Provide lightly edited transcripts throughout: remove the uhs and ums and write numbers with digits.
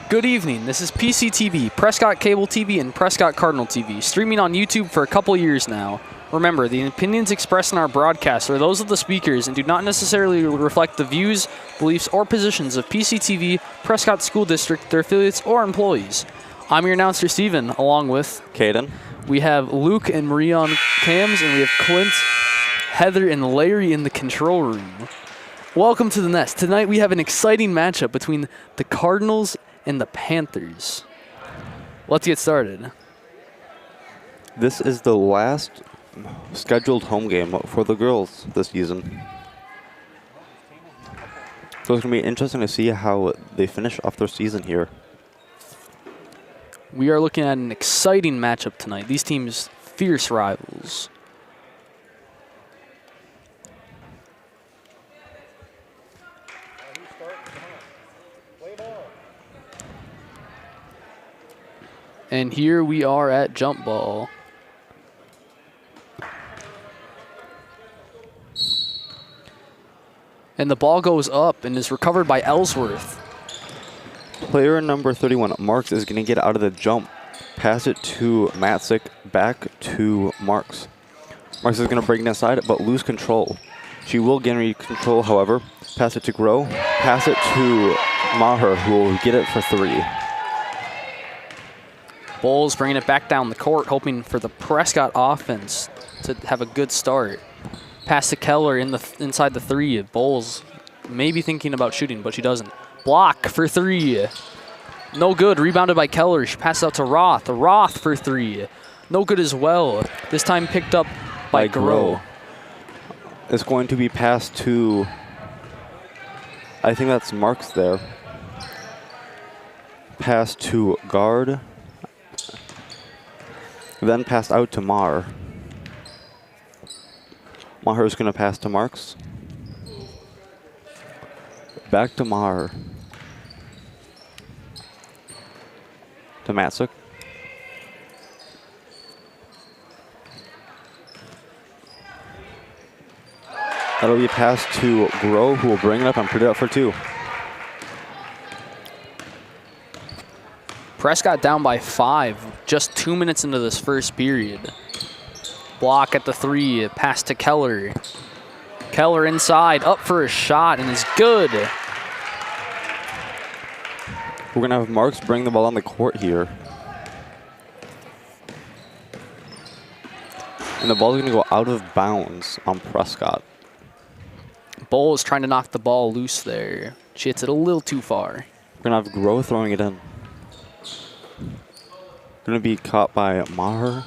Good evening. This is PCTV, Prescott Cable TV, and Prescott Cardinal TV, streaming on YouTube for a couple years now. Remember, the opinions expressed in our broadcast are those of the speakers and do not necessarily reflect the views, beliefs, or positions of PCTV, Prescott School District, their affiliates, or employees. I'm your announcer, Steven, along with Caden. We have Luke and Maria on cams, and we have Clint, Heather, and Larry in the control room. Welcome to the Nest. Tonight we have an exciting matchup between the Cardinals and the Panthers. Let's get started. This is the last scheduled home game for the girls this season. So it's going to be interesting to see how they finish off their season here. We are looking at an exciting matchup tonight. These teams, fierce rivals. And here we are at jump ball. And the ball goes up and is recovered by Ellsworth. Player number 31, Marks, is going to get out of the jump. Pass it to Matzik, back to Marks. Marks is going to bring it inside, but lose control. She will gain control, however. Pass it to Grow. Pass it to Maher, who will get it for 3. Bowles bringing it back down the court, hoping for the Prescott offense to have a good start. Pass to Keller inside the 3. Bowles maybe thinking about shooting, but she doesn't. Block for 3. No good. Rebounded by Keller. She passes out to Roth. Roth for 3. No good as well. This time picked up by Grow. It's going to be passed to, I think that's Marks there. Pass to guard. Then passed out to Maher. Maher is going to pass to Marks. Back to Maher. To Matzik. That'll be passed to Grow, who will bring it up and put it up for 2. Prescott down by 5, just 2 minutes into this first period. Block at the 3, pass to Keller. Keller inside, up for a shot, and is good. We're going to have Marks bring the ball on the court here. And the ball is going to go out of bounds on Prescott. Bowl is trying to knock the ball loose there. She hits it a little too far. We're going to have Grow throwing it in. Going to be caught by Maher.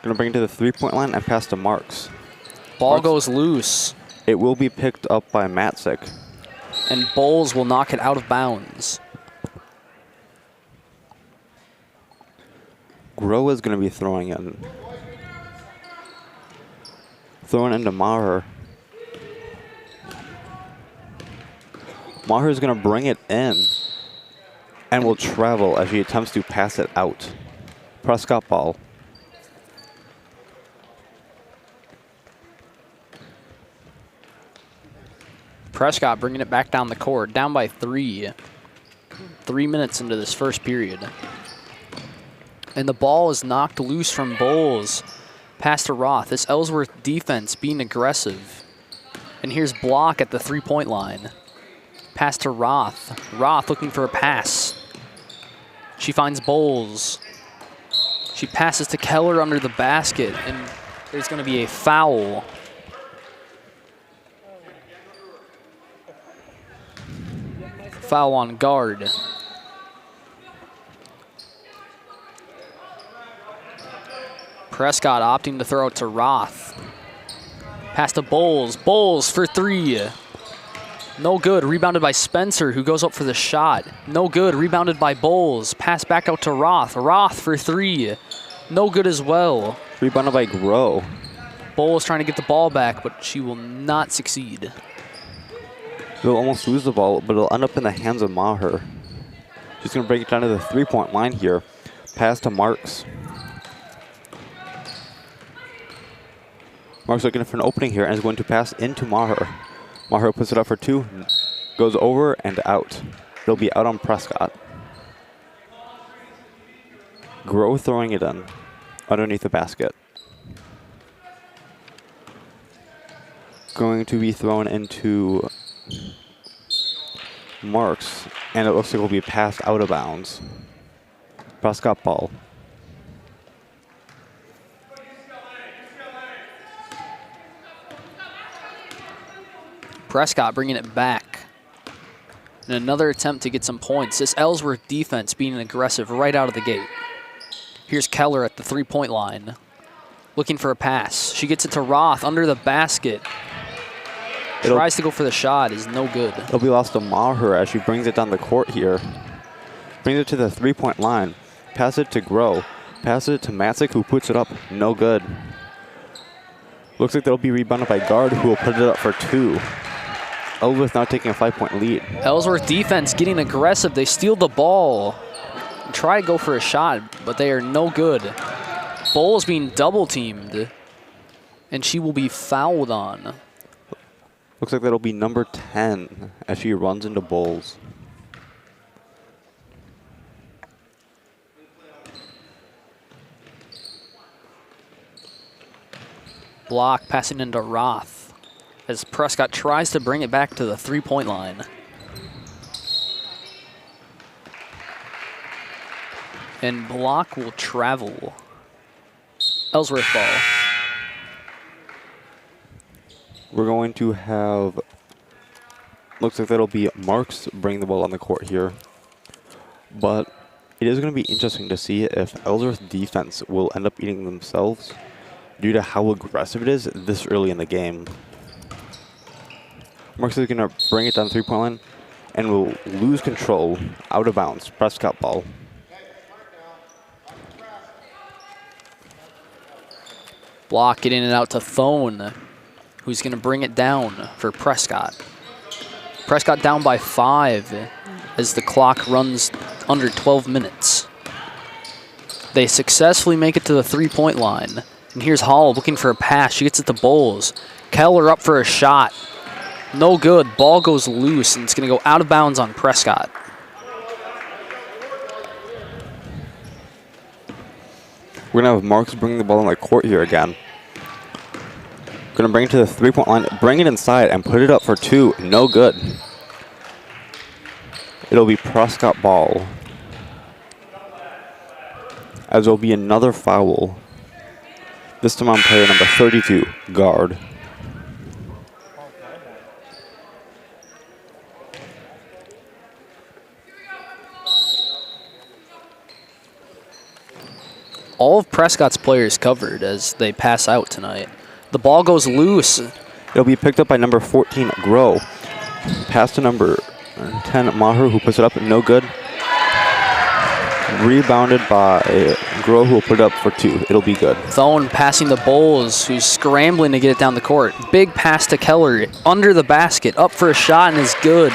Going to bring it to the 3-point line and pass to Marks. Ball goes loose. It will be picked up by Matzik. And Bowles will knock it out of bounds. Grow is going to be throwing in. Throwing into Maher. Maher is going to bring it in and will travel as she attempts to pass it out. Prescott ball. Prescott bringing it back down the court, down by 3. 3 minutes into this first period. And the ball is knocked loose from Bowles. Pass to Roth. This Ellsworth defense being aggressive. And here's block at the 3-point line. Pass to Roth. Roth looking for a pass. She finds Bowles. She passes to Keller under the basket, and there's going to be a foul. Foul on guard. Prescott opting to throw it to Roth. Pass to Bowles. Bowles for 3. No good. Rebounded by Spencer, who goes up for the shot. No good. Rebounded by Bowles. Pass back out to Roth. Roth for 3. No good as well. Rebounded by Grow. Bowles trying to get the ball back, but she will not succeed. They'll almost lose the ball, but it'll end up in the hands of Maher. She's going to break it down to the 3-point line here. Pass to Marks. Marks looking for an opening here and is going to pass into Maher. Maher puts it up for 2. Goes over and out. It'll be out on Prescott. Grow throwing it in underneath the basket. Going to be thrown into Marks, and it looks like it will be passed out of bounds. Prescott ball. Prescott bringing it back. And another attempt to get some points. This Ellsworth defense being aggressive right out of the gate. Here's Keller at the three-point line. Looking for a pass. She gets it to Roth under the basket. Tries to go for the shot. Is no good. It'll be lost to Maher as she brings it down the court here. Brings it to the three-point line. Pass it to Grow. Pass it to Matzik, who puts it up. No good. Looks like that'll be rebounded by Guard, who will put it up for 2. Ellsworth now taking a 5-point lead. Ellsworth defense getting aggressive. They steal the ball. Try to go for a shot, but they are no good. Bowles being double-teamed, and she will be fouled on. Looks like that'll be number 10 as she runs into Bowles. Block passing into Roth as Prescott tries to bring it back to the three-point line. And block will travel. Ellsworth ball. We're going to have, looks like that'll be Marks bringing the ball on the court here. But it is going to be interesting to see if Ellsworth defense will end up eating themselves due to how aggressive it is this early in the game. Marks is going to bring it down the three-point line and will lose control out of bounds. Prescott ball. Block getting it out to Thone, who's going to bring it down for Prescott. Prescott down by 5 as the clock runs under 12 minutes. They successfully make it to the three-point line. And here's Hall looking for a pass. She gets it to Bowles. Keller up for a shot. No good. Ball goes loose, and it's going to go out of bounds on Prescott. We're going to have Marks bring the ball on the court here again. Going to bring it to the three-point line, bring it inside, and put it up for 2. No good. It'll be Prescott ball. As there'll be another foul. This time on player number 32, Guard. All of Prescott's players covered as they pass out tonight. The ball goes loose. It'll be picked up by number 14, Grow. Pass to number 10, Maher, who puts it up. No good. Rebounded by Grow, who will put it up for 2. It'll be good. Thone passing to Bowles, who's scrambling to get it down the court. Big pass to Keller under the basket. Up for a shot and is good.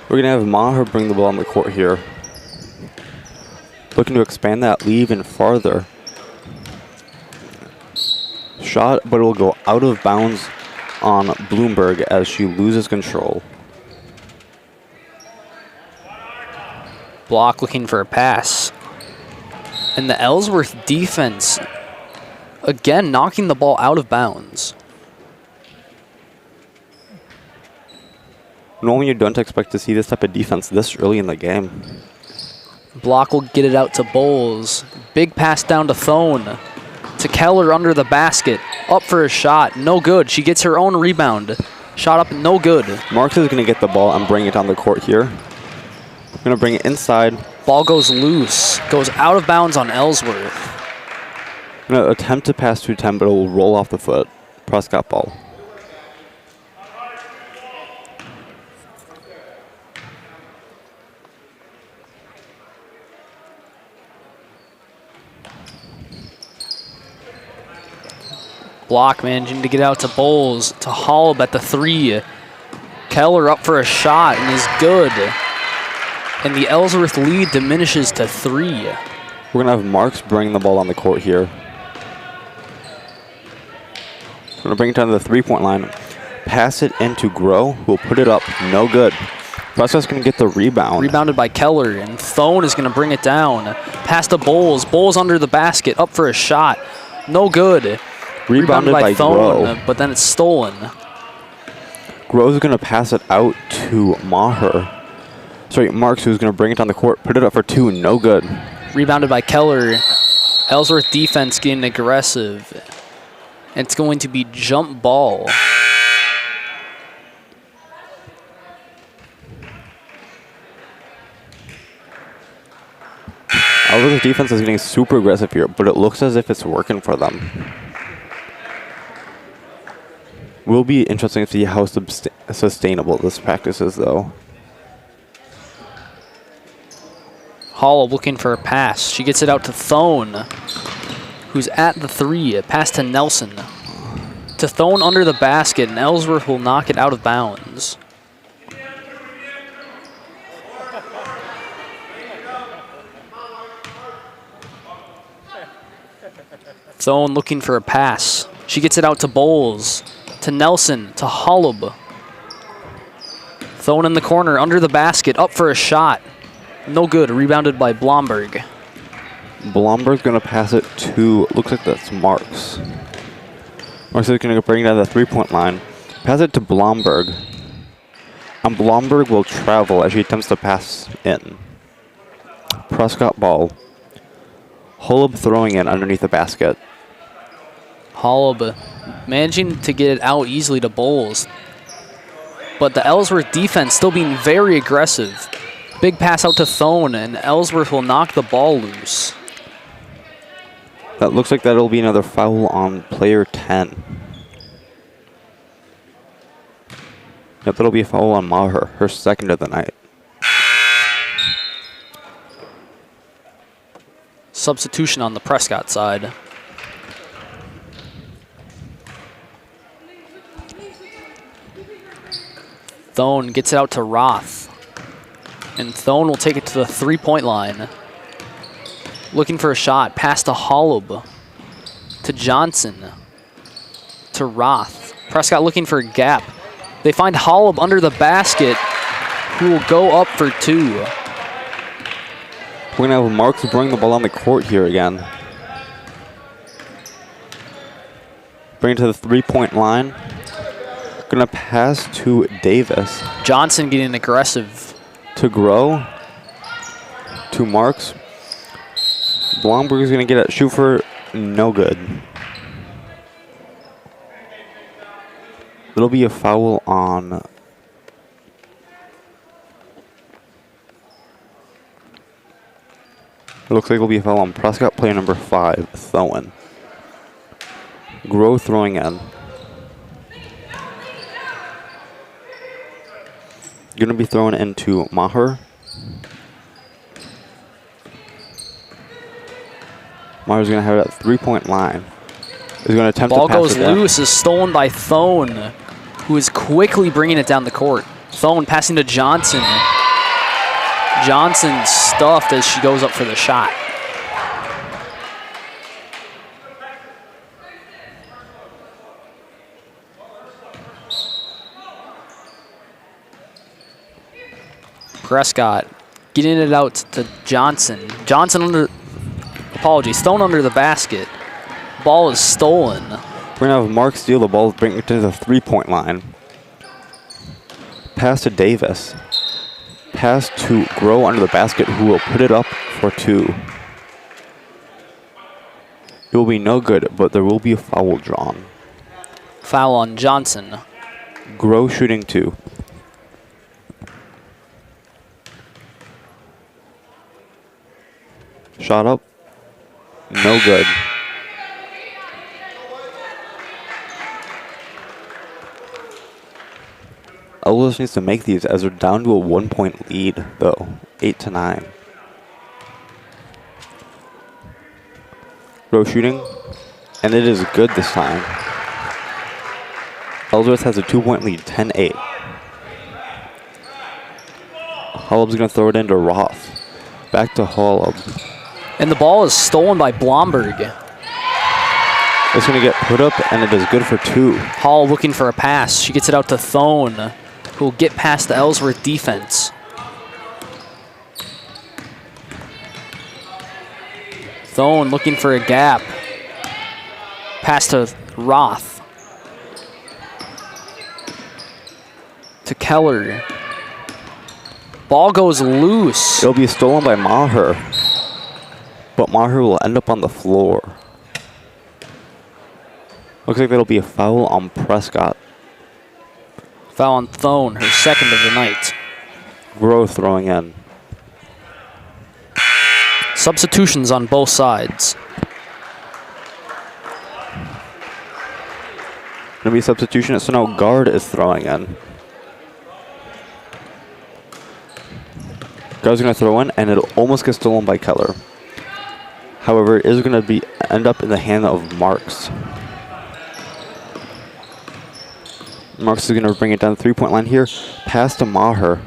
We're going to have Maher bring the ball on the court here. Looking to expand that lead even farther. Shot, but it will go out of bounds on Bloomberg as she loses control. Block looking for a pass. And the Ellsworth defense, again, knocking the ball out of bounds. Normally you don't expect to see this type of defense this early in the game. Block will get it out to Bowles. Big pass down to Thone. To Keller under the basket. Up for a shot. No good. She gets her own rebound. Shot up, no good. Marks is going to get the ball and bring it on the court here. Going to bring it inside. Ball goes loose. Goes out of bounds on Ellsworth. Going to attempt to pass to 10, but it will roll off the foot. Prescott ball. Block managing to get out to Bowles. To Hall at the 3. Keller up for a shot and is good. And the Ellsworth lead diminishes to 3. We're going to have Marks bring the ball on the court here. We're going to bring it down to the three-point line. pass it into Grow, who will put it up. No good. Prescott's going to get the rebound. Rebounded by Keller, and Thone is going to bring it down. Pass to Bowles. Bowles under the basket, up for a shot. No good. Rebounded by Thone, Grow. but then it's stolen. Grow's going to pass it out to Marks, who's going to bring it down the court. Put it up for 2. No good. Rebounded by Keller. Ellsworth defense getting aggressive. It's going to be jump ball. Ellsworth's defense is getting super aggressive here, but it looks as if it's working for them. Will be interesting to see how sustainable this practice is, though. Hollow looking for a pass. She gets it out to Thone, who's at the 3. Pass to Nelson. To Thone under the basket, and Ellsworth will knock it out of bounds. Thone looking for a pass. She gets it out to Bowles, to Nelson, to Holub. Thone in the corner, under the basket, up for a shot. No good, rebounded by Blomberg. Blomberg's going to pass it to, looks like that's Marks. Marks is going to bring it down to the 3-point line. Pass it to Blomberg. And Blomberg will travel as she attempts to pass in. Prescott ball. Holub throwing in underneath the basket. Holub managing to get it out easily to Bowles. But the Ellsworth defense still being very aggressive. Big pass out to Thone, and Ellsworth will knock the ball loose. That looks like that'll be another foul on player 10. Yep, that'll be a foul on Maher, her second of the night. Substitution on the Prescott side. Thone gets it out to Roth. And Thone will take it to the 3-point line. Looking for a shot. Pass to Holub. To Johnson. To Roth. Prescott looking for a gap. They find Holub under the basket, who will go up for 2. We're going to have Marks bring the ball on the court here again. Bring it to the 3-point line. Going to pass to Davis. Johnson getting aggressive. To Grow. To Marks. Blomberg is going to get it. Shoot for no good. It'll be a foul on... It looks like it'll be a foul on Prescott, player number 5, Thone. Grow throwing in. Going to be thrown into Maher. Maher's going to have it at 3-point line. He's going to attempt Ball to pass goes it loose, is stolen by Thone, who is quickly bringing it down the court. Thone passing to Johnson. Johnson stuffed as she goes up for the shot. Prescott getting it out to Johnson. Thone under the basket. Ball is stolen. We're going to have Mark steal the ball, bring it to the 3-point line. Pass to Davis. Pass to Grow under the basket, who will put it up for 2. It will be no good, but there will be a foul drawn. Foul on Johnson. Grow shooting 2. Shot up. No good. Ellsworth needs to make these as they're down to a 1-point lead, though. 8-9. Grow shooting. And it is good this time. Ellsworth has a 2-point lead, 10-8. Holub's going to throw it into Roth. Back to Holub. And the ball is stolen by Blomberg. It's going to get put up, and it is good for 2. Hall looking for a pass. She gets it out to Thone, who will get past the Ellsworth defense. Thone looking for a gap. Pass to Roth. To Keller. Ball goes loose. It'll be stolen by Maher, but Maher will end up on the floor. Looks like that'll be a foul on Prescott. Foul on Thone, her second of the night. Grove throwing in. Substitutions on both sides. Gonna be a substitution, so now guard is throwing in. Guard's gonna throw in, and it'll almost get stolen by Keller. However, it is gonna end up in the hand of Marks. Marks is gonna bring it down the 3-point line here. Pass to Maher.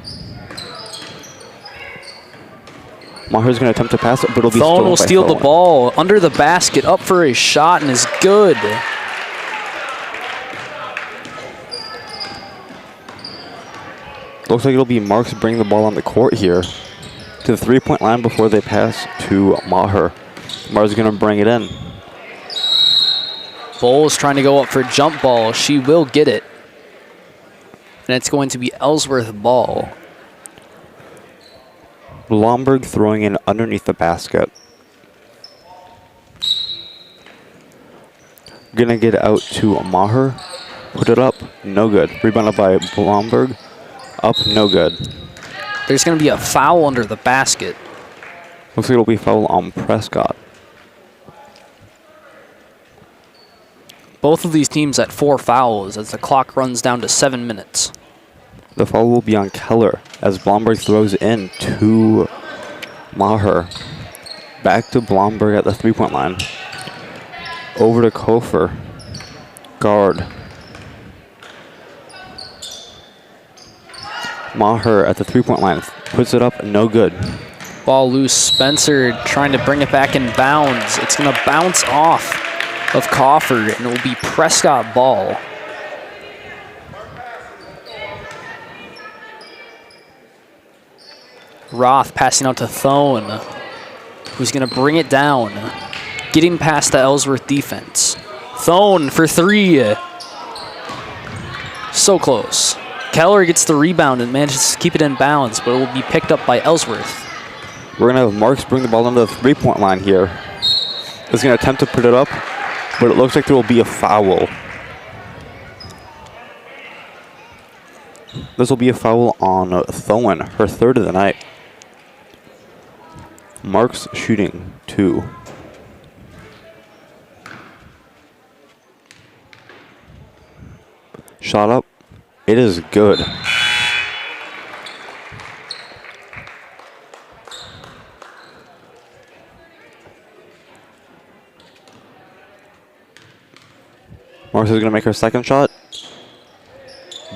Maher's gonna attempt to pass it, but it'll be stolen by Thone will steal the ball under the basket, up for a shot, and is good. Looks like it'll be Marks bringing the ball on the court here to the 3-point line before they pass to Maher. Maher's gonna bring it in. Bowles trying to go up for a jump ball. She will get it. And it's going to be Ellsworth ball. Blomberg throwing in underneath the basket. Gonna get out to Maher. Put it up. No good. Rebounded by Blomberg. Up. No good. There's going to be a foul under the basket. Looks like it'll be foul on Prescott. Both of these teams at 4 fouls as the clock runs down to 7 minutes. The foul will be on Keller as Blomberg throws in to Maher. Back to Blomberg at the 3-point line. Over to Kofer. Guard. Maher at the 3-point line. Puts it up. No good. Ball loose. Spencer trying to bring it back in bounds. It's going to bounce off of Crawford, and it will be Prescott ball. Roth passing out to Thone, who's going to bring it down, getting past the Ellsworth defense. Thone for 3. So close. Keller gets the rebound and manages to keep it in bounds, but it will be picked up by Ellsworth. We're going to have Marks bring the ball down to the 3-point line here. He's going to attempt to put it up, but it looks like there will be a foul. This will be a foul on Thone, her 3rd of the night. Marks shooting 2. Shot up. It is good. Marks is going to make her second shot.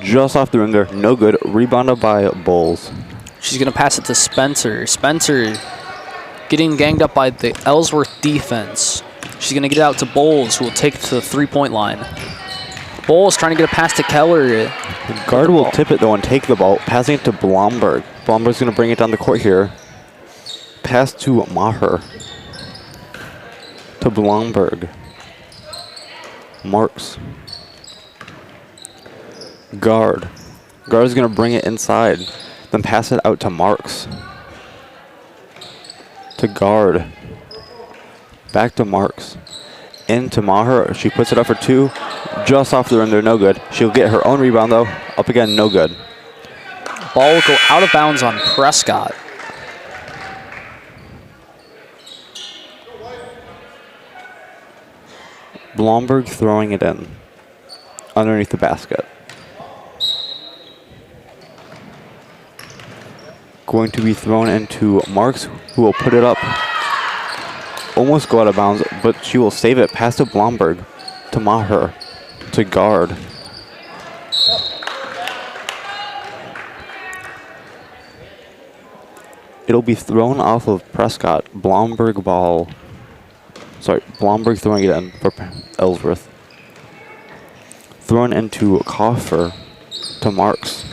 Just off the rim there. No good. Rebounded by Bowles. She's going to pass it to Spencer. Spencer getting ganged up by the Ellsworth defense. She's going to get it out to Bowles, who will take it to the 3-point line. Bowles trying to get a pass to Keller. The guard will tip it, though, and take the ball, passing it to Blomberg. Blomberg's going to bring it down the court here. Pass to Maher. To Blomberg. Marks. Guard. Guard is going to bring it inside, then pass it out to Marks. To guard. Back to Marks. Into Maher. She puts it up for 2. Just off the rim there, no good. She'll get her own rebound, though. Up again, no good. Ball will go out of bounds on Prescott. Blomberg throwing it in. Underneath the basket. Going to be thrown into Marks, who will put it up. Almost go out of bounds, but she will save it. Pass to Blomberg. To Maher. To guard. It'll be thrown off of Prescott. Blomberg ball. Sorry, Blomberg throwing it in for Ellsworth. Thrown into Coffer to Marks.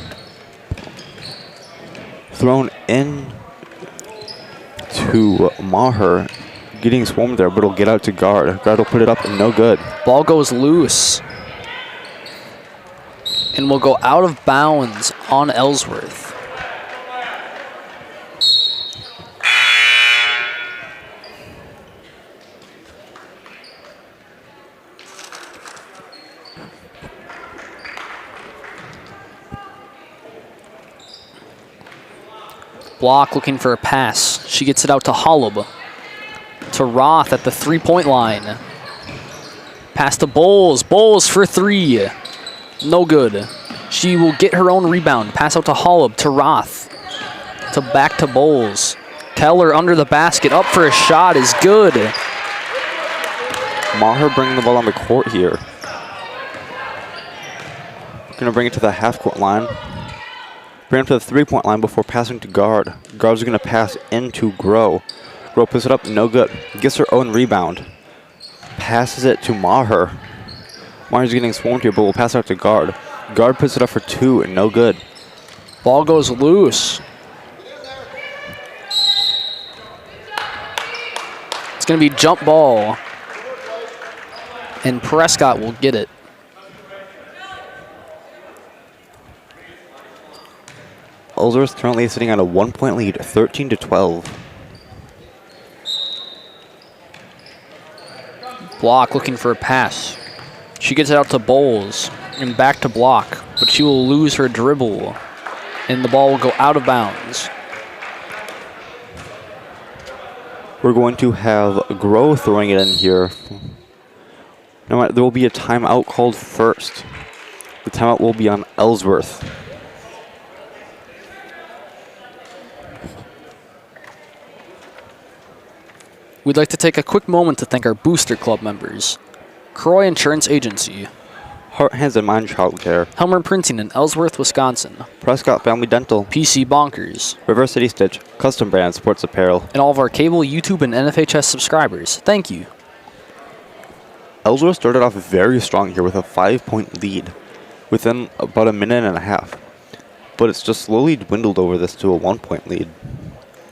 Thrown in to Maher. Getting swarmed there, but it'll get out to guard. Guard will put it up and no good. Ball goes loose. And will go out of bounds on Ellsworth. Block looking for a pass. She gets it out to Holub. To Roth at the three-point line. Pass to Bowles. Bowles for three. No good. She will get her own rebound. Pass out to Holub. To Roth. To back to Bowles. Keller under the basket. Up for a shot is good. Maher bringing the ball on the court here. Going to bring it to the half-court line. Bring it to the three-point line before passing to guard. Guard's going to pass into Groh. Groh puts it up, no good. Gets her own rebound. Passes it to Maher. Maher's getting swarmed here, but will pass out to guard. Guard puts it up for two, and no good. Ball goes loose. It's going to be jump ball. And Prescott will get it. Ellsworth currently sitting on a 1-point lead, 13-12. Block looking for a pass. She gets it out to Bowles and back to Block, but she will lose her dribble, and the ball will go out of bounds. We're going to have Groh throwing it in here. No, there will be a timeout called first. The timeout will be on Ellsworth. We'd like to take a quick moment to thank our Booster Club members. Croy Insurance Agency. Heart, Hands, and Mind Childcare. Helmer Printing in Ellsworth, Wisconsin. Prescott Family Dental. PC Bonkers. River City Stitch. Custom Brand Sports Apparel. And all of our cable, YouTube, and NFHS subscribers. Thank you. Ellsworth started off very strong here with a 5-point lead within about a minute and a half. But it's just slowly dwindled over this to a 1-point lead.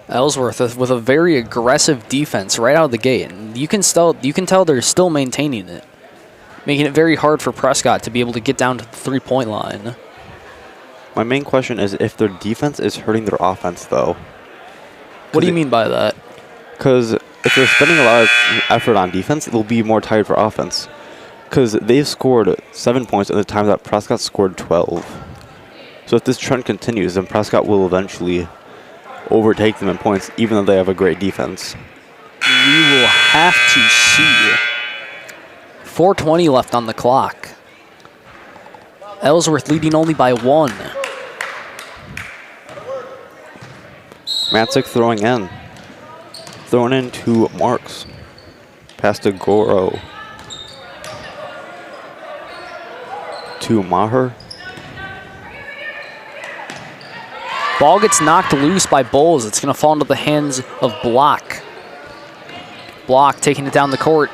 Ellsworth with a very aggressive defense right out of the gate. And you can tell they're still maintaining it, making it very hard for Prescott to be able to get down to the three-point line. My main question is if their defense is hurting their offense, though. What do you mean by that? Because if they're spending a lot of effort on defense, they'll be more tired for offense. Because they've scored 7 points at the time that Prescott scored 12. So if this trend continues, then Prescott will eventually overtake them in points, even though they have a great defense. We will have to see. 4:20 left on the clock. Ellsworth leading only by 1. Matzik throwing in. Thrown into Marks. Pass to Goro. To Maher. Ball gets knocked loose by Bowles. It's going to fall into the hands of Block. Block taking it down the court.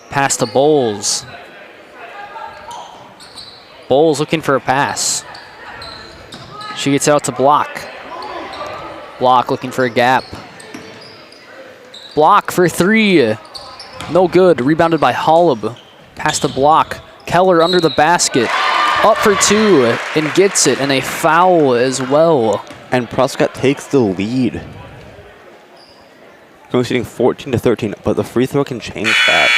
Pass to Bowles. Bowles looking for a pass. She gets out to Block. Block looking for a gap. Block for 3. No good. Rebounded by Holub. Pass to Block. Keller under the basket. Up for 2 and gets it, and a foul as well. And Prescott takes the lead. Going shooting 14-13, but the free throw can change that.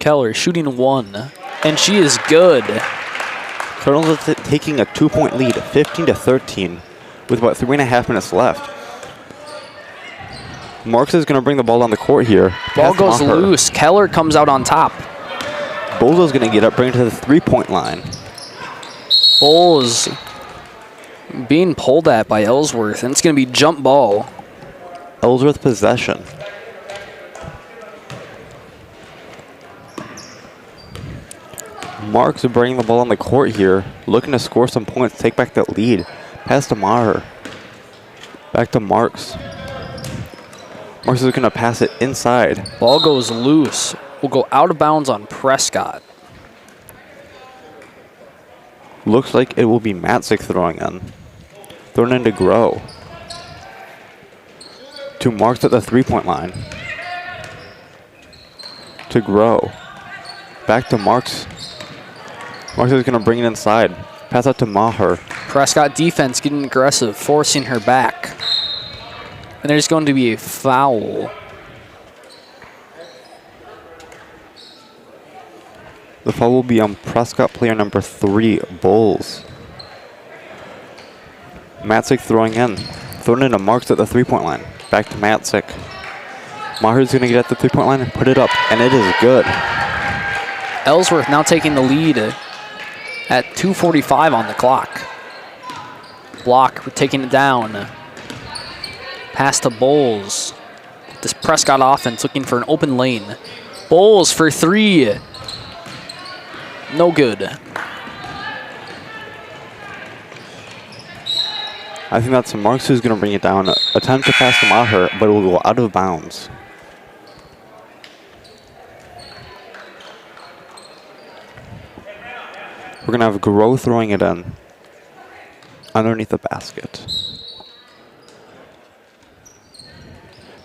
Keller shooting 1, and she is good. Cardinals are taking a 2-point lead, 15-13, with about 3.5 minutes left. Marks is going to bring the ball on the court here. Ball goes loose. Keller comes out on top. Bowles is going to get up, bring it to the 3-point line. Bowles being pulled at by Ellsworth, and it's going to be jump ball. Ellsworth possession. Marks bringing the ball on the court here, looking to score some points, take back that lead. Pass to Maher. Back to Marks. Marks is going to pass it inside. Ball goes loose. Will go out of bounds on Prescott. Looks like it will be Matzik throwing in. Thrown in to Grow. To Marks at the three-point line. To Grow. Back to Marks. Marks is going to bring it inside. Pass out to Maher. Prescott defense getting aggressive, forcing her back. And there's going to be a foul. The foul will be on Prescott player number 3, Bulls. Matzik throwing in. Thrown into Marks at the three-point line. Back to Matzik. Maher's going to get at the three-point line and put it up, and it is good. Ellsworth now taking the lead at 2:45 on the clock. Block taking it down. Pass to Bowles. This Prescott offense looking for an open lane. Bowles for three. No good. I think that's Marks who's going to bring it down. Attempt to pass to Maher, but it will go out of bounds. We're going to have Grow throwing it in underneath the basket.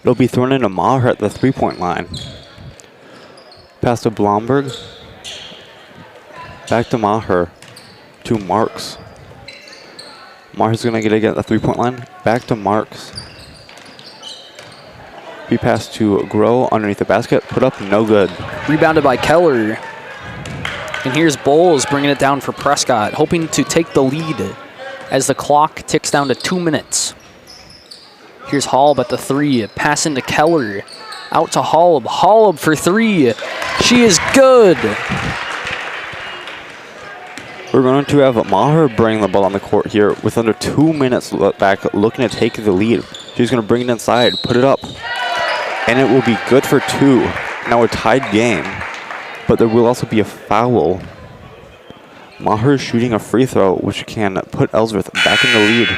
It'll be thrown into Maher at the three-point line. Pass to Blomberg. Back to Maher. To Marks. Maher's going to get it at the three-point line. Back to Marks. He passed to Grow underneath the basket. Put up, no good. Rebounded by Keller. And here's Bowles bringing it down for Prescott, hoping to take the lead as the clock ticks down to 2 minutes. Here's Hollab at the three. Pass into Keller. Out to Hollab. Hollab for three. She is good. We're going to have Maher bring the ball on the court here with under 2 minutes back, looking to take the lead. She's going to bring it inside, put it up, and it will be good for two. Now a tied game, but there will also be a foul. Maher is shooting a free throw, which can put Ellsworth back in the lead.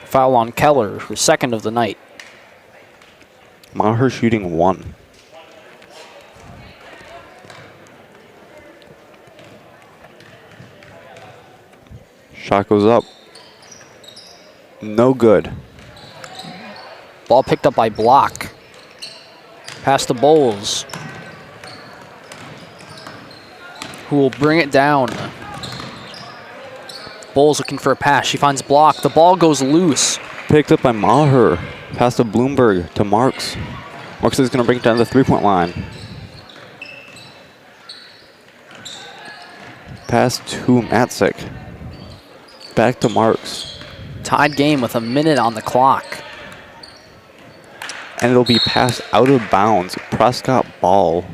Foul on Keller, her second of the night. Maher shooting one. Shot goes up. No good. Ball picked up by Block. Pass to Bowles, who will bring it down. Bowles looking for a pass. She finds Block. The ball goes loose. Picked up by Maher. Pass to Bloomberg to Marks. Marks is going to bring it down to the three-point line. Pass to Matzik. Back to Marks. Tied game with a minute on the clock. And it'll be passed out of bounds. Prescott ball.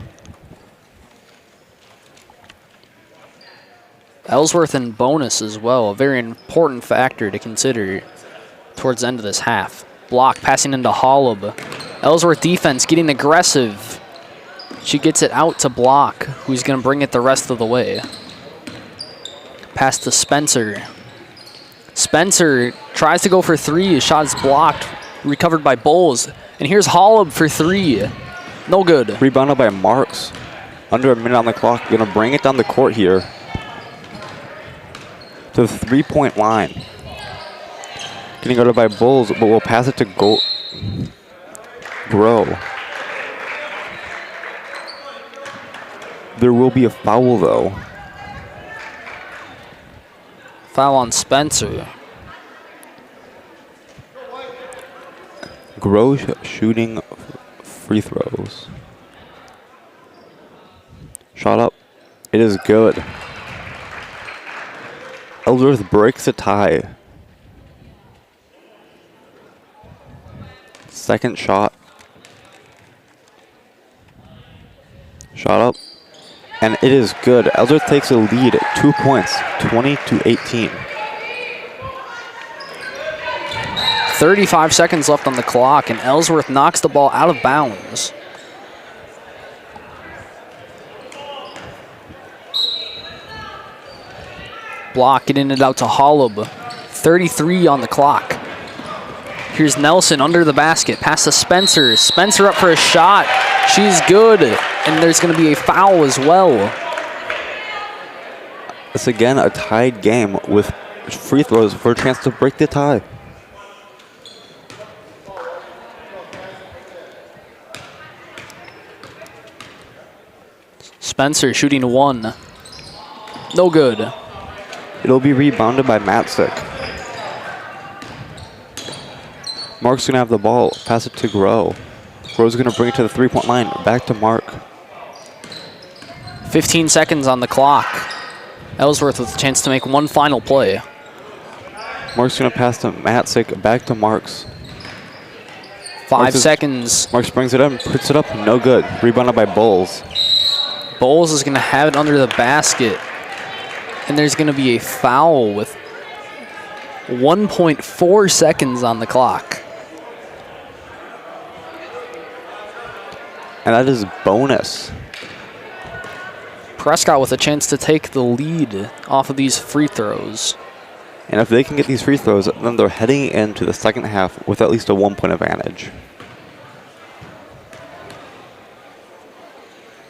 Ellsworth in bonus as well, a very important factor to consider towards the end of this half. Block passing into Hollab. Ellsworth defense getting aggressive. She gets it out to Block, who's going to bring it the rest of the way. Pass to Spencer. Spencer tries to go for three. Shot is blocked. Recovered by Bowles. And here's Hollab for three. No good. Rebounded by Marks. Under a minute on the clock. Going to bring it down the court here to the three-point line. Getting guarded by Bulls, but we'll pass it to Grow. There will be a foul, though. Foul on Spencer. Grow shooting free throws. Shot up. It is good. Ellsworth breaks a tie. Second shot. Shot up. And it is good. Ellsworth takes a lead at 2 points, 20-18. 35 seconds left on the clock, and Ellsworth knocks the ball out of bounds. Block getting it out to Holub. 33 on the clock. Here's Nelson under the basket. Pass to Spencer. Spencer up for a shot. She's good. And there's going to be a foul as well. It's again a tied game with free throws for a chance to break the tie. Spencer shooting one. No good. It'll be rebounded by Matzik. Mark's going to have the ball. Pass it to Groh. Groh's going to bring it to the three-point line. Back to Mark. 15 seconds on the clock. Ellsworth with a chance to make one final play. Mark's going to pass to Matzik. Back to Marks. 5 seconds. Marks brings it up, puts it up. No good. Rebounded by Bowles. Bowles is going to have it under the basket. And there's going to be a foul with 1.4 seconds on the clock. And that is bonus. Prescott with a chance to take the lead off of these free throws. And if they can get these free throws, then they're heading into the second half with at least a 1-point advantage.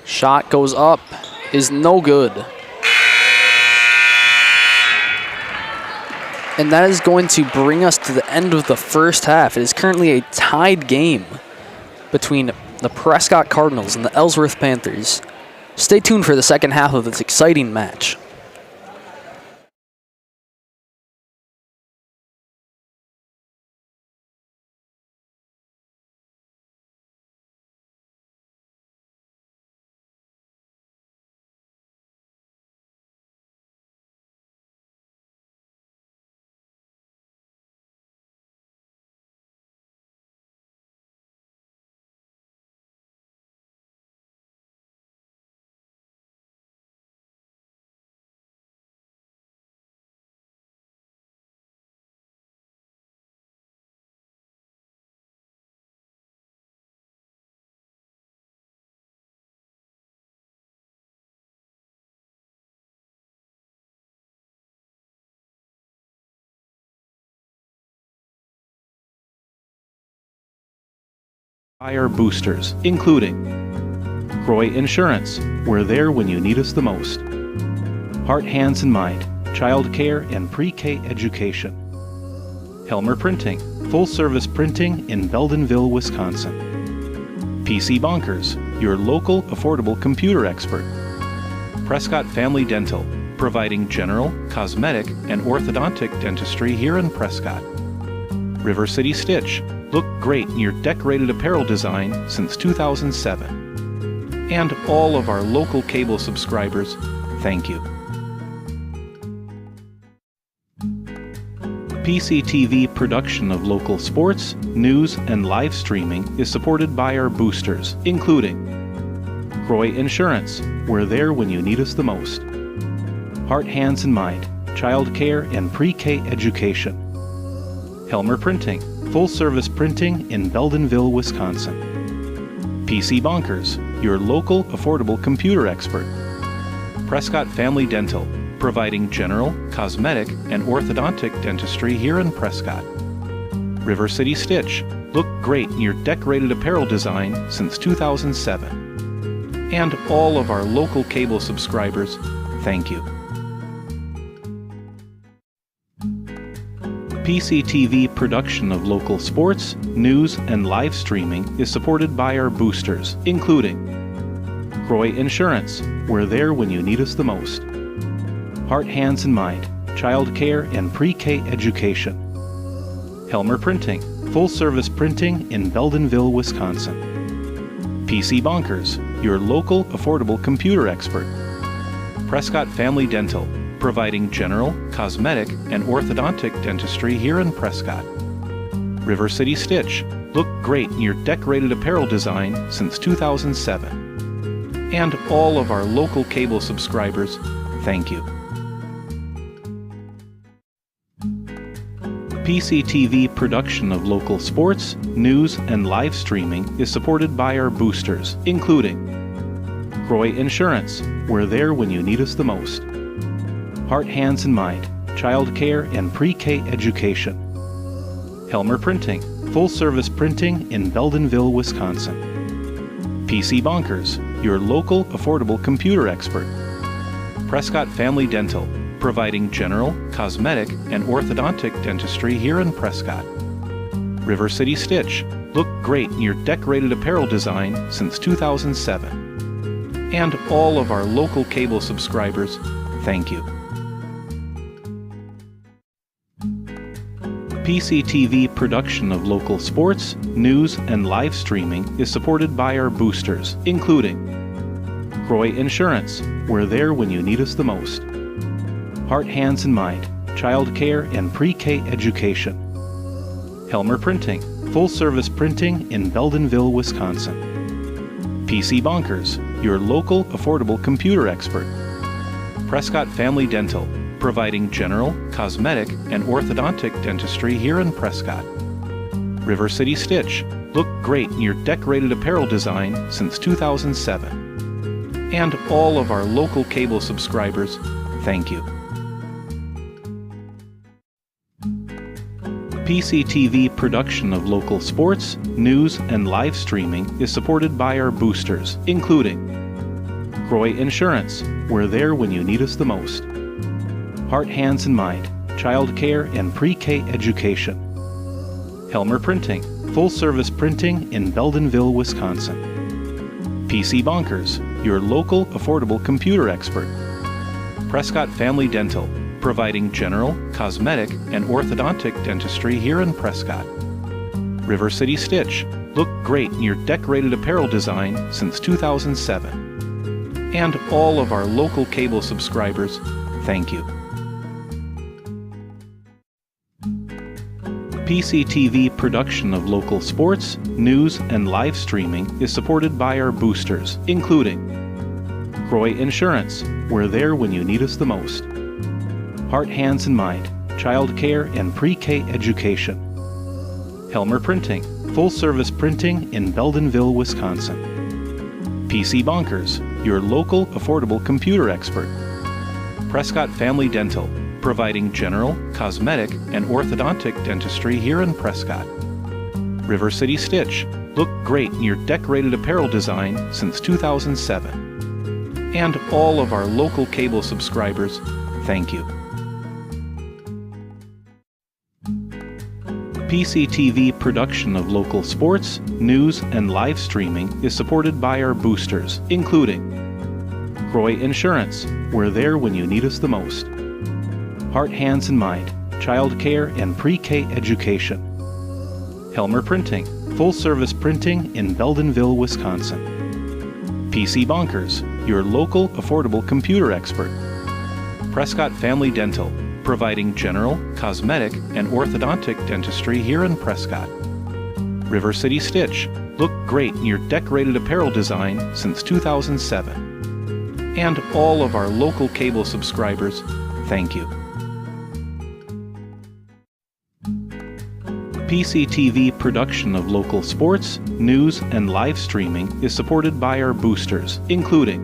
Shot goes up, is no good. And that is going to bring us to the end of the first half. It is currently a tied game between the Prescott Cardinals and the Ellsworth Panthers. Stay tuned for the second half of this exciting match. Fire boosters, including Croy Insurance, we're there when you need us the most. Heart, Hands, and Mind, child care and pre-K education. Helmer Printing, full-service printing in Beldenville, Wisconsin. PC Bonkers, your local affordable computer expert. Prescott Family Dental, providing general, cosmetic, and orthodontic dentistry here in Prescott. River City Stitch, look great in your decorated apparel design since 2007. And all of our local cable subscribers, thank you. PCTV production of local sports, news, and live streaming is supported by our boosters, including Croy Insurance, we're there when you need us the most. Heart, Hands, and Mind, child care and pre-K education. Helmer Printing, full-service printing in Beldenville, Wisconsin. PC Bonkers, your local affordable computer expert. Prescott Family Dental, providing general, cosmetic, and orthodontic dentistry here in Prescott. River City Stitch, look great in your decorated apparel design since 2007. And all of our local cable subscribers, thank you. PCTV production of local sports, news, and live streaming is supported by our boosters, including Croy Insurance, we're there when you need us the most. Heart, Hands, and Mind, child care and pre-K education. Helmer Printing, full-service printing in Beldenville, Wisconsin. PC Bonkers, your local affordable computer expert. Prescott Family Dental, providing general, cosmetic, and orthodontic dentistry here in Prescott. River City Stitch, look great in your decorated apparel design since 2007. And all of our local cable subscribers, thank you. PCTV production of local sports, news, and live streaming is supported by our boosters, including Croy Insurance, we're there when you need us the most. Heart, Hands, and Mind, Child Care and Pre-K Education. Helmer Printing, full-service printing in Beldenville, Wisconsin. PC Bonkers, your local affordable computer expert. Prescott Family Dental, providing general, cosmetic, and orthodontic dentistry here in Prescott. River City Stitch, look great in your decorated apparel design since 2007. And all of our local cable subscribers, thank you. PCTV production of local sports, news, and live streaming is supported by our boosters, including Croy Insurance, we're there when you need us the most. Heart, Hands, and Mind, Child Care and Pre-K Education. Helmer Printing, full-service printing in Beldenville, Wisconsin. PC Bonkers, your local affordable computer expert. Prescott Family Dental, providing general, cosmetic, and orthodontic dentistry here in Prescott. River City Stitch, look great in your decorated apparel design since 2007. And all of our local cable subscribers, thank you. PCTV production of local sports, news, and live streaming is supported by our boosters, including Croy Insurance, we're there when you need us the most. Heart, Hands, and Mind, Child Care and Pre-K Education. Helmer Printing, full-service printing in Beldenville, Wisconsin. PC Bonkers, your local affordable computer expert. Prescott Family Dental, providing general, cosmetic, and orthodontic dentistry here in Prescott. River City Stitch, look great in your decorated apparel design since 2007. And all of our local cable subscribers, thank you. PCTV production of local sports, news, and live streaming is supported by our boosters, including Croy Insurance, we're there when you need us the most. Heart, Hands, and Mind, Child Care and Pre-K Education. Helmer Printing, full-service printing in Beldenville, Wisconsin. PC Bonkers, your local affordable computer expert. Prescott Family Dental, providing general, cosmetic, and orthodontic dentistry here in Prescott. River City Stitch, look great in your decorated apparel design since 2007. And all of our local cable subscribers, thank you. PCTV production of local sports, news, and live streaming is supported by our boosters, including Croy Insurance, we're there when you need us the most. Heart, Hands, and Mind, Child Care and Pre-K Education. Helmer Printing, full-service printing in Beldenville, Wisconsin. PC Bonkers, your local affordable computer expert. Prescott Family Dental, providing general, cosmetic, and orthodontic dentistry here in Prescott. River City Stitch, look great in your decorated apparel design since 2007. And all of our local cable subscribers, thank you. PCTV production of local sports, news, and live streaming is supported by our boosters, including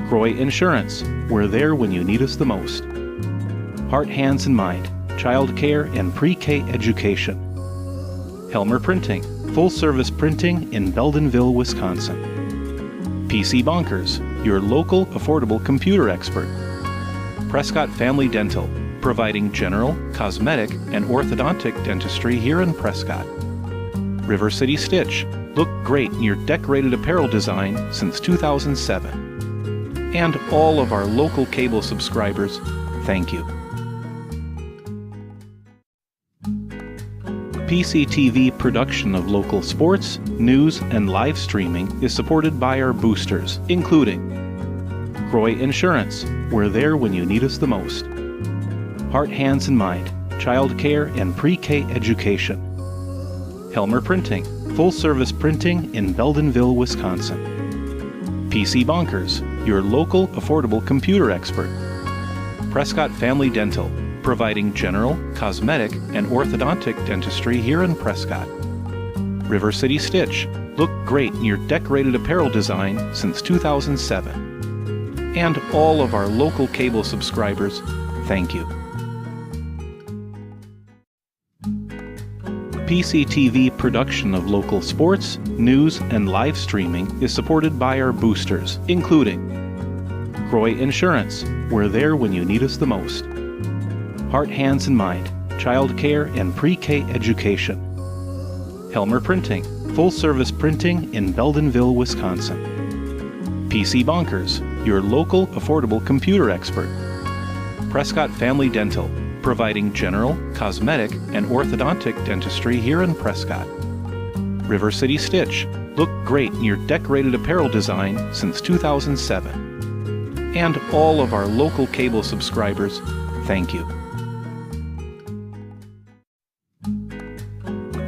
Croy Insurance, we're there when you need us the most. Heart, Hands, and Mind, Child Care and Pre-K Education. Helmer Printing, full-service printing in Beldenville, Wisconsin. PC Bonkers, your local affordable computer expert. Prescott Family Dental, providing general, cosmetic, and orthodontic dentistry here in Prescott. River City Stitch, look great in your decorated apparel design since 2007. And all of our local cable subscribers, thank you. PCTV production of local sports, news, and live streaming is supported by our boosters, including Croy Insurance, we're there when you need us the most. Heart, Hands, and Mind, Child Care and Pre-K Education. Helmer Printing, full-service printing in Beldenville, Wisconsin. PC Bonkers, your local affordable computer expert. Prescott Family Dental, providing general, cosmetic, and orthodontic dentistry here in Prescott. River City Stitch, look great in your decorated apparel design since 2007. And all of our local cable subscribers, thank you. PCTV production of local sports, news, and live streaming is supported by our boosters, including Croy Insurance, we're there when you need us the most. Heart, Hands, and Mind, child care and pre-K education. Helmer Printing, full-service printing in Beldenville, Wisconsin. PC Bonkers, your local affordable computer expert. Prescott Family Dental, providing general, cosmetic, and orthodontic dentistry here in Prescott. River City Stitch, look great in your decorated apparel design since 2007. And all of our local cable subscribers, thank you.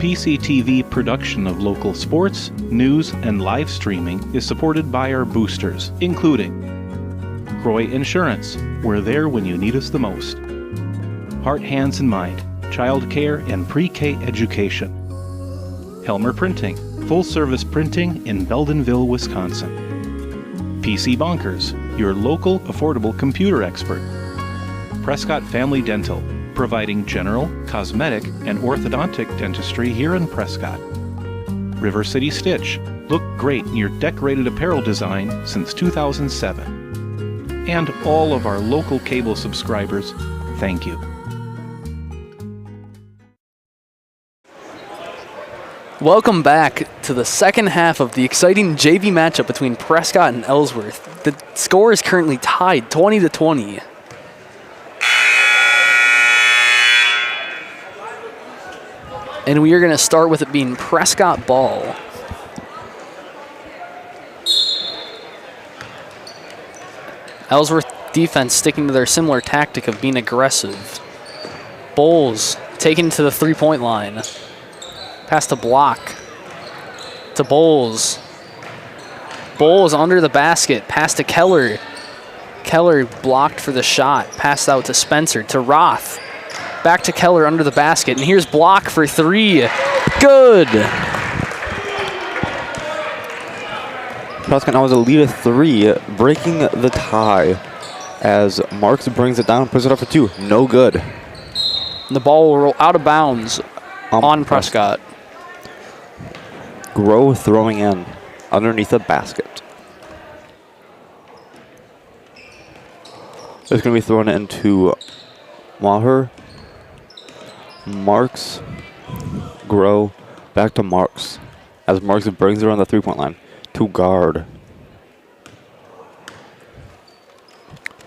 PCTV production of local sports, news, and live streaming is supported by our boosters, including Croy Insurance, we're there when you need us the most. Heart, Hands, and Mind, child care and pre-K education. Helmer Printing, full-service printing in Beldenville, Wisconsin. PC Bonkers, your local affordable computer expert. Prescott Family Dental, providing general, cosmetic, and orthodontic dentistry here in Prescott. River City Stitch, look great in your decorated apparel design since 2007. And all of our local cable subscribers, thank you. Welcome back to the second half of the exciting JV matchup between Prescott and Ellsworth. The score is currently tied 20-20. And we are going to start with it being Prescott ball. Ellsworth defense sticking to their similar tactic of being aggressive. Bowles taken to the three-point line. Pass to Block. To Bowles. Bowles under the basket. Pass to Keller. Keller blocked for the shot. Passed out to Spencer. To Roth. Back to Keller under the basket. And here's Block for three. Good. Prescott now has a lead of 3, breaking the tie as Marks brings it down and puts it up for 2. No good. And the ball will roll out of bounds on Prescott. Grow throwing in underneath the basket. It's going to be thrown into Maher. Marks. Grow. Back to Marks as Marks brings it around the three-point line. To guard.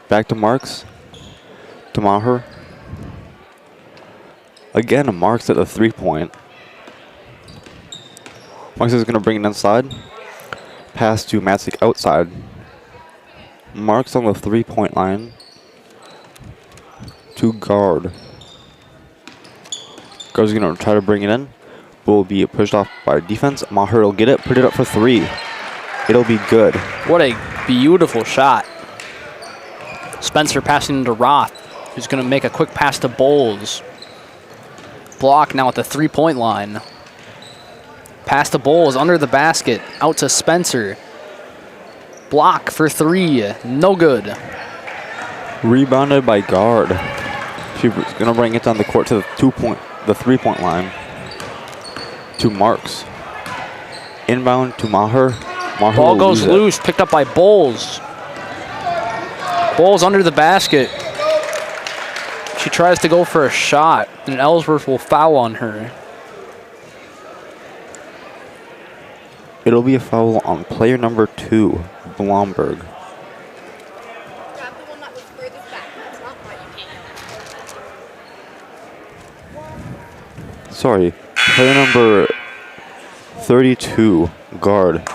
Back to Marks. To Maher. Again, Marks at the three-point. Marks is going to bring it inside. Pass to Matzik outside. Marks on the three-point line. To guard. Guard's going to try to bring it in. Will be pushed off by defense. Maher will get it, put it up for 3. It'll be good. What a beautiful shot. Spencer passing to Roth, who's going to make a quick pass to Bowles. Block now at the three-point line. Pass to Bowles under the basket, out to Spencer. Block for 3, no good. Rebounded by guard. She's going to bring it down the court to the three-point line. To Marks. Inbound to Maher. Maher Ball goes loose, picked up by Bowles. Bowles under the basket. She tries to go for a shot, and Ellsworth will foul on her. It'll be a foul on player number 2, Blomberg. Grab the one that was furthest back. It's not right, you can't. Sorry, player number 32, guard.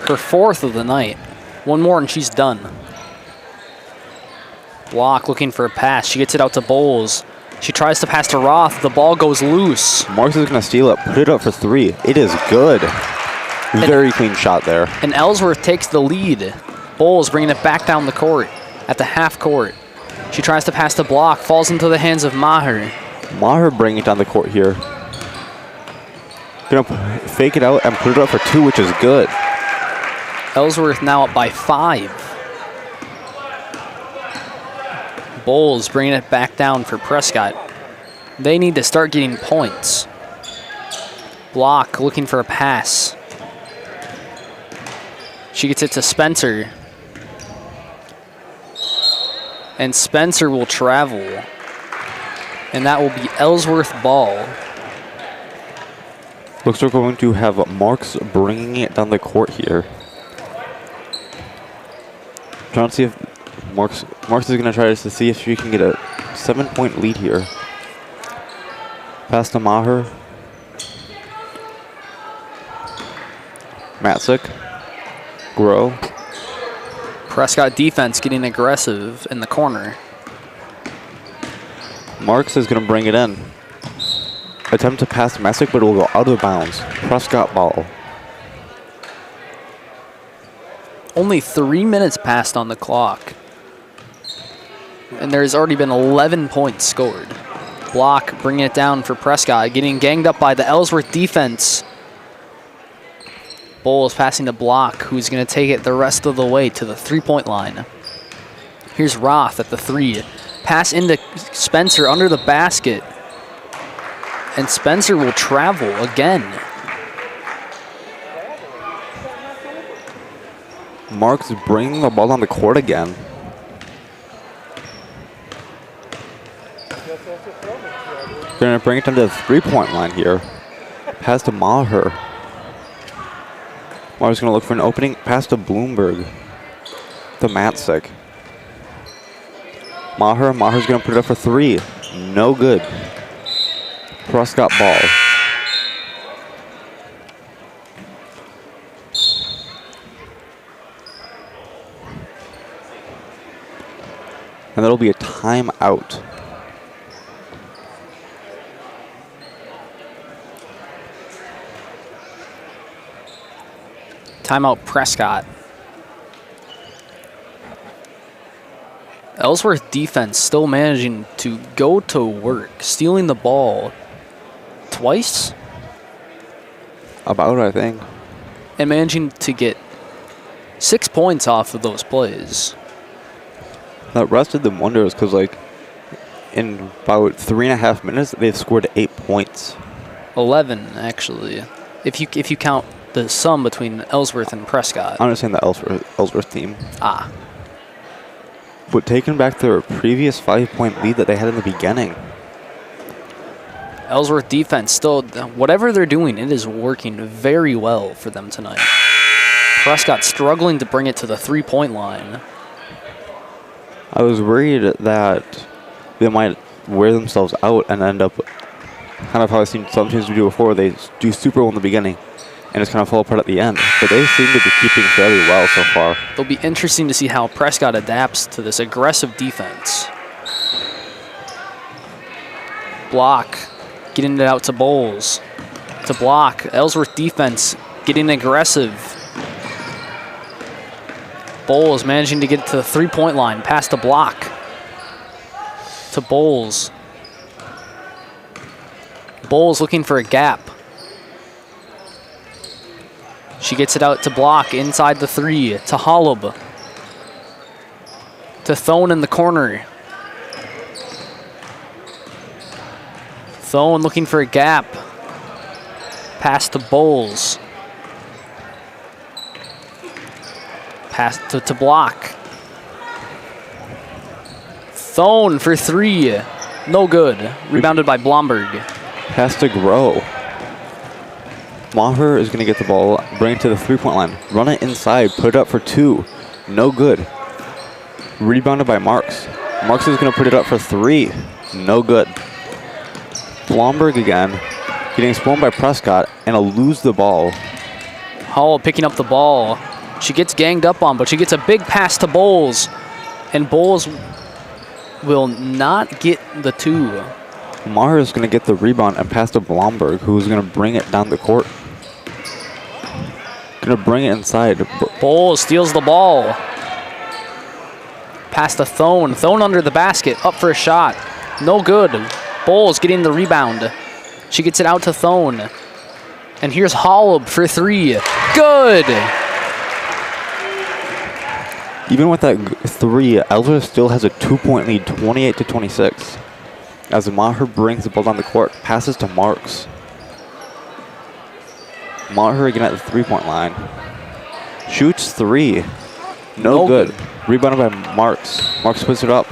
Her 4th of the night. One more and she's done. Block looking for a pass. She gets it out to Bowles. She tries to pass to Roth. The ball goes loose. Marks is going to steal it, put it up for 3. It is good. Very clean shot there. And Ellsworth takes the lead. Bowles bringing it back down the court at the half court. She tries to pass to Block. Falls into the hands of Maher. Maher bringing it down the court here. Going to fake it out and put it up for 2, which is good. Ellsworth now up by 5. Bowles bringing it back down for Prescott. They need to start getting points. Block looking for a pass. She gets it to Spencer. And Spencer will travel. And that will be Ellsworth ball. Looks like we're going to have Marks bringing it down the court here. Trying to see if Marks is going to try to see if she can get a 7-point lead here. Pass to Maher. Matzik. Grow. Prescott defense getting aggressive in the corner. Marks is going to bring it in. Attempt to pass to Matzik, but it will go out of bounds. Prescott ball. Only 3 minutes passed on the clock. And there's already been 11 points scored. Block bringing it down for Prescott, getting ganged up by the Ellsworth defense. Bowles passing to Block, who's going to take it the rest of the way to the 3-point line. Here's Roth at the 3. Pass into Spencer under the basket. And Spencer will travel again. Marks bringing the ball on the court again. Going to bring it down to the 3-point line here. Pass to Maher. Maher's going to look for an opening. Pass to Bloomberg. To Matzik. Maher's going to put it up for 3. No good. Prescott ball. And that'll be a timeout. Timeout Prescott. Ellsworth defense still managing to go to work, stealing the ball twice. About, I think. And managing to get 6 points off of those plays. That rested them wonders because, like, in about 3.5 minutes, they've scored 8 points. 11, actually, if you count the sum between Ellsworth and Prescott. I understand the Ellsworth team. Ah. But taking back their previous 5-point lead that they had in the beginning. Ellsworth defense still, whatever they're doing, it is working very well for them tonight. Prescott struggling to bring it to the 3-point line. I was worried that they might wear themselves out and end up kind of how I've seen some teams do before. They do super well in the beginning and just kind of fall apart at the end. But they seem to be keeping fairly well so far. It'll be interesting to see how Prescott adapts to this aggressive defense. Block, getting it out to Bowles. To Block, Ellsworth defense getting aggressive. Bowles managing to get to the 3-point line, pass to Block. To Bowles. Bowles looking for a gap. She gets it out to Block inside the 3, to Holub. To Thone in the corner. Thone looking for a gap. Pass to Bowles. Pass to Block. Thone for 3. No good. Rebounded by Blomberg. Has to grow. Maher is going to get the ball, bring it to the 3-point line. Run it inside, put it up for 2. No good. Rebounded by Marks. Marks is going to put it up for 3. No good. Blomberg again, getting spun by Prescott, and will lose the ball. Hall picking up the ball. She gets ganged up on, but she gets a big pass to Bowles. And Bowles will not get the 2. Maher is going to get the rebound and pass to Blomberg, who's going to bring it down the court. Going to bring it inside. Bowles steals the ball. Pass to Thone. Thone under the basket, up for a shot. No good. Bowles getting the rebound. She gets it out to Thone. And here's Holub for 3. Good. Even with that 3, Ellsworth still has a 2-point lead, 28-26. As Maher brings the ball down the court, passes to Marks. Maher again at the 3-point line. Shoots 3. No good. Rebounded by Marks. Marks puts it up.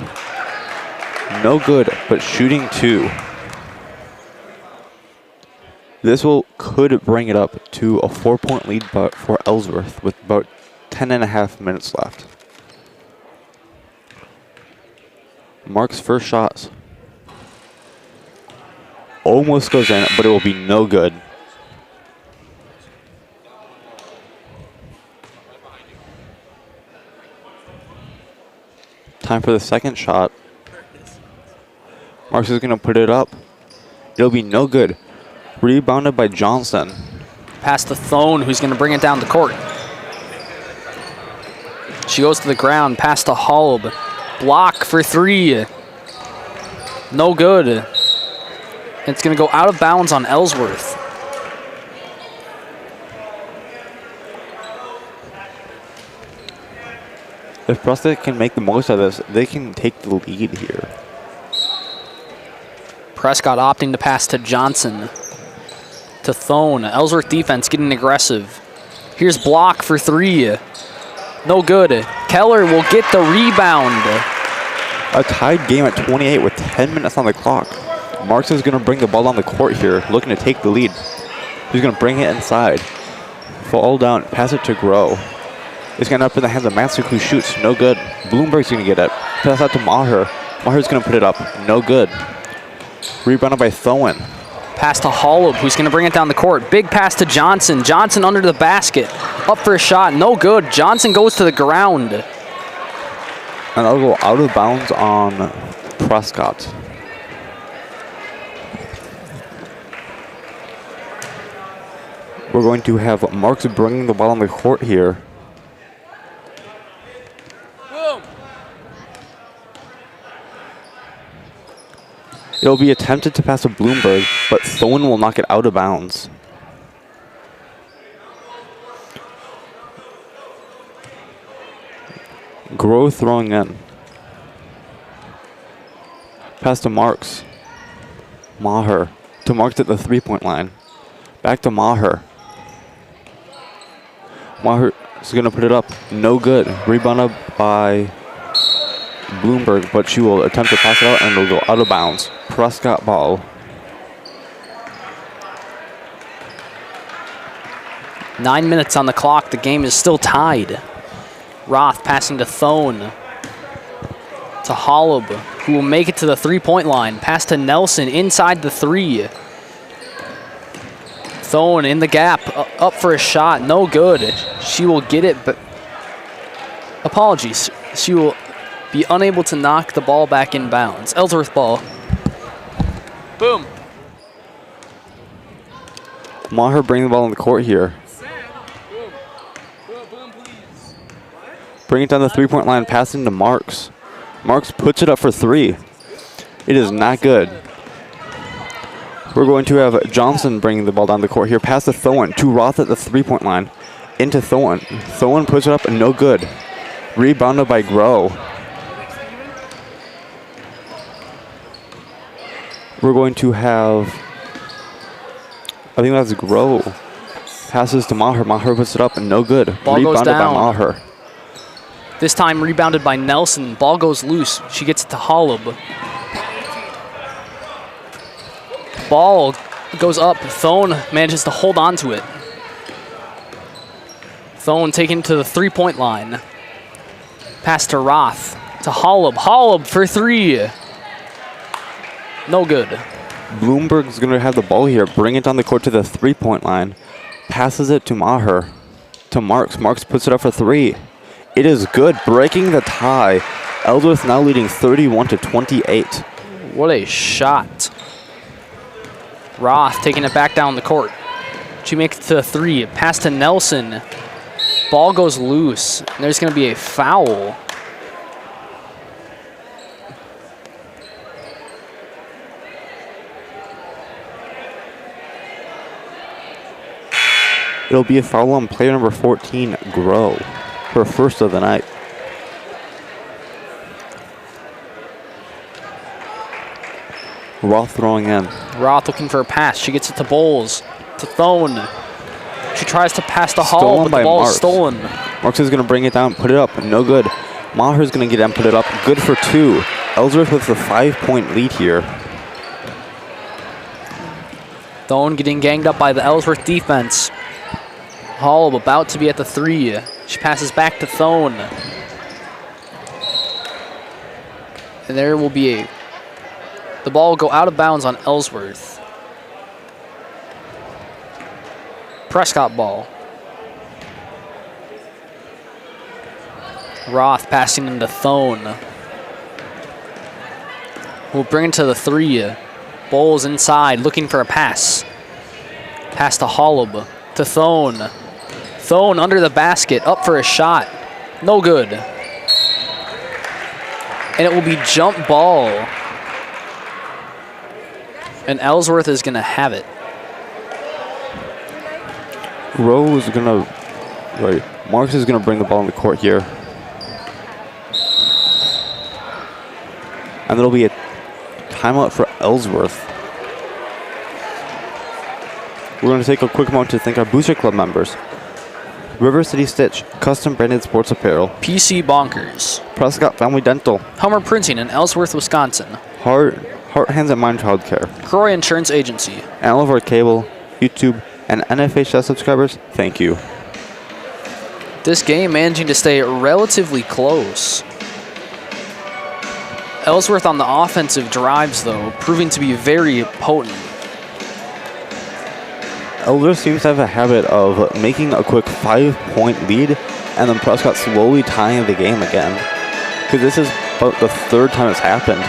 No good, but shooting 2. This could bring it up to a 4-point lead for Ellsworth with about 10.5 minutes left. Marks' first shot almost goes in, but it will be no good. Time for the second shot. Marks is going to put it up. It'll be no good. Rebounded by Johnson. Pass to Thone, who's going to bring it down the court. She goes to the ground. Pass to Holub. Block for 3. No good. It's going to go out of bounds on Ellsworth. If Prescott can make the most of this, they can take the lead here. Prescott opting to pass to Johnson. To Thone. Ellsworth defense getting aggressive. Here's block for 3. No good. Keller will get the rebound. A tied game at 28 with 10 minutes on the clock. Marks is going to bring the ball on the court here, looking to take the lead. He's going to bring it inside. Fall down, pass it to Grow. It's going to end up in the hands of Matsuk, who shoots. No good. Bloomberg's going to get it. Pass out to Maher. Maher's going to put it up. No good. Rebounded by Thoen. Pass to Holub, who's going to bring it down the court. Big pass to Johnson. Johnson under the basket. Up for a shot. No good. Johnson goes to the ground. And that'll go out of bounds on Prescott. We're going to have Marks bringing the ball on the court here. It'll be attempted to pass to Bloomberg, but Thoen will knock it out of bounds. Grow throwing in. Pass to Marks. Maher. To Marks at the 3-point line. Back to Maher. Maher is going to put it up. No good. Rebounded by Bloomberg, but she will attempt to pass it out and it'll go out of bounds. Prescott ball. Nine minutes on the clock. The game is still tied. Roth passing to Thone. To Holub, who will make it to the 3-point line. Pass to Nelson inside the 3. Thone in the gap, up for a shot. No good. She will get it, but apologies. She will be unable to knock the ball back in bounds. Ellsworth ball. Boom. Maher bringing the ball on the court here. Bring it down the 3-point line, passing to Marks. Marks puts it up for 3. It is not good. We're going to have Johnson bringing the ball down the court here. Pass to Thoen. To Roth at the 3-point line. Into Thoen. Thoen puts it up and no good. Rebounded by Grow. We're going to have, I think that's Grow. Passes to Maher. Maher puts it up and no good. Ball goes Rebounded down. by Maher. This time rebounded by Nelson. Ball goes loose. She gets it to Holub. Ball goes up. Thone manages to hold on to it. Thone taken to the 3-point line. Pass to Roth. To Holub. Holub for 3. No good. Bloomberg's going to have the ball here. Bring it down the court to the 3-point line. Passes it to Maher. To Marks. Marks puts it up for 3. It is good. Breaking the tie. Ellsworth now leading 31-28. What a shot. Roth taking it back down the court. She makes it to the 3. Pass to Nelson. Ball goes loose. There's going to be a foul. It'll be a foul on player number 14, Grow, her first of the night. Roth throwing in. Roth looking for a pass. She gets it to Bowles. To Thone. She tries to pass to Hall, Stolen but by the ball is Marks. stolen. Marks is going to bring it down, put it up. No good. Maher's going to get it and put it up. Good for 2. Ellsworth with the 5-point lead here. Thone getting ganged up by the Ellsworth defense. Hall about to be at the 3. She passes back to Thone. And there will be the ball will go out of bounds on Ellsworth. Prescott ball. Roth passing into Thone. We'll bring it to the 3. Bowles inside, looking for a pass. Pass to Holub. To Thone. Thone under the basket, up for a shot. No good. And it will be jump ball. And Ellsworth is going to have it. Rowe is going to... Right. Marks is going to bring the ball in the court here. And there'll be a timeout for Ellsworth. We're going to take a quick moment to thank our Booster Club members. River City Stitch, custom branded sports apparel. PC Bonkers. Prescott Family Dental. Hummer Printing in Ellsworth, Wisconsin. Heart, Hands, and Mind Childcare. Croy Insurance Agency. And all of our cable, YouTube, and NFHS subscribers, thank you. This game managing to stay relatively close. Ellsworth on the offensive drives, though, proving to be very potent. Ellsworth seems to have a habit of making a quick 5-point lead and then Prescott slowly tying the game again. Because this is about the 3rd time it's happened.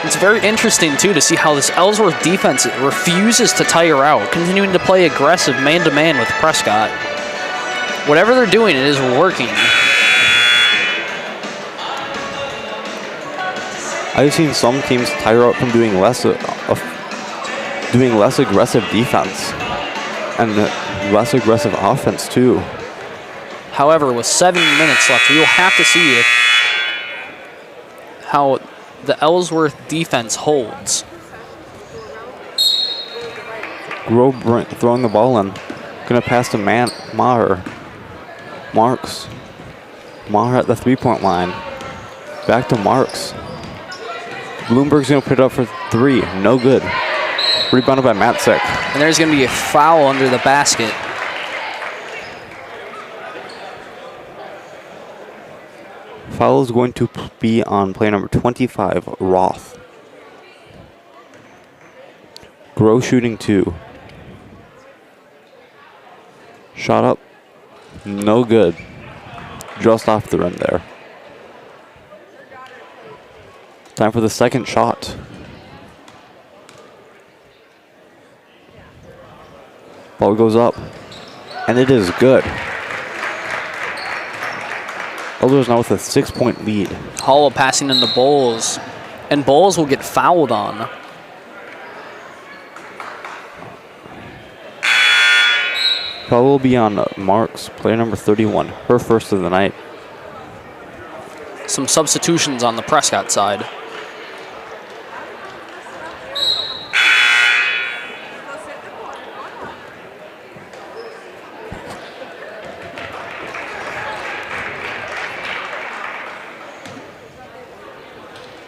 It's very interesting, too, to see how this Ellsworth defense refuses to tire out, continuing to play aggressive man-to-man with Prescott. Whatever they're doing, it is working. I've seen some teams tire out from doing less aggressive defense and less aggressive offense too. However, with 7 minutes left, we will have to see how the Ellsworth defense holds. Grove throwing the ball in. Gonna pass to Maher. Marks. Maher at the 3-point line. Back to Marks. Bloomberg's gonna put it up for 3. No good. Rebounded by Matzik. And there's going to be a foul under the basket. Foul is going to be on player number 25, Roth. Grow shooting 2. Shot up. No good. Just off the rim there. Time for the second shot. Ball goes up, and it is good. Ellsworth now with a 6-point lead. Hollow passing into Bowles, and Bowles will get fouled on. Foul will be on Marks, player number 31, her first of the night. Some substitutions on the Prescott side.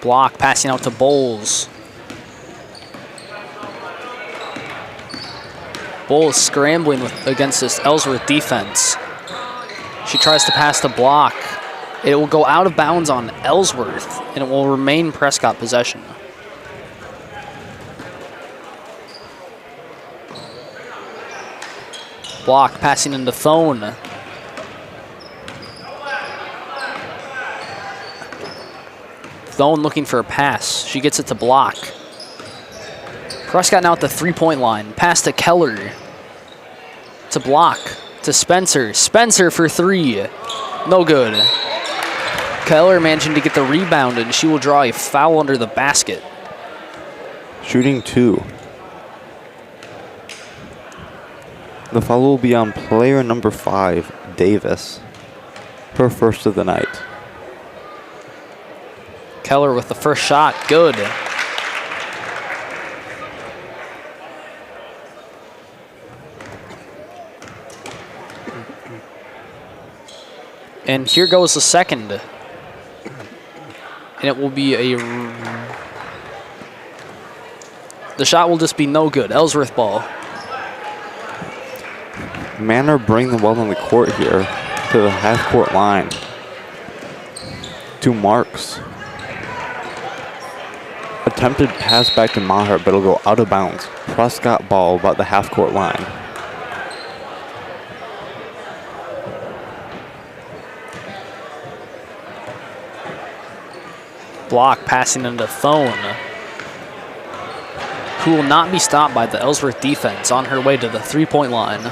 Block passing out to Bowles. Bowles scrambling against this Ellsworth defense. She tries to pass to Block. It will go out of bounds on Ellsworth, and it will remain Prescott possession. Block passing into Thone. Thone looking for a pass. She gets it to Block. Prescott now at the 3-point line. Pass to Keller. To Block. To Spencer. Spencer for 3. No good. Keller managing to get the rebound, and she will draw a foul under the basket. Shooting 2. The foul will be on player number 5, Davis. Her first of the night. Keller with the first shot, good. And here goes the second. And it will be the shot will just be no good. Ellsworth ball. Manor bring the ball on the court here to the half-court line. To Marks. Attempted pass back to Maher, but it'll go out of bounds. Prescott ball about the half-court line. Block passing into Thone, who will not be stopped by the Ellsworth defense on her way to the three-point line.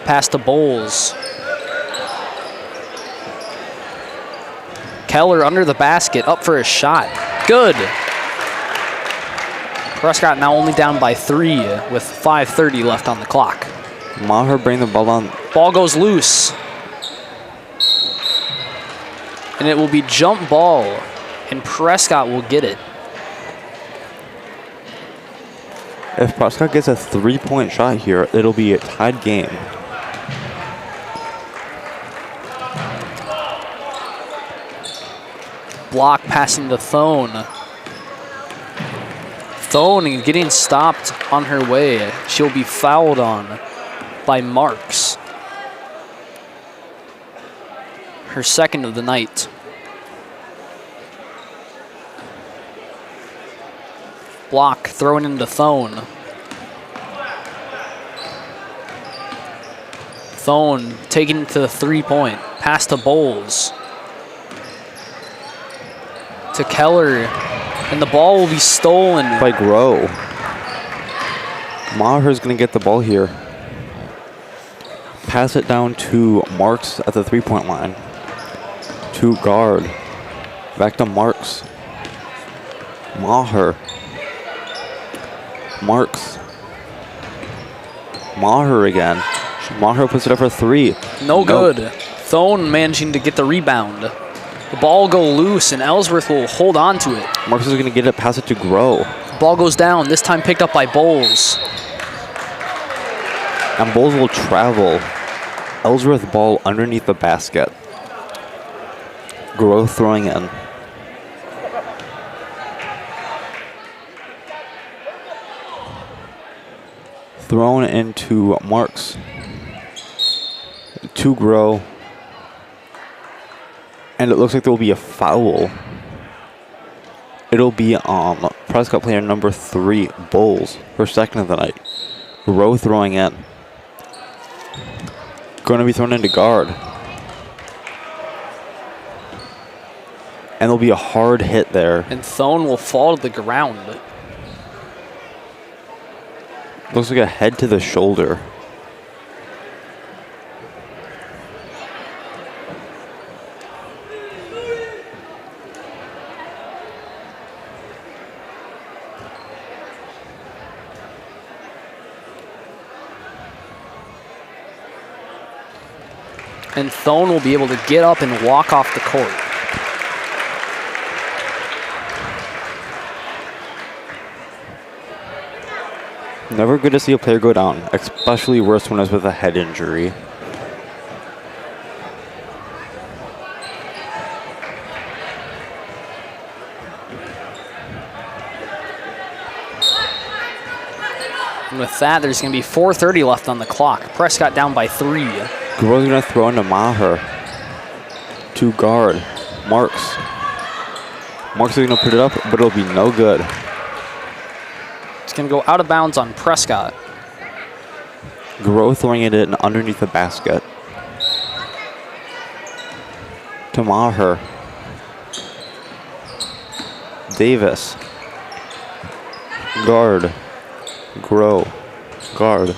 Pass to Bowles. Keller under the basket, up for a shot. Good. Prescott now only down by 3 with 5:30 left on the clock. Maher bring the ball on. Ball goes loose. And it will be jump ball, and Prescott will get it. If Prescott gets a three-point shot here, it'll be a tied game. Block passing to Thone. Thone getting stopped on her way. She'll be fouled on by Marks. Her second of the night. Block thrown into Thone. Thone taking it to the three-point. Pass to Bowles. To Keller. And the ball will be stolen by Grow. Maher's going to get the ball here. Pass it down to Marks at the three-point line. To guard. Back to Marks. Maher. Marks. Maher again. Maher puts it up for 3. No good. Thone managing to get the rebound. The ball will go loose, and Ellsworth will hold on to it. Marks is going to get it, pass it to Grow. Ball goes down, this time picked up by Bowles. And Bowles will travel. Ellsworth ball underneath the basket. Grow throwing in. Thrown into Marks. To Grow. And it looks like there will be a foul. It'll be Prescott player number 3, Bowles, her second of the night. Grow throwing in. Going to be thrown into guard. And there'll be a hard hit there. And Thone will fall to the ground. Looks like a head to the shoulder. And Thone will be able to get up and walk off the court. Never good to see a player go down, especially worse when it's with a head injury. And with that, there's going to be 4:30 left on the clock. Prescott down by 3. Grow's going to throw into Maher. To guard. Marks. Marks is going to put it up, but it'll be no good. It's going to go out of bounds on Prescott. Grow throwing it in underneath the basket. To Maher. Davis. Guard. Grow. Guard.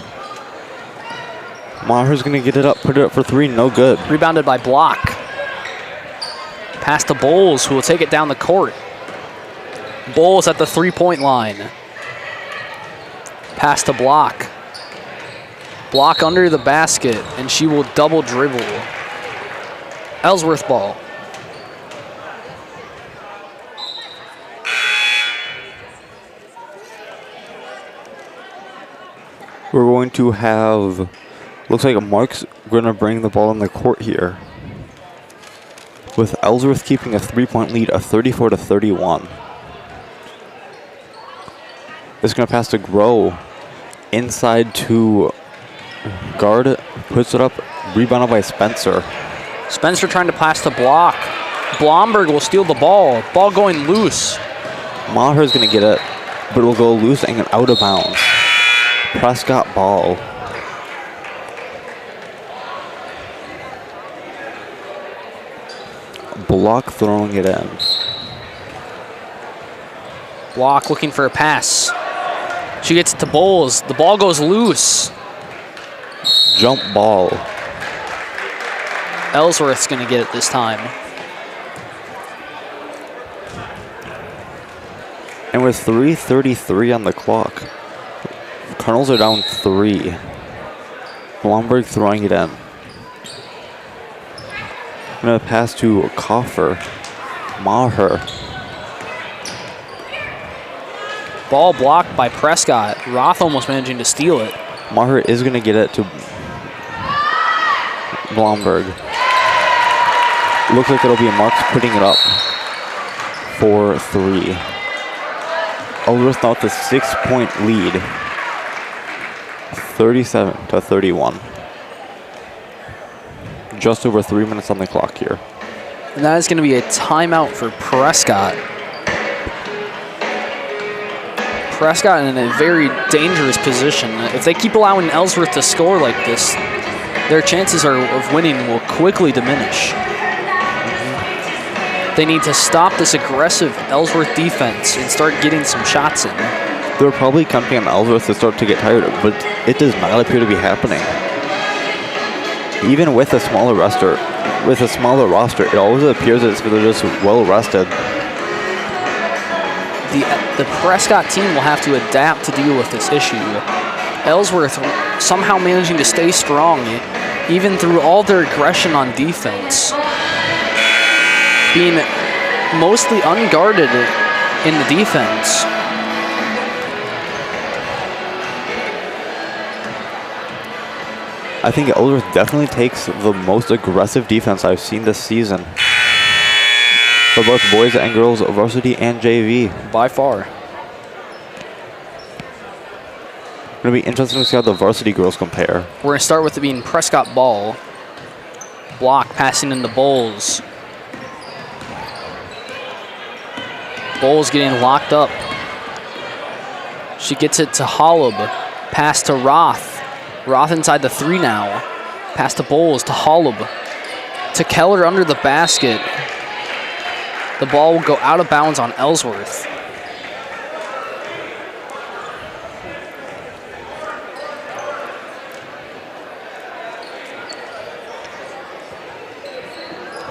Maher's going to get it up, put it up for 3, no good. Rebounded by Block. Pass to Bowles, who will take it down the court. Bowles at the three-point line. Pass to Block. Block under the basket, and she will double dribble. Ellsworth ball. We're going to have, looks like Mark's going to bring the ball in the court here, with Ellsworth keeping a 3-point lead of 34-31. It's going to pass to Grow, inside to guard, puts it up, rebounded by Spencer. Spencer trying to pass to Block. Blomberg will steal the ball. Ball going loose. Maher's going to get it, but it will go loose and out of bounds. Prescott ball. Block throwing it in. Block looking for a pass. She gets it to Bowles. The ball goes loose. Jump ball. Ellsworth's going to get it this time. And with 3:33 on the clock, Cardinals are down 3. Blomberg throwing it in. Gonna pass to Coffer. Maher. Ball blocked by Prescott. Roth almost managing to steal it. Maher is gonna get it to Blomberg. Looks like it'll be Marks putting it up for 3. Ellsworth now with a 6-point lead. 37-31. Just over 3 minutes on the clock here. And that is going to be a timeout for Prescott. Prescott in a very dangerous position. If they keep allowing Ellsworth to score like this, their chances of winning will quickly diminish. They need to stop this aggressive Ellsworth defense and start getting some shots in. They're probably counting on Ellsworth to start to get tired, but it does not appear to be happening. Even with a smaller roster, it always appears as if they're just well rested. The Prescott team will have to adapt to deal with this issue. Ellsworth somehow managing to stay strong, even through all their aggression on defense. Being mostly unguarded in the defense. I think Ellsworth definitely takes the most aggressive defense I've seen this season. For both boys and girls, varsity and JV. By far. Going to be interesting to see how the varsity girls compare. We're going to start with it being Prescott ball. Block passing into Bowles. Bowles getting locked up. She gets it to Holub. Pass to Roth. Roth inside the 3 now. Pass to Bowles, to Holub. To Keller under the basket. The ball will go out of bounds on Ellsworth.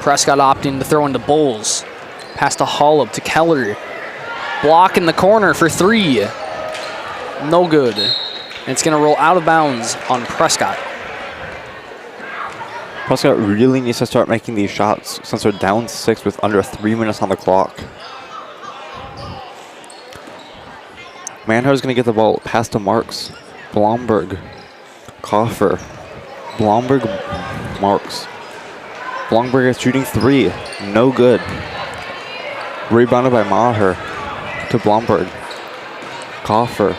Prescott opting to throw into Bowles. Pass to Holub, to Keller. Block in the corner for 3. No good. And it's going to roll out of bounds on Prescott. Prescott really needs to start making these shots since they're down 6 with under 3 minutes on the clock. Manhar's going to get the ball. Pass to Marks. Blomberg. Coffer. Blomberg. Marks. Blomberg is shooting 3. No good. Rebounded by Maher. To Blomberg. Coffer.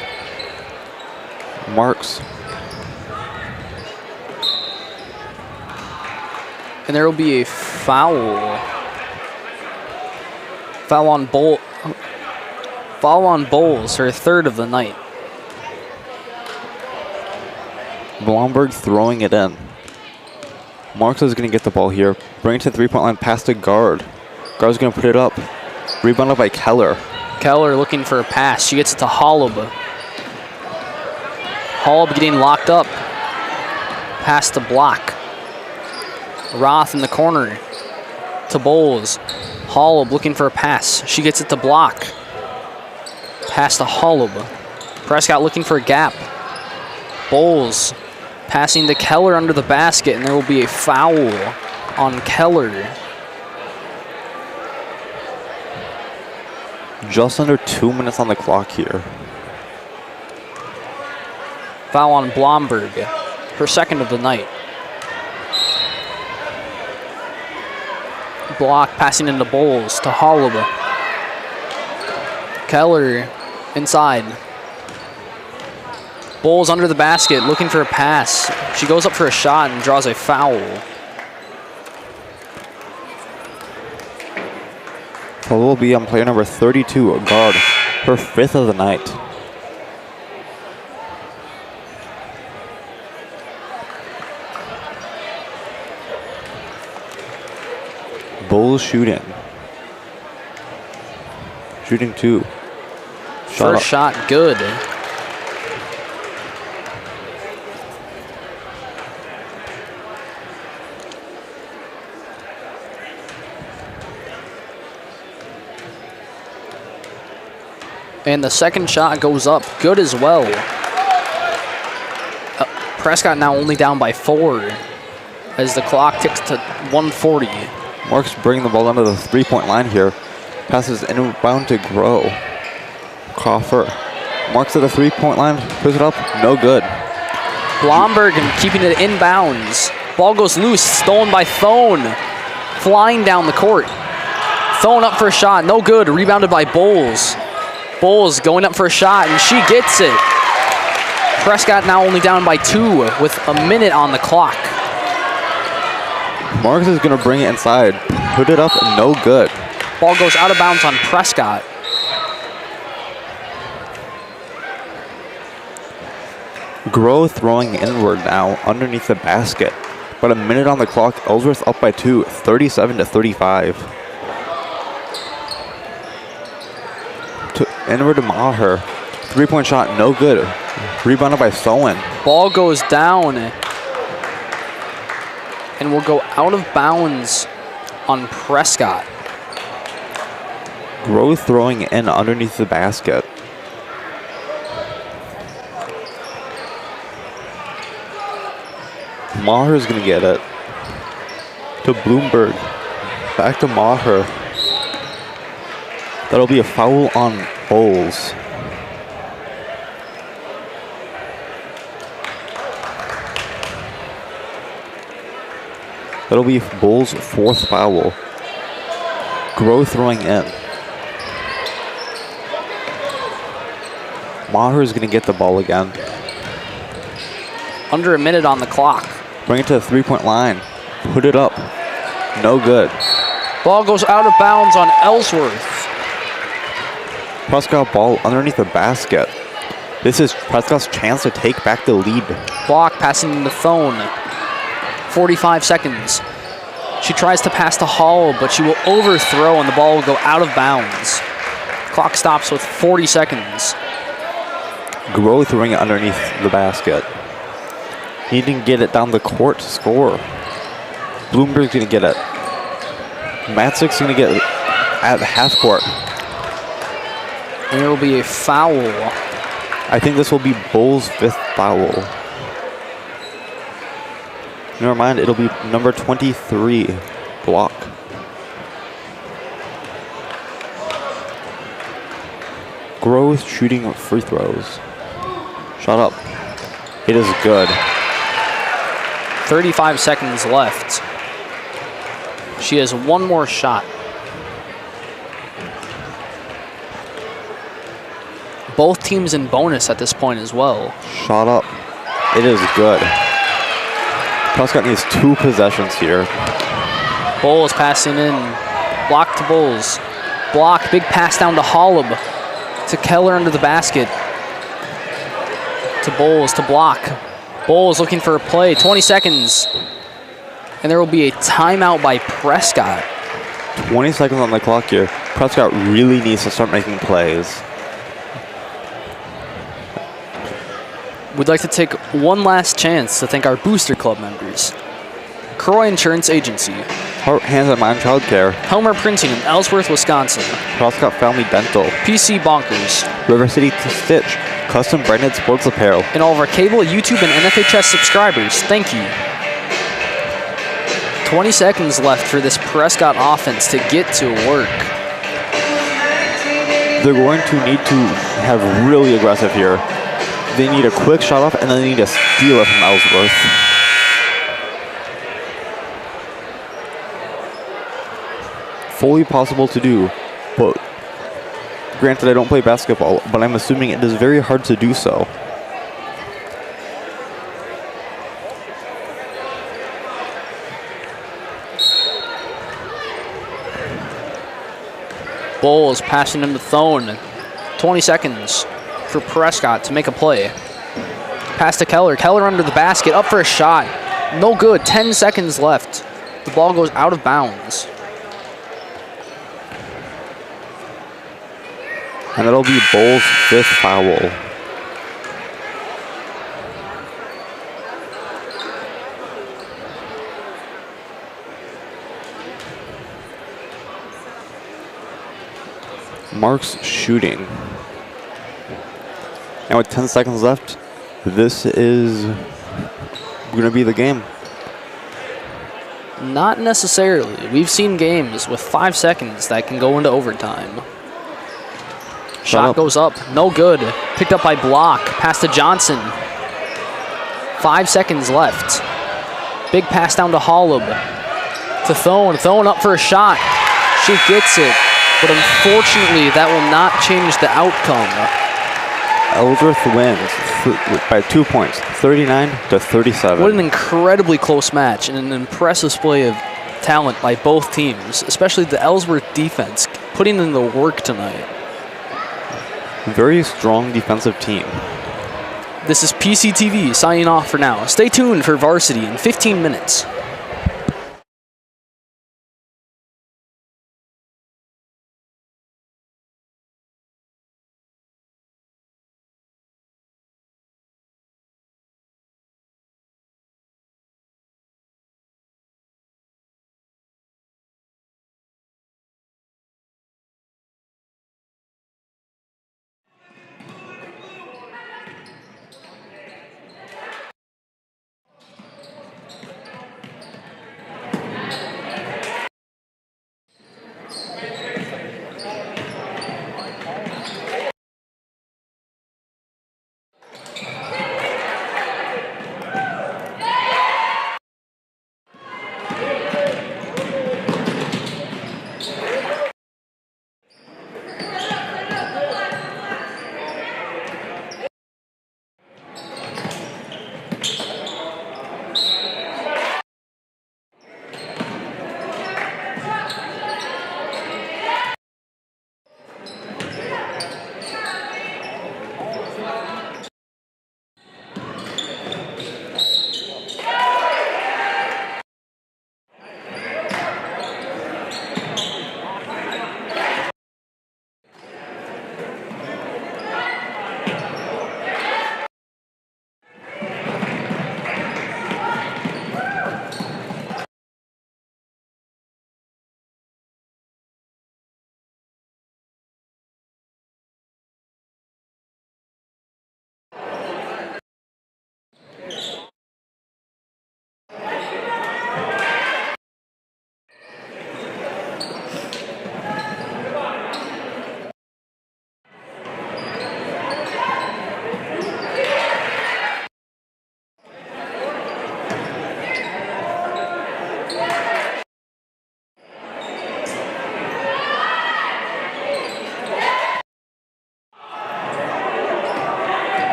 Marks. And there will be a foul. Foul on Bowles, her 3rd of the night. Blomberg throwing it in. Marks is going to get the ball here. Bring it to the 3-point line. Pass to guard. Guard's going to put it up. Rebounded by Keller. Keller looking for a pass. She gets it to Holub. Holub getting locked up. Pass to Block. Roth in the corner to Bowles. Holub looking for a pass. She gets it to Block. Pass to Holub. Prescott looking for a gap. Bowles passing to Keller under the basket, and there will be a foul on Keller. Just under 2 minutes on the clock here. Foul on Blomberg, her second of the night. Block passing into Bowles to Holloway. Keller inside. Bowles under the basket, looking for a pass. She goes up for a shot and draws a foul. Foul will be on player number 32, guard, her 5th of the night. Bowles shooting. Shooting 2. First shot good. And the second shot goes up, good as well. Prescott now only down by 4 as the clock ticks to 1:40. Marks bringing the ball under the 3-point line here. Passes inbound to Grow. Coffer. Marks at the 3-point line, puts it up, no good. Blomberg keeping it inbounds. Ball goes loose, stolen by Thone. Flying down the court. Thone up for a shot, no good, rebounded by Bowles. Bowles going up for a shot, and she gets it. Prescott now only down by 2 with a minute on the clock. Marks is going to bring it inside. Put it up, no good. Ball goes out of bounds on Prescott. Grow throwing inward now underneath the basket. But a minute on the clock, Ellsworth up by 2, 37-35. Inward to Maher. 3-point shot, no good. Rebounded by Thoen. Ball goes down and will go out of bounds on Prescott. Grow throwing in underneath the basket. Maher's gonna get it. To Bloomberg. Back to Maher. That'll be a foul on Bowles. That'll be Bowles' 4th foul. Grow throwing in. Maher is going to get the ball again. Under a minute on the clock. Bring it to the 3-point line. Put it up. No good. Ball goes out of bounds on Ellsworth. Prescott ball underneath the basket. This is Prescott's chance to take back the lead. Block passing to Thone. 45 seconds. She tries to pass to Hall, but she will overthrow and the ball will go out of bounds. Clock stops with 40 seconds. Grow throwing it underneath the basket. He didn't get it down the court to score. Bloomberg's going to get it. Matzik's going to get it at the half court. And there will be a foul. I think this will be Bowles' 5th foul. Never mind, it'll be number 23, Block. Grow shooting free throws. Shot up. It is good. 35 seconds left. She has one more shot. Both teams in bonus at this point as well. Shot up. It is good. Prescott needs 2 possessions here. Bowles passing in. Block to Bowles. Block. Big pass down to Holub. To Keller under the basket. To Bowles to block. Bowles looking for a play. 20 seconds. And there will be a timeout by Prescott. 20 seconds on the clock here. Prescott really needs to start making plays. We'd like to take one last chance to thank our Booster Club members. Croy Insurance Agency. Heart, Hands, and Mind Childcare. Helmer Printing in Ellsworth, Wisconsin. Prescott Family Dental. PC Bonkers. River City Stitch. Custom branded sports apparel. And all of our cable, YouTube, and NFHS subscribers, thank you. 20 seconds left for this Prescott offense to get to work. They're going to need to have really aggressive here. They need a quick shot off, and then they need to steal it from Ellsworth. Fully possible to do, but granted, I don't play basketball, but I'm assuming it is very hard to do so. Bowles passing him to Thone. 20 seconds for Prescott to make a play. Pass to Keller. Keller under the basket, up for a shot. No good. 10 seconds left. The ball goes out of bounds. And that'll be Bowles' 5th foul. Marks shooting. And with 10 seconds left, this is going to be the game. Not necessarily. We've seen games with 5 seconds that can go into overtime. Shot goes up. No good. Picked up by Block. Pass to Johnson. 5 seconds left. Big pass down to Hollub. To Thone. Thone up for a shot. She gets it. But unfortunately, that will not change the outcome. Ellsworth wins by 2 points, 39-37. What an incredibly close match and an impressive display of talent by both teams, especially the Ellsworth defense, putting in the work tonight. Very strong defensive team. This is PCTV signing off for now. Stay tuned for Varsity in 15 minutes.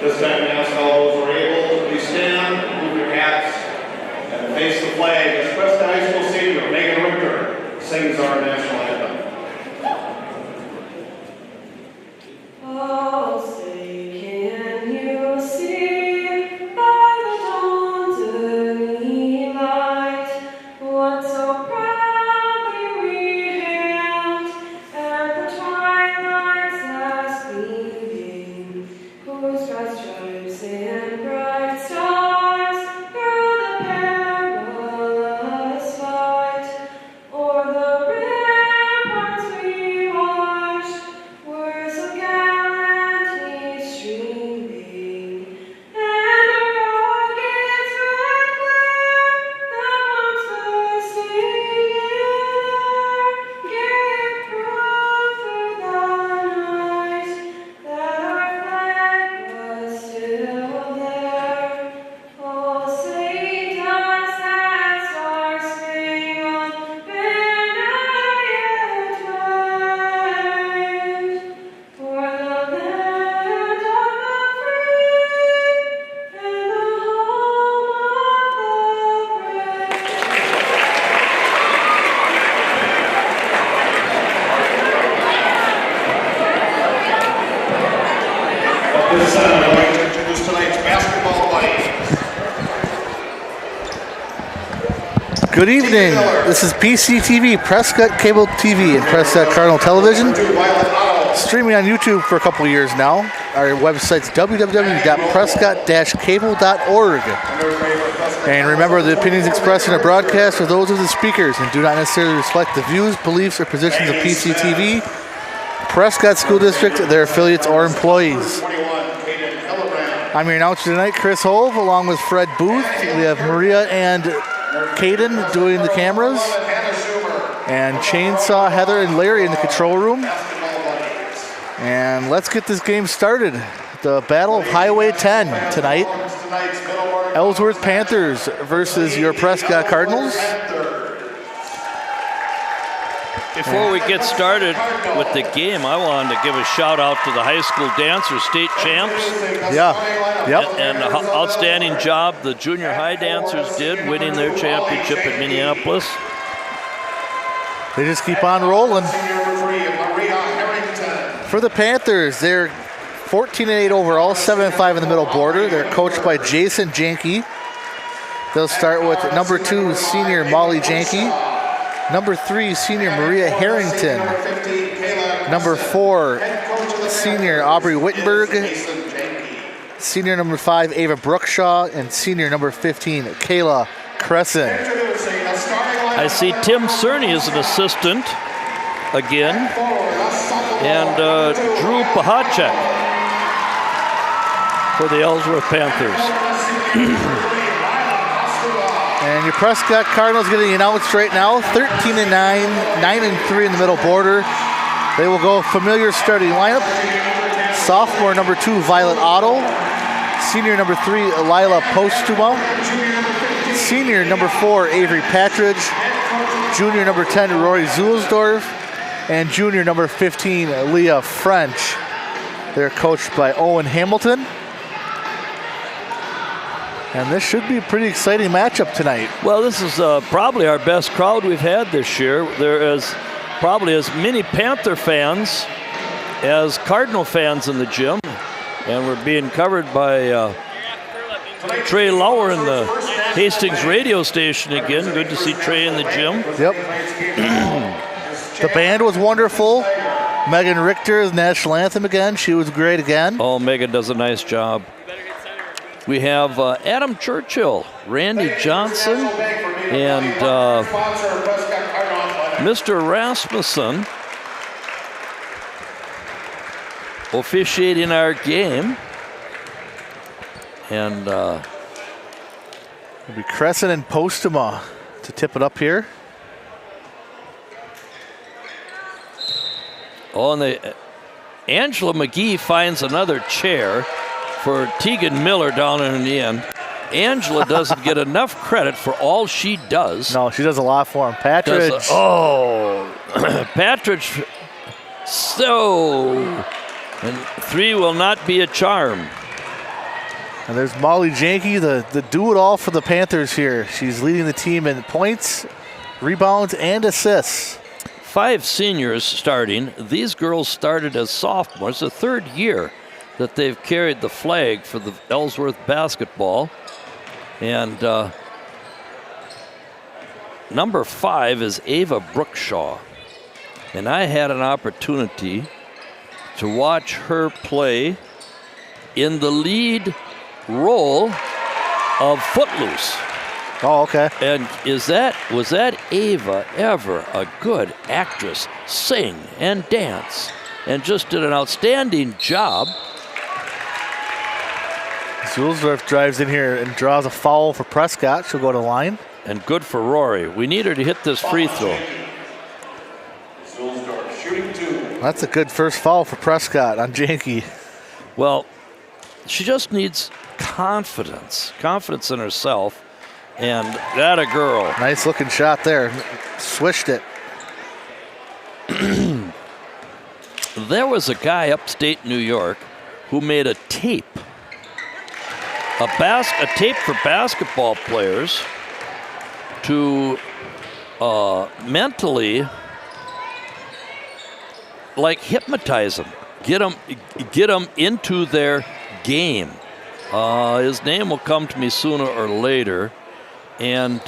This time we ask all those who are able, please stand, move your hats, and face the flag as Prescott High School senior Megan Richter sings our national anthem. Oh, say, can you see by the dawn's early light what so proudly we hailed at the twilight's last gleaming, whose bright stripes and bright stars through the perilous fight o'er the ramparts we watched were so gallantly streaming, and the rocket's red glare, the bombs bursting in air, gave proof through the night that our flag was still there. Oh, say does that star-spangled banner yet wave for the land of the free and the home of the brave? At this time, I'd like to introduce tonight's basketball buddies. Good evening. This is PCTV, Prescott Cable TV, and Prescott Cardinal Television. Streaming on YouTube for a couple of years now. Our website's www.prescott-cable.org. And remember, the opinions expressed in our broadcast are those of the speakers and do not necessarily reflect the views, beliefs, or positions of PCTV, Prescott School District, their affiliates, or employees. I'm your announcer tonight, Chris Hove, along with Fred Booth. We have Maria and Caden doing the cameras, and Chainsaw, Heather, and Larry in the control room. And let's get this game started. The Battle of Highway 10 tonight. Ellsworth Panthers versus your Prescott Cardinals. Before we get started with the game, I wanted to give a shout out to the high school dancers, state champs. Yeah, yep. And the outstanding job the junior high dancers did, winning their championship in Minneapolis. They just keep on rolling. For the Panthers, they're 14-8 overall, 7-5 in the middle border. They're coached by Jason Janke. They'll start with number 2, senior Molly Janke. Number 3, senior Maria Harrington. Number 4, senior Aubrey Wittenberg. Senior number 5, Ava Brookshaw. And senior number 15, Kayla Crescent. I see Tim Cerny as an assistant again. And Drew Pahacek for the Ellsworth Panthers. And your Prescott Cardinals getting announced right now, 13-9, 9-3 in the middle border. They will go familiar starting lineup. Sophomore number 2, Violet Otto. Senior number 3, Lila Postuma. Senior number 4, Avery Patridge. Junior number 10, Rory Zulsdorf. And junior number 15, Leah French. They're coached by Owen Hamilton. And this should be a pretty exciting matchup tonight. Well, this is probably our best crowd we've had this year. There is probably as many Panther fans as Cardinal fans in the gym. And we're being covered by Trey Lauer in the Hastings radio station again. Good to see Trey in the gym. Yep. The band was wonderful. Megan Richter's national anthem again. She was great again. Oh, Megan does a nice job. We have Adam Churchill, Randy Johnson, and Mr. Rasmussen officiating our game. And it'll be Crescent and Postuma to tip it up here. Oh, and Angela McGee finds another chair for Tegan Miller down in the end. Angela doesn't get enough credit for all she does. No, she does a lot for him. Patridge. Patridge. So, and 3 will not be a charm. And there's Molly Janke, the do-it-all for the Panthers here. She's leading the team in points, rebounds, and assists. 5 seniors starting. These girls started as sophomores, the 3rd year that they've carried the flag for the Ellsworth basketball. And number 5 is Ava Brookshaw. And I had an opportunity to watch her play in the lead role of Footloose. Oh, okay. And was that Ava ever a good actress? Sing and dance, and just did an outstanding job. Ellsworth drives in here and draws a foul for Prescott. She'll go to the line. And good for Rory. We need her to hit this free throw. That's a good first foul for Prescott on Janke. Well, she just needs confidence in herself. And that a girl. Nice looking shot there. Swished it. There was a guy upstate New York who made a tape. A tape for basketball players to mentally hypnotize them, get them into their game. His name will come to me sooner or later. And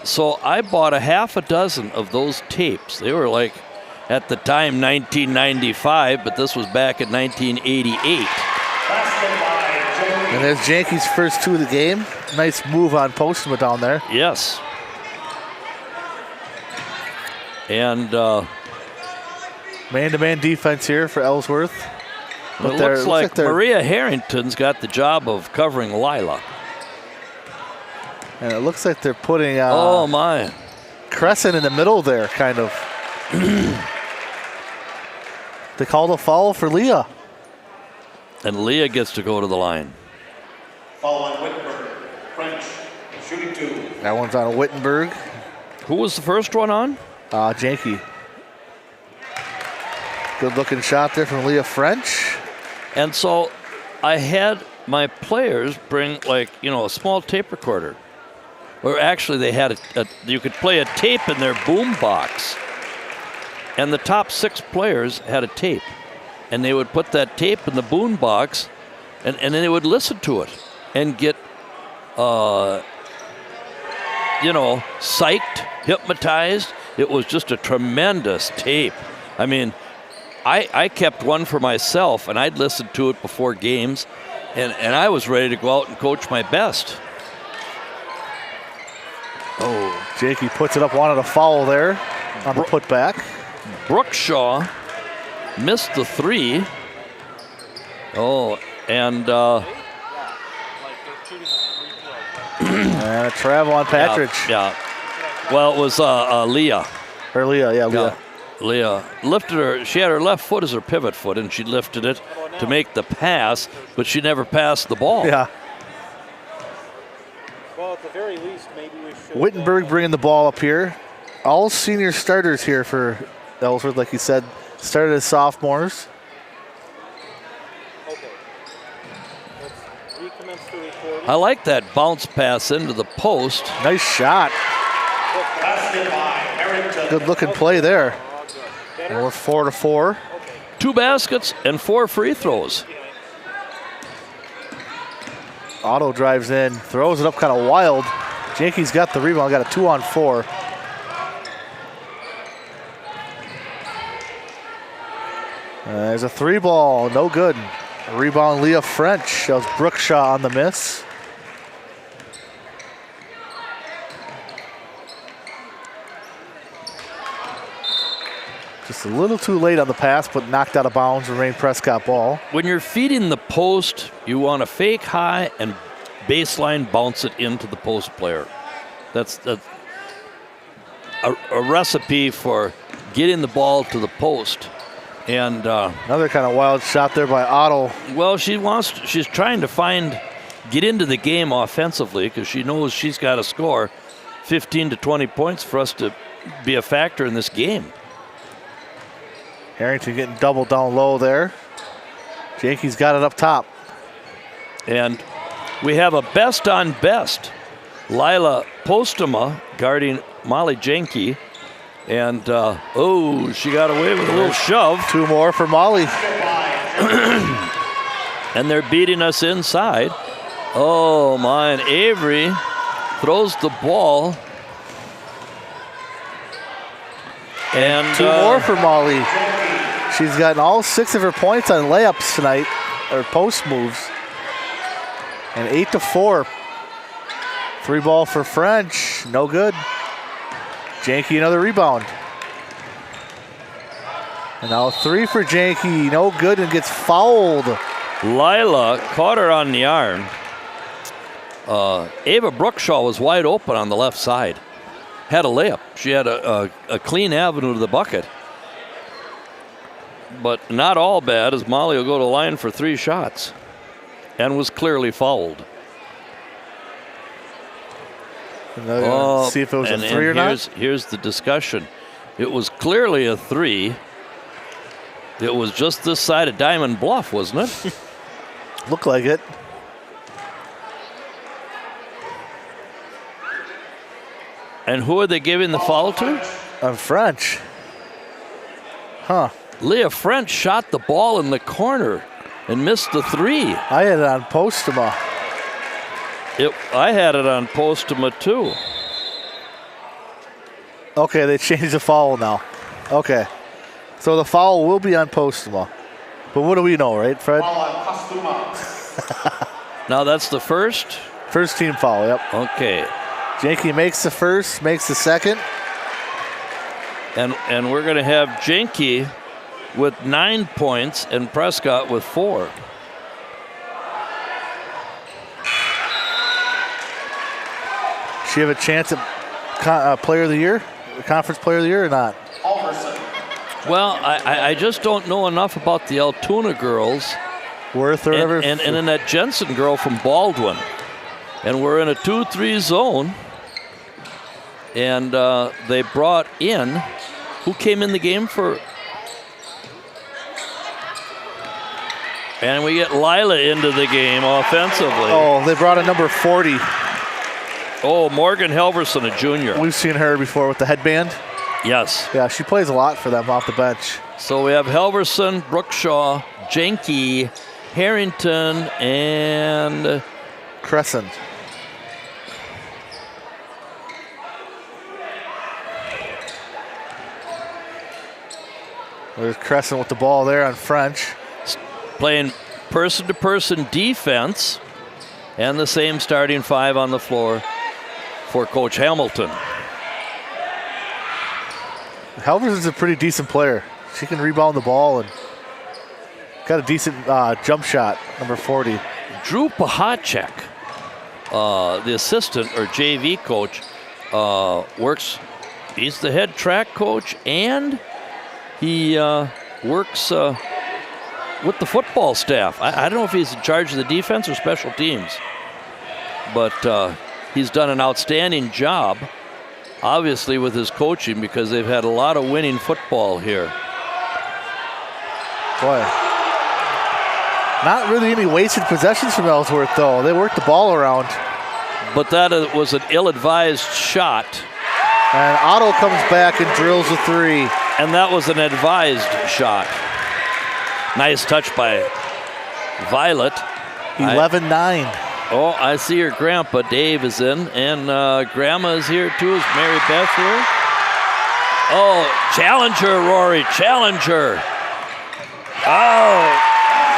so I bought a half a dozen of those tapes. They were at the time 1995, but this was back in 1988. And there's Janke's first 2 of the game. Nice move on Postma down there. Yes. And man-to-man defense here for Ellsworth. But it looks like Maria Harrington's got the job of covering Lila. And it looks like they're putting oh my, Crescent in the middle there, kind of. They called a foul for Leah. And Leah gets to go to the line. Foul on Wittenberg. French, shooting 2. That one's on Wittenberg. Who was the first one on? Janke. Good looking shot there from Leah French. And so I had my players bring a small tape recorder. Or actually they had you could play a tape in their boom box. And the top 6 players had a tape. And they would put that tape in the boom box and then they would listen to it and get psyched, hypnotized. It was just a tremendous tape. I mean, I kept one for myself, and I'd listen to it before games, and I was ready to go out and coach my best. Oh, Janke puts it up, wanted a foul there on the putback. Brookshaw missed the 3. Oh, and and a travel on Patridge. Yeah. Well, it was Leah. Or Leah, yeah, Leah. Leah lifted her. She had her left foot as her pivot foot, and she lifted it to make the pass, but she never passed the ball. Yeah. Well, at the very least, maybe we should. Wittenberg bringing the ball up here. All senior starters here for Ellsworth, like you said, started as sophomores. Okay. Let's recommence the recording. I like that bounce pass into the post. Nice shot. Good looking play there. And we're 4-4. 2 baskets and 4 free throws. Otto drives in, throws it up kind of wild. Janke's got the rebound, got a 2-on-4. There's a 3 ball, no good. A rebound, Leah French. Shows Brookshaw on the miss. Just a little too late on the pass, but knocked out of bounds, remained Prescott ball. When you're feeding the post, you want to fake high and baseline bounce it into the post player. That's a recipe for getting the ball to the post. And another kind of wild shot there by Otto. Well, she's trying to get into the game offensively because she knows she's got to score 15 to 20 points for us to be a factor in this game. Harrington getting doubled down low there. Janke's got it up top. And we have a best on best. Lila Postema guarding Molly Jenke. And, she got away with a little shove. 2 more for Molly. And they're beating us inside. Oh, my. And Avery throws the ball. And 2 more for Molly. She's gotten all 6 of her points on layups tonight, or post moves. And 8-4. 3 ball for French, no good. Janke, another rebound. And now 3 for Janke, no good, and gets fouled. Lila caught her on the arm. Ava Brookshaw was wide open on the left side. Had a layup. She had a clean avenue to the bucket. But not all bad, as Molly will go to the line for 3 shots. And was clearly fouled. See if it was a 3 or not. Here's the discussion. It was clearly a 3. It was just this side of Diamond Bluff, wasn't it? Looked like it. And who are they giving the foul to? On French. Huh. Leah French shot the ball in the corner and missed the 3. I had it on Postema. I had it on Postema too. Okay, they changed the foul now. Okay. So the foul will be on Postema. But what do we know, right, Fred? Now that's the first? First team foul, yep. Okay. Janke makes the first, makes the second. And we're going to have Janke with 9 points and Prescott with 4. She have a chance at Player of the Year, Conference Player of the Year, or not? Well, I just don't know enough about the Altoona girls. Worth or whatever. And then that Jensen girl from Baldwin. And we're in a 2-3 zone. And they brought in, who came in the game for? And we get Lila into the game offensively. Oh, they brought a number 40. Oh, Morgan Helverson, a junior. We've seen her before with the headband. Yes. Yeah, she plays a lot for them off the bench. So we have Helverson, Brookshaw, Janke, Harrington, and Crescent. There's Crescent with the ball there on French. Playing person-to-person defense, and the same starting 5 on the floor for Coach Hamilton. Helverson's a pretty decent player. She can rebound the ball and got a decent jump shot, number 40. Drew Pahacek, the assistant or JV coach, works. He's the head track coach, and he works with the football staff. I don't know if he's in charge of the defense or special teams, but he's done an outstanding job, obviously, with his coaching, because they've had a lot of winning football here. Boy, not really any wasted possessions from Ellsworth, though. They worked the ball around. But that was an ill-advised shot. And Otto comes back and drills a 3. And that was an advised shot. Nice touch by Violet. 11-9. Oh, I see her grandpa Dave is in, and grandma is here too. Is Mary Beth here? Oh, challenge her, Rory, challenge her. Oh,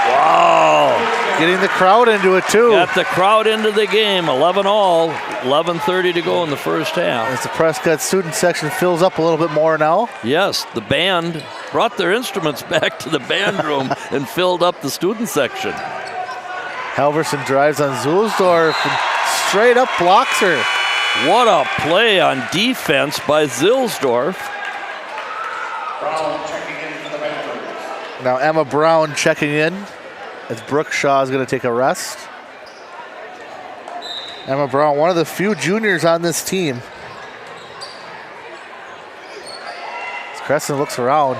wow. Getting the crowd into it too. Got the crowd into the game, 11 all, 11:30 to go in the first half. As the Prescott student section fills up a little bit more now. Yes, the band brought their instruments back to the band room and filled up the student section. Halverson drives on Zulsdorf and straight up blocks her. What a play on defense by Zilsdorf. Now Emma Brown checking in as Brooke Shaw is going to take a rest. Emma Brown, one of the few juniors on this team. As Crescent looks around.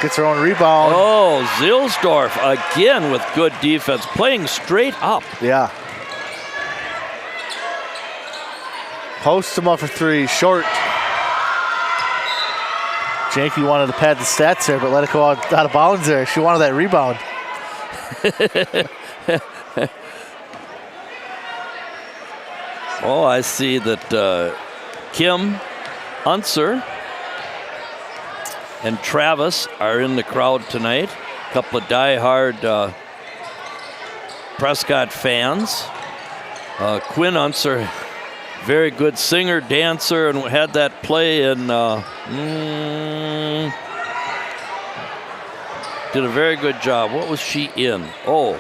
Gets her own rebound. Oh, Zilsdorf again with good defense, playing straight up. Yeah. Posts him up for three, short. Janke wanted to pad the stats there, but let it go out of bounds there. She wanted that rebound. Oh, I see that Kim Unser and Travis are in the crowd tonight. A couple of diehard Prescott fans. Quinn Unser, very good singer, dancer, and had that play in. Did a very good job. What was she in? Oh,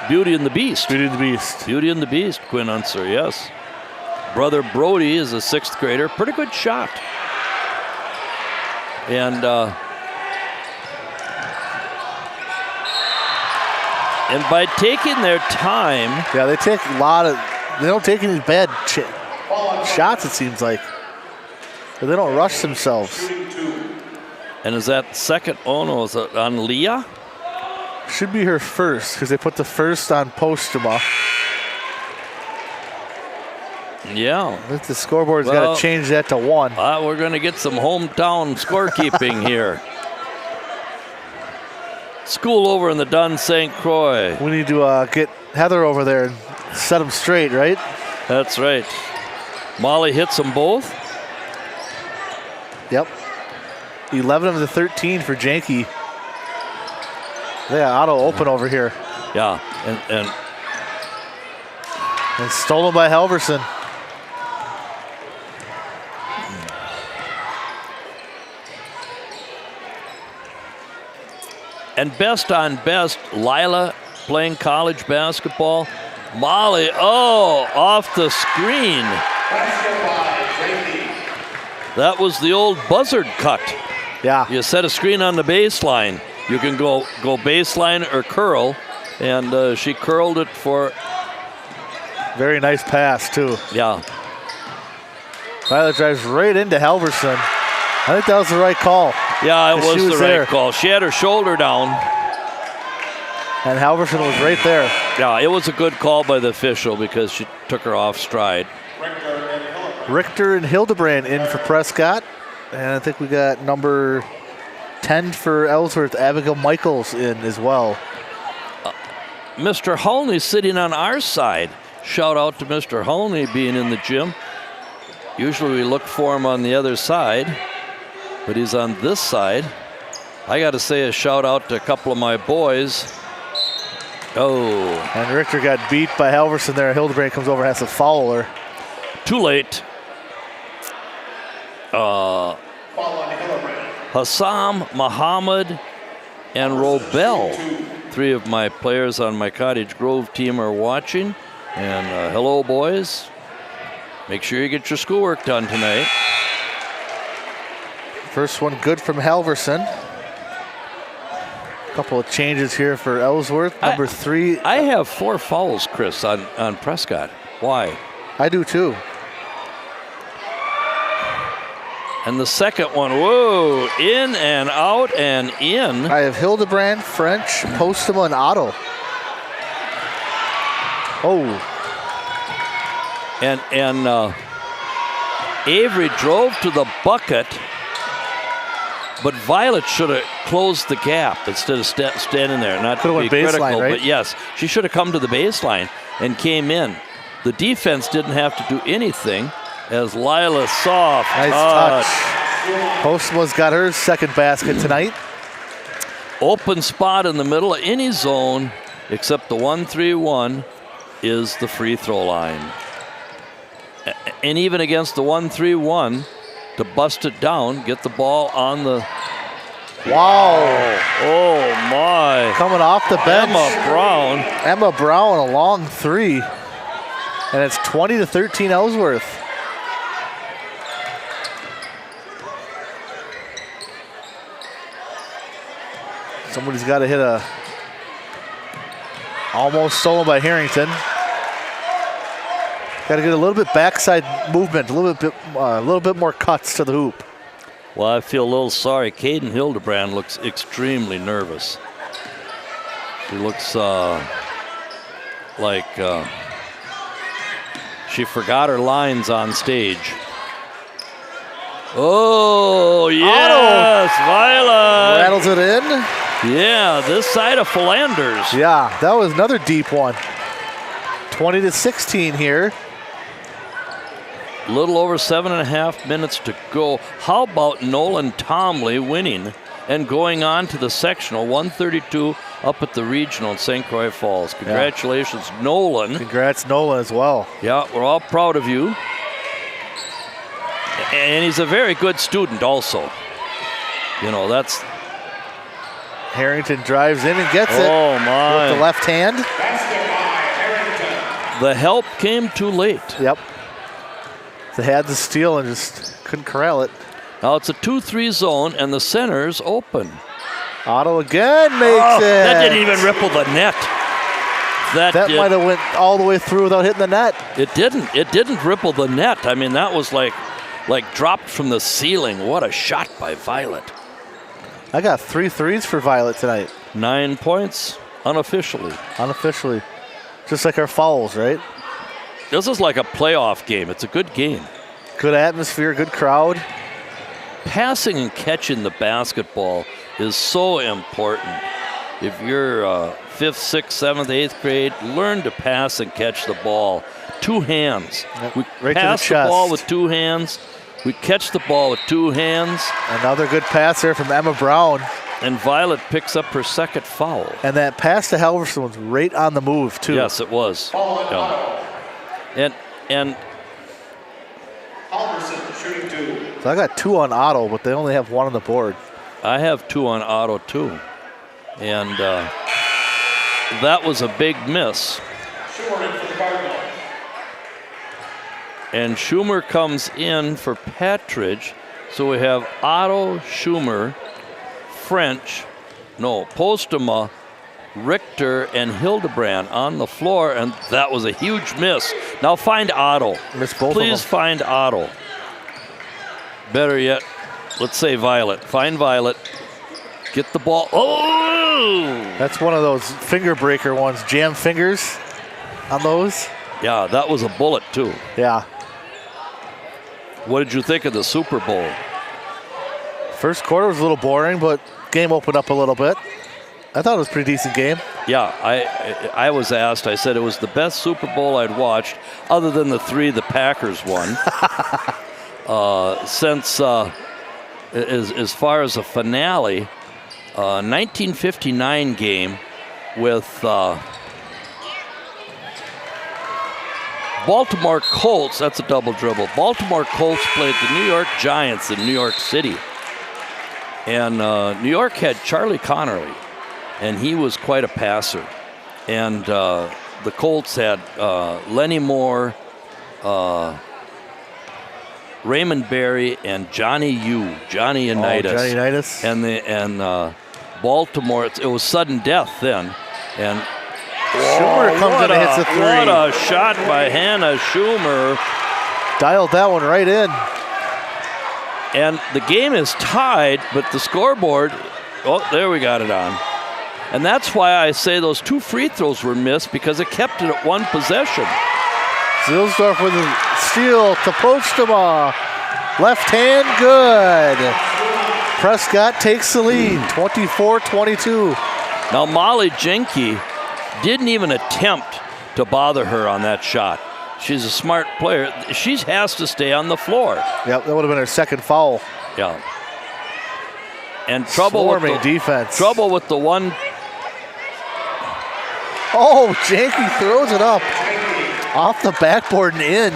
Beauty and the Beast. Beauty and the Beast. Beauty and the Beast, Quinn Unser, yes. Brother Brody is a 6th grader. Pretty good shot. And by taking their time. Yeah, they take a lot of, they don't take any bad shots, it seems like. But they don't rush themselves. And is that second? Oh no, is it on Leah? Should be her first, because they put the first on Postuma. Yeah. I think the scoreboard's got to change that to 1. We're going to get some hometown scorekeeping here. School over in the Dunn St. Croix. We need to get Heather over there and set them straight, right? That's right. Molly hits them both. Yep. 11 of the 13 for Janke. Yeah, auto open over here. Yeah, and stolen by Halverson. And best on best, Lila playing college basketball. Molly, oh, off the screen. That was the old buzzard cut. Yeah. You set a screen on the baseline. You can go baseline or curl, and she curled it for. Very nice pass, too. Yeah. Violet drives right into Halverson. I think that was the right call. Yeah, it was the there. right call. She had her shoulder down. And Halverson was right there. Yeah, it was a good call by the official because she took her off stride. Richter and Hildebrand in for Prescott. And I think we got number 10 for Ellsworth, Abigail Michaels in as well. Mr. Hulney sitting on our side. Shout out to Mr. Hulney being in the gym. Usually we look for him on the other side, but he's on this side. I got to say a shout out to a couple of my boys. Oh. And Richter got beat by Halverson there. Hildebrand comes over and has to foul her. Too late. Hassam, Muhammad, and Robel. 3 of my players on my Cottage Grove team are watching. And hello, boys. Make sure you get your schoolwork done tonight. First one good from Halverson. Couple of changes here for Ellsworth. Number 3. I have 4 fouls, Chris, on Prescott. Why? I do too. And the second one, whoa, in and out and in. I have Hildebrand, French, Postuma, and Otto. Oh. And Avery drove to the bucket, but Violet should have closed the gap instead of standing there. Not to be critical, right? but yes, she should have come to the baseline and came in. The defense didn't have to do anything as Lila soft nice touch. Postuma's got her second basket tonight. Open spot in the middle of any zone except the 1-3-1 is the free throw line. And even against the 1-3-1, to bust it down, get the ball on the. Wow. Oh my. Coming off the bench. Emma Brown, a long 3. And it's 20-13 Ellsworth. Somebody's got to hit a. Almost stolen by Harrington. Got to get a little bit backside movement, a little bit more cuts to the hoop. Well, I feel a little sorry. Caden Hildebrand looks extremely nervous. She looks like she forgot her lines on stage. Oh, yes, Violet. Rattles it in. Yeah, this side of Philanders. Yeah, that was another deep one. 20-16 here. Little over 7.5 minutes to go. How about Nolan Tomley winning and going on to the sectional 132 up at the regional in St. Croix Falls? Congratulations, Nolan. Congrats, Nolan, as well. Yeah, we're all proud of you. And he's a very good student also. You know, that's... Harrington drives in and gets it. Oh, my. With the left hand. The help came too late. Yep. They had the steal and just couldn't corral it. Now it's a 2-3 zone, and the center's open. Otto again makes it. That didn't even ripple the net. That might have went all the way through without hitting the net. It didn't. It didn't ripple the net. I mean, that was like dropped from the ceiling. What a shot by Violet. I got 3 threes for Violet tonight. 9 points unofficially. Unofficially. Just like our fouls, right? This is like a playoff game. It's a good game. Good atmosphere, good crowd. Passing and catching the basketball is so important. If you're 5th, 6th, 7th, 8th grade, learn to pass and catch the ball. 2 hands. We right pass to the chest. ball with 2 hands. We catch the ball with 2 hands. Another good pass there from Emma Brown. And Violet picks up her second foul. And that pass to Halverson was right on the move, too. Yes, it was. Yeah. And Halverson shooting 2. So I got 2 on Otto, but they only have 1 on the board. I have 2 on Otto, too. And that was a big miss. Schumer for the Cardinals. And Schumer comes in for Patridge. So we have Otto, Schumer, Postema, Richter, and Hildebrand on the floor, and that was a huge miss. Now find Otto. Missed both Please of them. find Otto. Better yet, let's say Violet. Find Violet. Get the ball. Oh! That's one of those finger breaker ones. Jam fingers on those. Yeah, that was a bullet, too. Yeah. What did you think of the Super Bowl? First quarter was a little boring, but game opened up a little bit. I thought it was a pretty decent game. Yeah, I was asked. I said it was the best Super Bowl I'd watched, other than the 3 the Packers won. Since as far as a finale, 1959 game with Baltimore Colts. That's a double dribble. Baltimore Colts played the New York Giants in New York City, and New York had Charlie Connerly. And he was quite a passer. And the Colts had Lenny Moore, Raymond Berry, and Johnny Unitas. Johnny Unitas. And Baltimore, it was sudden death then. And Schumer comes in and hits a 3. What a shot by Hannah Schumer. Dialed that one right in. And the game is tied, but the scoreboard, there we got it on. And that's why I say those 2 free throws were missed, because it kept it at 1 possession. Zilsdorf with a steal to Postema. Left hand, good. Prescott takes the lead, 24-22. Now Molly Jenke didn't even attempt to bother her on that shot. She's a smart player. She has to stay on the floor. Yep, that would have been her second foul. Yeah. And trouble with the defense. Trouble with the one. Oh, Janke throws it up off the backboard and in.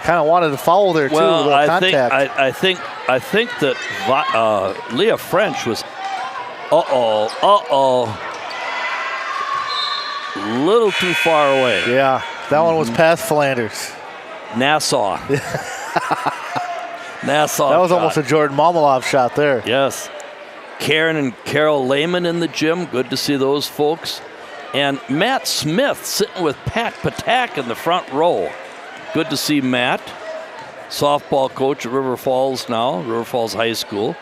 Kind of wanted to foul there too. Well, a little contact. I think that Leah French was. Little too far away. Yeah, that one was past Flanders. Nassau. Nassau. That was shot. almost a Jordan Momolov shot there. Yes. Karen and Carol Lehman in the gym. Good to see those folks. And Matt Smith sitting with Pat Patak in the front row. Good to see Matt. softball coach at River Falls now, River Falls High School.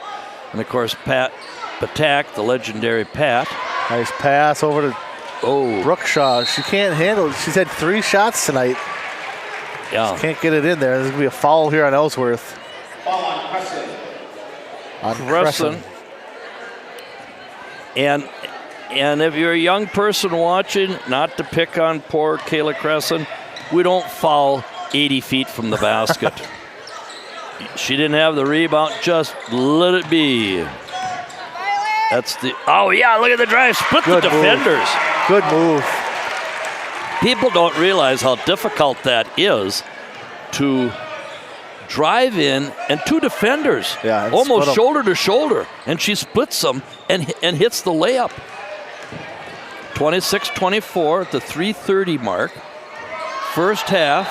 And, of course, Pat Patak, the legendary Pat. Nice pass over to Brookshaw. She can't handle it. She's had 3 shots tonight. Yeah. She can't get it in there. There's going to be a foul here on Ellsworth. Foul on Crescent. On Crescent. And if you're a young person watching, not to pick on poor Kayla Crescent, we don't foul 80 feet from the basket. She didn't have the rebound, just let it be. That's the, oh yeah, look at the drive, split the defenders. Good move. People don't realize how difficult that is to drive in and 2 defenders, and almost shoulder to shoulder, and she splits them and hits the layup. 26-24 at the 3:30 mark. First half.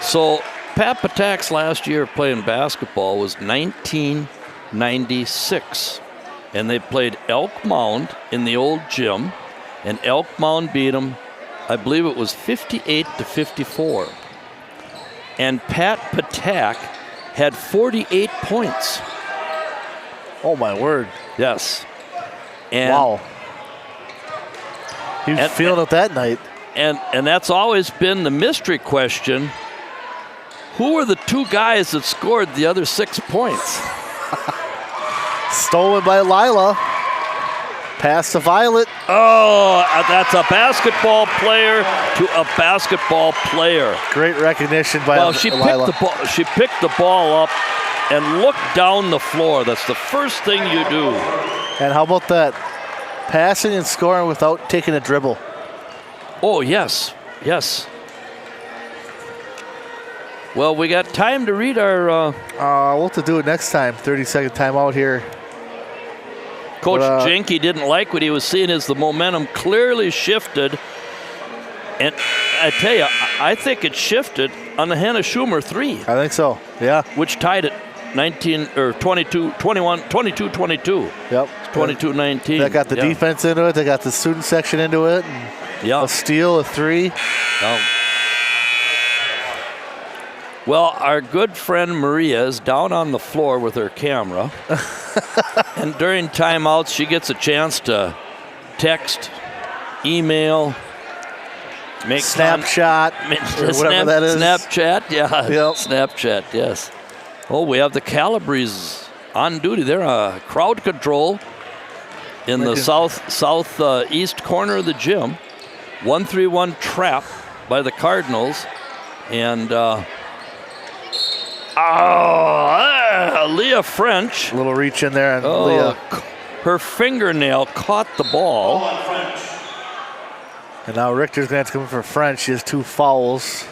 So Pat Patak's last year playing basketball was 1996. And they played Elk Mound in the old gym. And Elk Mound beat them, I believe it was 58-54. And Pat Patak had 48 points. Oh, my word. Yes. And wow. He was feeling it that night. And that's always been the mystery question. Who were the 2 guys that scored the other 6 points? Stolen by Lila. Pass to Violet. Oh, that's a basketball player to a basketball player. Great recognition by Lila. She picked the ball up and looked down the floor. That's the first thing you do. And how about that? Passing and scoring without taking a dribble. Oh, yes. Yes. Well, we got time to read our... we'll have to do it next time. 30-second timeout here. Coach Jenke didn't like what he was seeing as the momentum clearly shifted. And I tell you, I think it shifted on the Hannah Schumer 3. I think so, yeah. Which tied it 22-22. Yep. 22-19. They got the defense into it. They got the student section into it. A steal, a 3. Well, our good friend Maria is down on the floor with her camera. And during timeouts, she gets a chance to text, email, make Snapchat, or whatever that is. Snapchat, yeah. Yep. Snapchat, yes. Oh, we have the Calibris on duty. They're crowd control in the southeast corner of the gym. 1-3-1 trap by the Cardinals. And Leah French. A little reach in there, and Leah. Her fingernail caught the ball. And now Richter's going to have to come in for French. She has 2 fouls.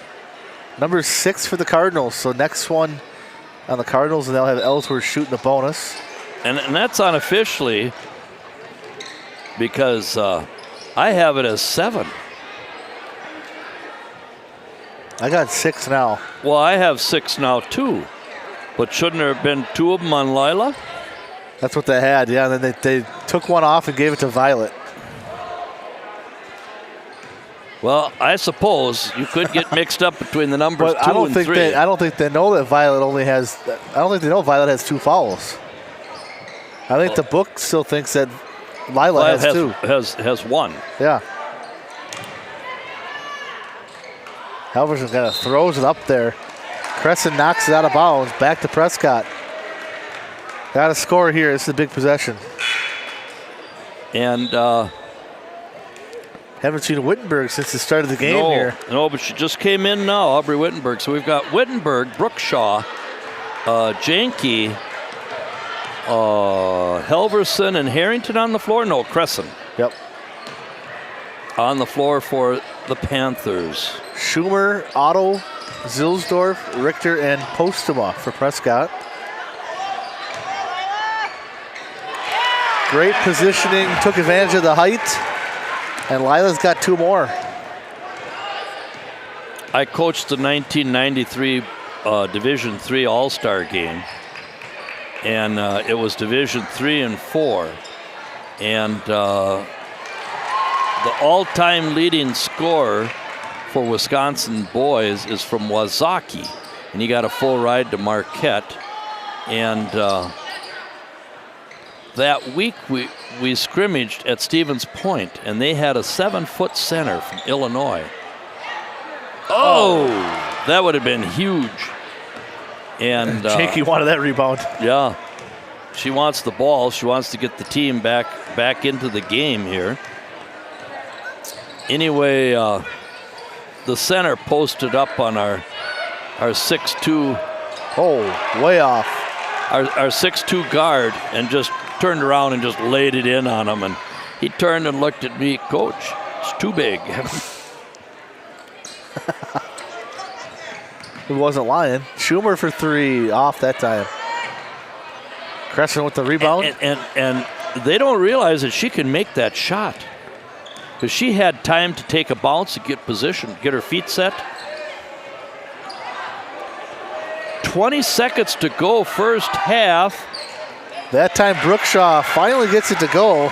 Number 6 for the Cardinals. So next one on the Cardinals, and they'll have Ellsworth shooting the bonus. And that's unofficially because I have it as 7. I got 6 now. Well, I have 6 now too. But shouldn't there have been 2 of them on Lila? That's what they had, yeah. And then they took one off and gave it to Violet. Well, I suppose you could get mixed up between the numbers 2 and 3. I don't think they know that Violet only has. I don't think they know Violet has 2 fouls. I think the book still thinks that Lila has 2. Has 1. Yeah. Halverson kind of throws it up there. Crescent knocks it out of bounds. Back to Prescott. Got to score here. This is a big possession. And haven't seen Wittenberg since the start of the game here. No, but she just came in now, Aubrey Wittenberg. So we've got Wittenberg, Brookshaw, Janke, Halverson, and Harrington on the floor. No, Crescent. Yep. On the floor for the Panthers. Schumer, Otto, Zilsdorf, Richter, and Postuma for Prescott. Great positioning, took advantage of the height, and Lila's got 2 more. I coached the 1993 Division III All-Star game, and it was Division III and 4, and the all-time leading scorer for Wisconsin boys is from Wazaki, and he got a full ride to Marquette. And that week we scrimmaged at Stevens Point, and they had a 7-foot center from Illinois. Oh, that would have been huge. And Jakey wanted that rebound. yeah, she wants the ball. She wants to get the team back into the game here. Anyway, the center posted up on our 6'2". Oh, way off. Our 6'2" guard, and just turned around and just laid it in on him. And he turned and looked at me, Coach, it's too big. He wasn't lying. Schumer for 3, off that time. Crescent with the rebound. And they don't realize that she can make that shot, because she had time to take a bounce and get position, get her feet set. 20 seconds to go, first half. That time Brookshaw finally gets it to go.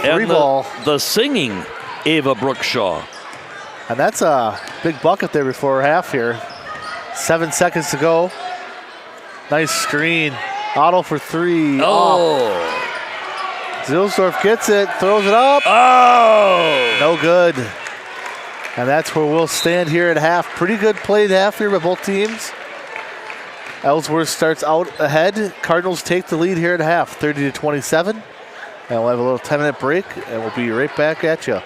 And ball. the singing Ava Brookshaw. And that's a big bucket there before half here. 7 seconds to go. Nice screen. Otto for 3. Oh. Ellsworth gets it, throws it up. Oh. No good. And that's where we'll stand here at half. Pretty good play at half here by both teams. Ellsworth starts out ahead. Cardinals take the lead here at half, 30-27. And we'll have a little 10-minute break, and we'll be right back at you.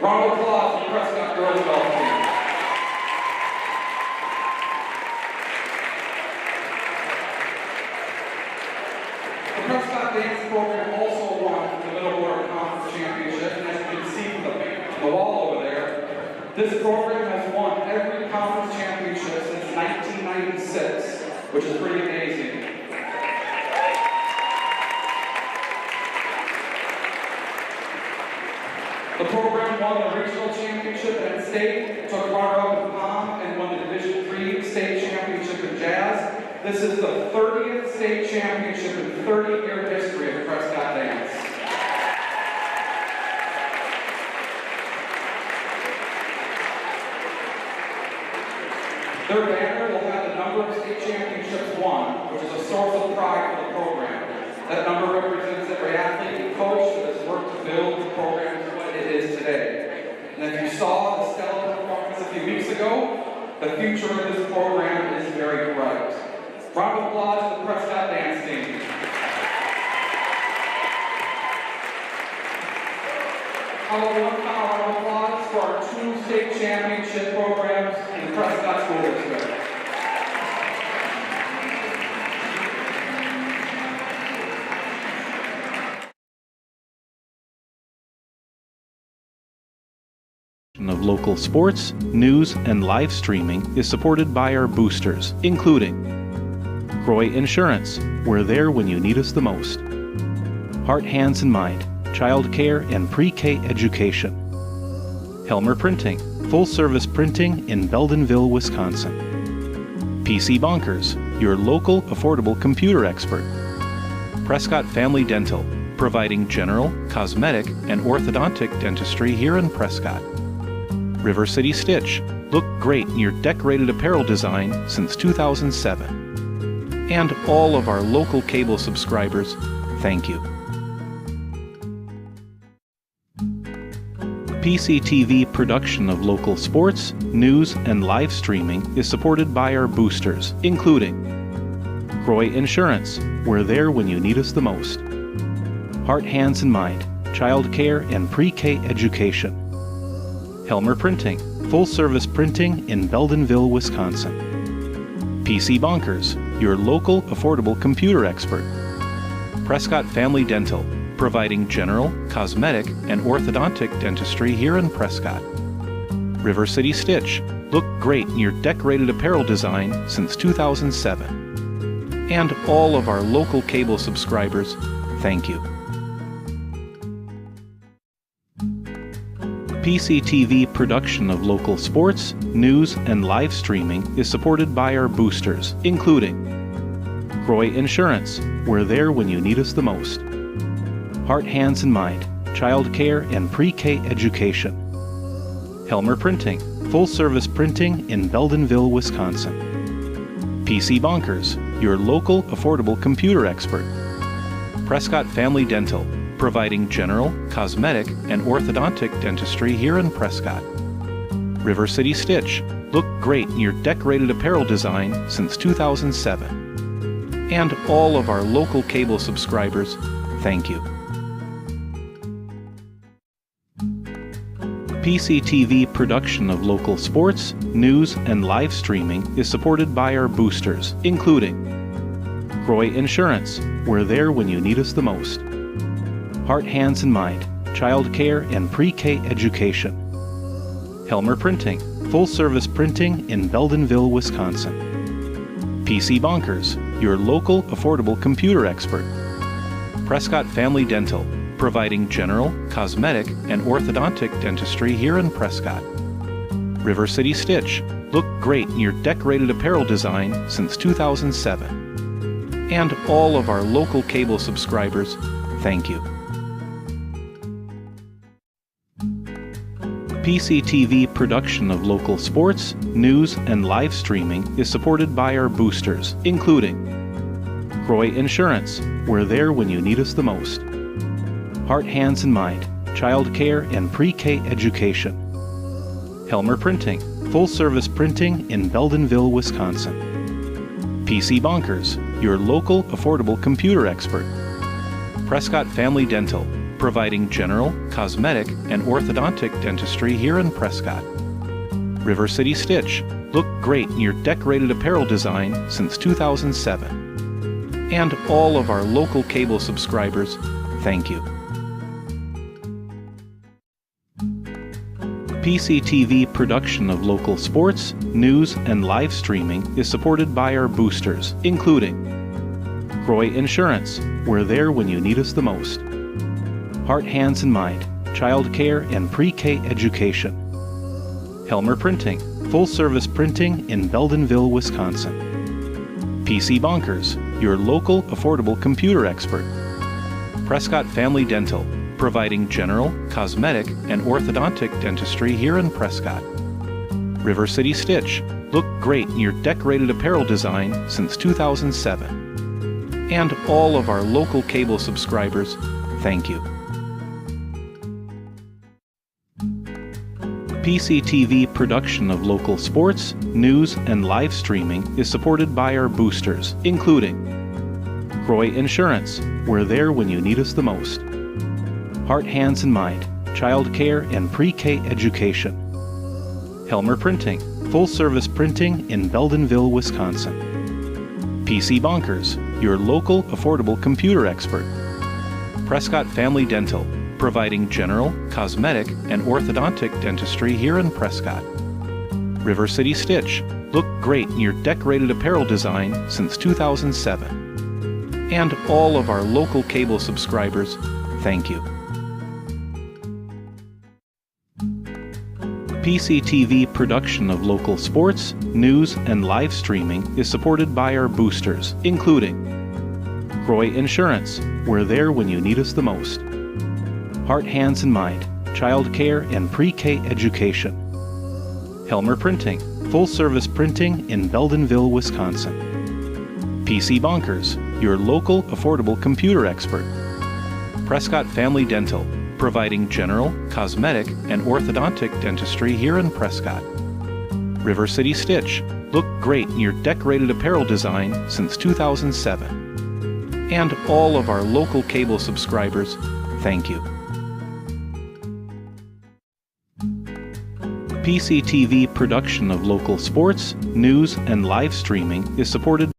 Round of applause for the Prescott girls golf team. The Prescott dance program also won the Middle Border Conference Championship, and as you can see from the wall over there, this program has won every conference championship since 1996, which is pretty amazing. The program won the regional championship at state, took runner-up in pom, and won the Division III state championship in jazz. This is the 30th state championship in 30-year history of Prescott dance. Their banner will have the number of state championships won, which is a source of pride for the program. That number represents every athlete and coach that has worked to build the program to what it is today. And if you saw the stellar performance a few weeks ago, the future of this program is very bright. Round of applause to the Prescott dance team. How about one final round of applause for our 2 state championship programs in the Prescott School District. production of local sports, news, and live streaming is supported by our boosters, including Croy Insurance, we're there when you need us the most. Heart, Hands, and Mind, child care and pre-K education. Helmer Printing, full-service printing in Beldenville, Wisconsin. PC Bonkers, your local affordable computer expert. Prescott Family Dental, providing general, cosmetic, and orthodontic dentistry here in Prescott. River City Stitch, look great in your decorated apparel design since 2007. And all of our local cable subscribers, thank you. PCTV production of local sports, news, and live streaming is supported by our boosters, including Croy Insurance, we're there when you need us the most. Heart, Hands, and Mind, child care and pre-K education. Helmer Printing, full-service printing in Beldenville, Wisconsin. PC Bonkers, your local affordable computer expert. Prescott Family Dental, providing general, cosmetic, and orthodontic dentistry here in Prescott. River City Stitch, look great in your decorated apparel design since 2007. And all of our local cable subscribers, thank you. PCTV production of local sports, news, and live streaming is supported by our boosters, including Croy Insurance, we're there when you need us the most. Heart, Hands, and Mind, child care and pre-K education. Helmer Printing, full-service printing in Beldenville, Wisconsin. PC Bonkers, your local affordable computer expert. Prescott Family Dental, providing general, cosmetic, and orthodontic dentistry here in Prescott. River City Stitch, look great in your decorated apparel design since 2007. And all of our local cable subscribers, thank you. PCTV production of local sports, news, and live streaming is supported by our boosters, including Croy Insurance, we're there when you need us the most. Heart, Hands, and Mind, child care and pre-K education. Helmer Printing, full-service printing in Beldenville, Wisconsin. PC Bonkers, your local affordable computer expert. Prescott Family Dental, providing general, cosmetic, and orthodontic dentistry here in Prescott. River City Stitch, look great in your decorated apparel design since 2007. And all of our local cable subscribers, thank you. PCTV production of local sports, news, and live streaming is supported by our boosters, including Croy Insurance, we're there when you need us the most. Heart, Hands, and Mind, child care and pre-K education. Helmer Printing, full-service printing in Beldenville, Wisconsin. PC Bonkers, your local affordable computer expert. Prescott Family Dental, providing general, cosmetic, and orthodontic dentistry here in Prescott. River City Stitch, look great in your decorated apparel design since 2007. And all of our local cable subscribers, thank you. PCTV production of local sports, news, and live streaming is supported by our boosters, including Croy Insurance, we're there when you need us the most. Heart, Hands, and Mind, child care and pre-K education. Helmer Printing, full-service printing in Beldenville, Wisconsin. PC Bonkers, your local affordable computer expert. Prescott Family Dental, providing general, cosmetic, and orthodontic dentistry here in Prescott. River City Stitch, look great in your decorated apparel design since 2007. And all of our local cable subscribers, thank you. PCTV production of local sports, news, and live streaming is supported by our boosters, including Croy Insurance, we're there when you need us the most. Heart, Hands, and Mind, child care and pre-K education. Helmer Printing, full-service printing in Beldenville, Wisconsin. PC Bonkers, your local affordable computer expert. Prescott Family Dental, providing general, cosmetic, and orthodontic dentistry here in Prescott. River City Stitch. Look great in your decorated apparel design since 2007. And all of our local cable subscribers, thank you. PCTV production of local sports, news, and live streaming is supported by our boosters, including Croy Insurance. We're there when you need us the most. Heart, Hands, and Mind, child care and pre-K education. Helmer Printing, full-service printing in Beldenville, Wisconsin. PC Bonkers, your local affordable computer expert. Prescott Family Dental, providing general, cosmetic, and orthodontic dentistry here in Prescott. River City Stitch. Look great in your decorated apparel design since 2007. And all of our local cable subscribers, thank you. PCTV production of local sports, news, and live streaming is supported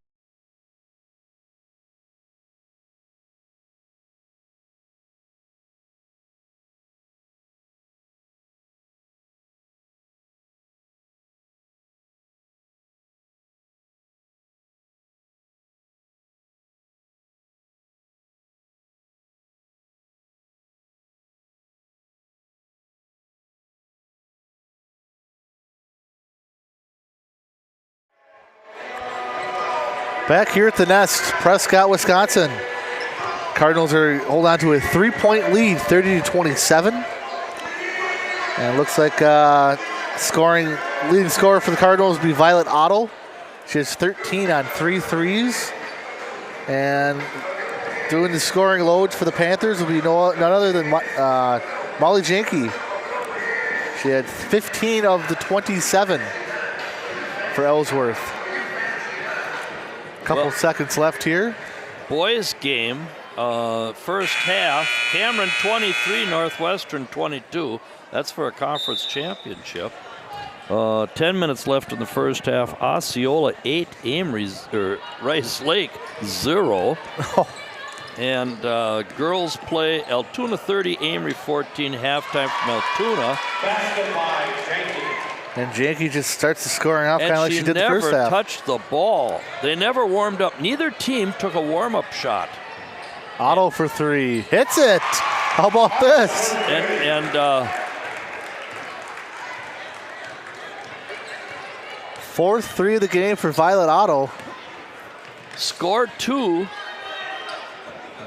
Back here at the nest, Prescott, Wisconsin. Cardinals are hold on to a 3-point lead, 30-27. And it looks like leading scorer for the Cardinals will be Violet Otto. She has 13 on 3 threes. And doing the scoring loads for the Panthers will be none other than Molly Janke. She had 15 of the 27 for Ellsworth. Couple seconds left here. Boys game, first half, Cameron 23, Northwestern 22. That's for a conference championship. 10 minutes left in the first half. Osceola 8, Rice Lake 0. And girls play Altoona 30, Amory 14, halftime from Altoona. Basket by Janke. And Janke just starts the scoring off kind of like she did the first half. And she never touched the ball. They never warmed up. Neither team took a warm-up shot. Otto for 3. Hits it. How about this? Fourth 3 of the game for Violet Otto. Score 2.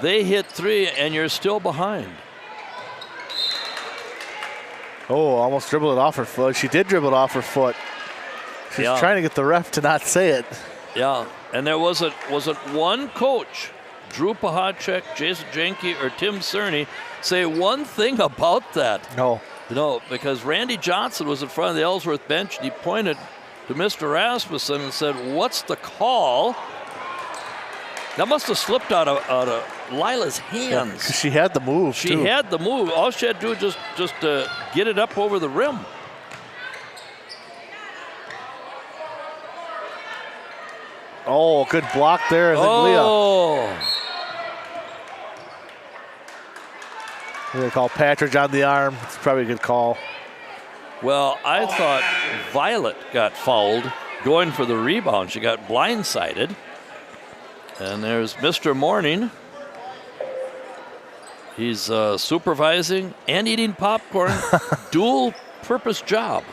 They hit 3, and you're still behind. Oh, almost dribbled it off her foot. She did dribble it off her foot. She's trying to get the ref to not say it. Yeah, and there wasn't one coach, Drew Pahacek, Jason Janke, or Tim Cerny, say one thing about that. No. No, because Randy Johnson was in front of the Ellsworth bench, and he pointed to Mr. Rasmussen and said, "What's the call?" That must have slipped out of Lila's hands. Yeah, she had the move, She had the move. All she had to do was just get it up over the rim. Oh, good block there. Oh. They call Patridge on the arm. It's probably a good call. Well, I thought Violet got fouled going for the rebound. She got blindsided. And there's Mr. Morning. He's supervising and eating popcorn. Dual purpose job.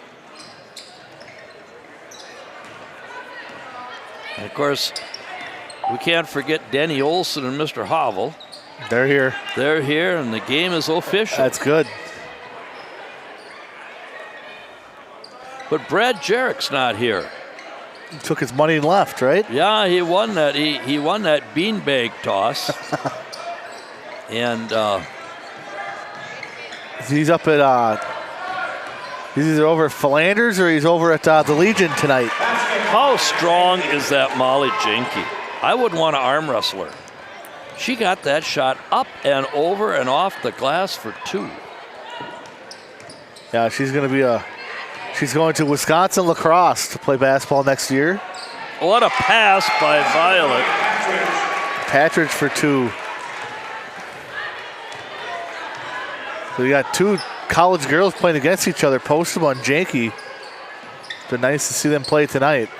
And of course, we can't forget Denny Olson and Mr. Havel. They're here. They're here, and the game is official. That's good. But Brad Jarrett's not here. He took his money and left, right? Yeah, he won that. He won that beanbag toss. And he's up at he's either over at Philanders or he's over at the Legion tonight. How strong is that Molly Janke? I wouldn't want to arm wrestle her. She got that shot up and over and off the glass for 2. Yeah, she's going to Wisconsin lacrosse to play basketball next year. What a pass by Violet. Patridge for 2. So you got two college girls playing against each other. Postuma and Janke. It's been nice to see them play tonight.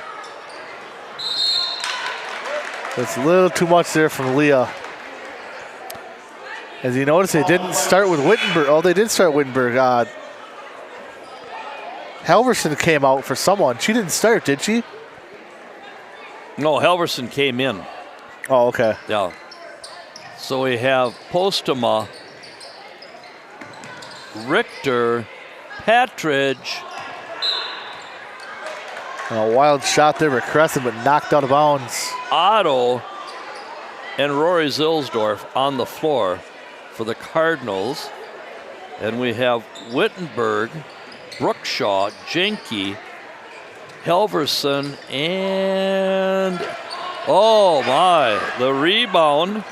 It's a little too much there from Leah. As you notice, they didn't start with Wittenberg. Oh, they did start Wittenberg. Halverson came out for someone. She didn't start, did she? No, Halverson came in. Oh, okay. Yeah. So we have Postuma, Richter, Patridge. And a wild shot there for Crescent, but knocked out of bounds. Otto, and Rory Zilsdorf on the floor for the Cardinals. And we have Wittenberg, Brookshaw, Jenke, Halverson, and oh my, the rebound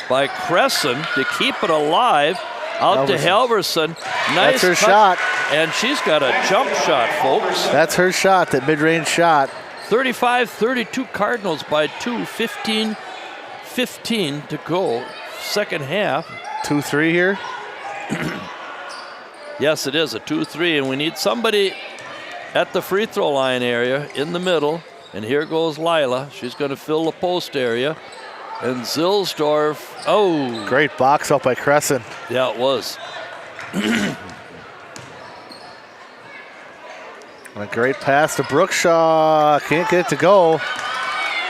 by Crescent to keep it alive. Out to Halverson. Nice That's her cut. shot. And she's got a jump shot, folks. That's her shot, that mid-range shot. 35-32 Cardinals by 2, 15-15 to go. Second half. 2-3 here. Yes, it is a 2-3, and we need somebody at the free throw line area in the middle. And here goes Lila. She's going to fill the post area. And Zilsdorf, oh. Great box up by Crescent. Yeah, it was. And a great pass to Brookshaw. Can't get it to go.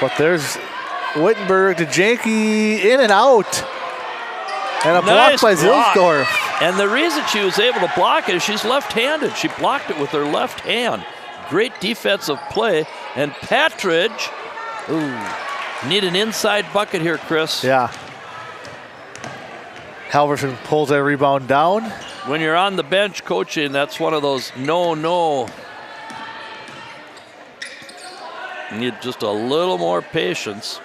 But there's Wittenberg to Janke, in and out. And a Nice block by block. Zilsdorf. And the reason she was able to block it is she's left-handed. She blocked it with her left hand. Great defensive play. And Patridge, ooh, need an inside bucket here, Chris. Yeah. Halverson pulls that rebound down. When you're on the bench coaching, that's one of those no. You need just a little more patience.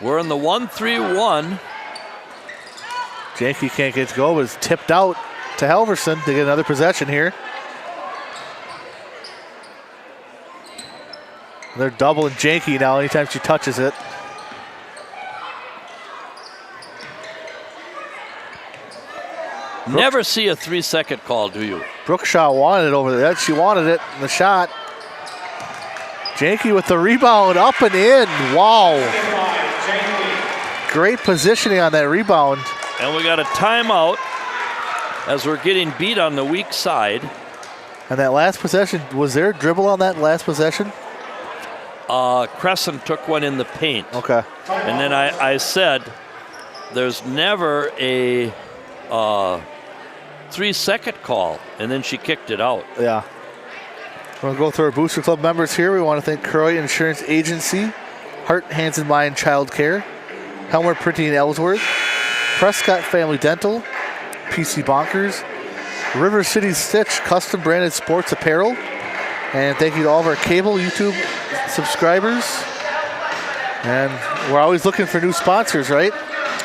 We're in the 1-3-1. Janke can't get it to go, but it's tipped out to Halverson to get another possession here. They're doubling Janke now anytime she touches it. Never see a 3-second call, do you? Brookshaw wanted it over there. She wanted it in the shot. Janke with the rebound, up and in. Wow. Great positioning on that rebound. And we got a timeout as we're getting beat on the weak side. And that last possession, was there a dribble on that last possession? Crescent took one in the paint. Okay. And then I said there's never a 3-second call, and then she kicked it out. Yeah. We're going to go through our Booster Club members here. We want to thank Croy Insurance Agency, Heart, Hands and Mind Child Care, Helmer Printing in Ellsworth, Prescott Family Dental, PC Bonkers, River City Stitch, custom branded sports apparel. And thank you to all of our cable YouTube subscribers. And we're always looking for new sponsors, right?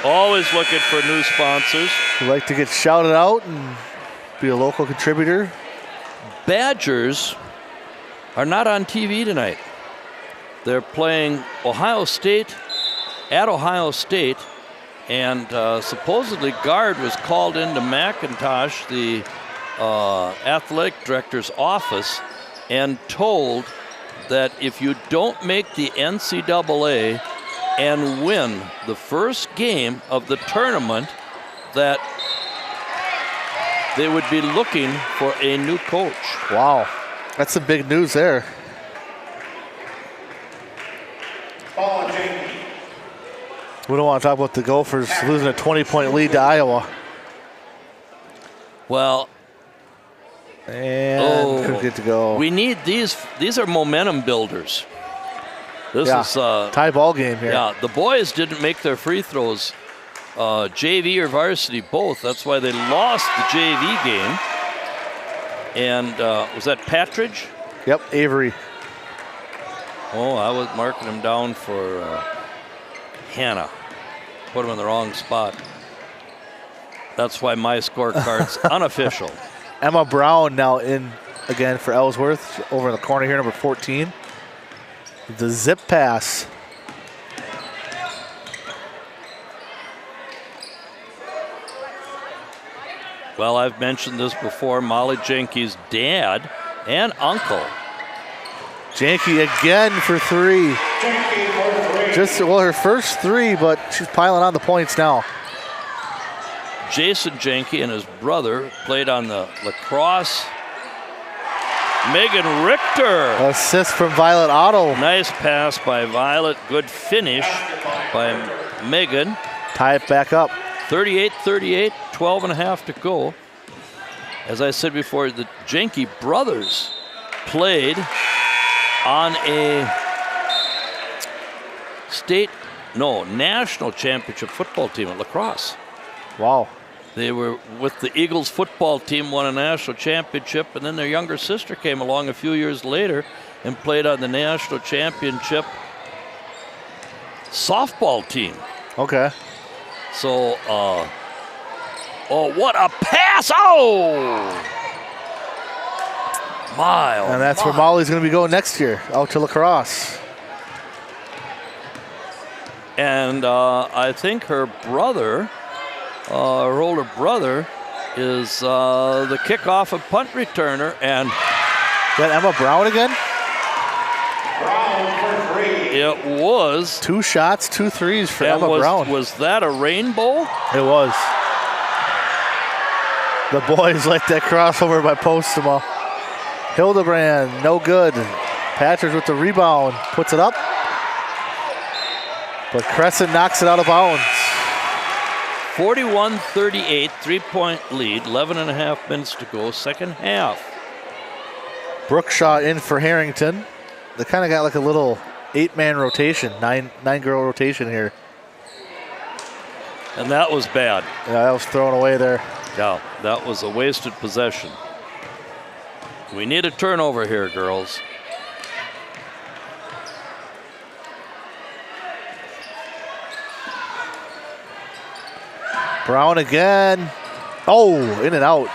Always looking for new sponsors. We'd like to get shouted out and be a local contributor. Badgers are not on TV tonight. They're playing Ohio State at Ohio State, and supposedly Gard was called into McIntosh, the athletic director's office, and told that if you don't make the NCAA and win the first game of the tournament, that they would be looking for a new coach. Wow, that's some big news there. We don't want to talk about the Gophers losing a 20-point lead to Iowa. Well, and couldn't get to go. We need these. These are momentum builders. This is tie ball game here. Yeah, the boys didn't make their free throws. JV or varsity, both. That's why they lost the JV game. And was that Patridge? Yep, Avery. Oh, I was marking him down for Hannah. Put him in the wrong spot. That's why my scorecard's unofficial. Emma Brown now in again for Ellsworth. Over in the corner here, number 14. The zip pass. Well, I've mentioned this before, Molly Jenke's dad and uncle. Janke again for 3. Just, well, her first 3, but she's piling on the points now. Jason Jenke and his brother played on the lacrosse. Megan Richter. Assist from Violet Otto. Nice pass by Violet. Good finish by Megan. Tie it back up. 38-38, 12 and a half to go. As I said before, the Jenke brothers played on a national championship football team at lacrosse. Wow. They were with the Eagles football team, won a national championship, and then their younger sister came along a few years later and played on the national championship softball team. Okay. So, what a pass! Oh! And that's where Molly's going to be going next year, out to lacrosse. And I think her brother, her older brother, is the kickoff and punt returner. And that Emma Brown again? It was 2 shots, 2 threes for Emma Brown. Was that a rainbow? It was. The boys like that crossover by Postema. Hildebrand, no good. Patridge with the rebound, puts it up. But Crescent knocks it out of bounds. 41-38, 3-point lead, 11 and a half minutes to go, second half. Brookshaw in for Harrington. They kind of got like a little 8-man rotation, nine-girl rotation here. And that was bad. Yeah, that was thrown away there. Yeah, that was a wasted possession. We need a turnover here, girls. Brown again. Oh, in and out.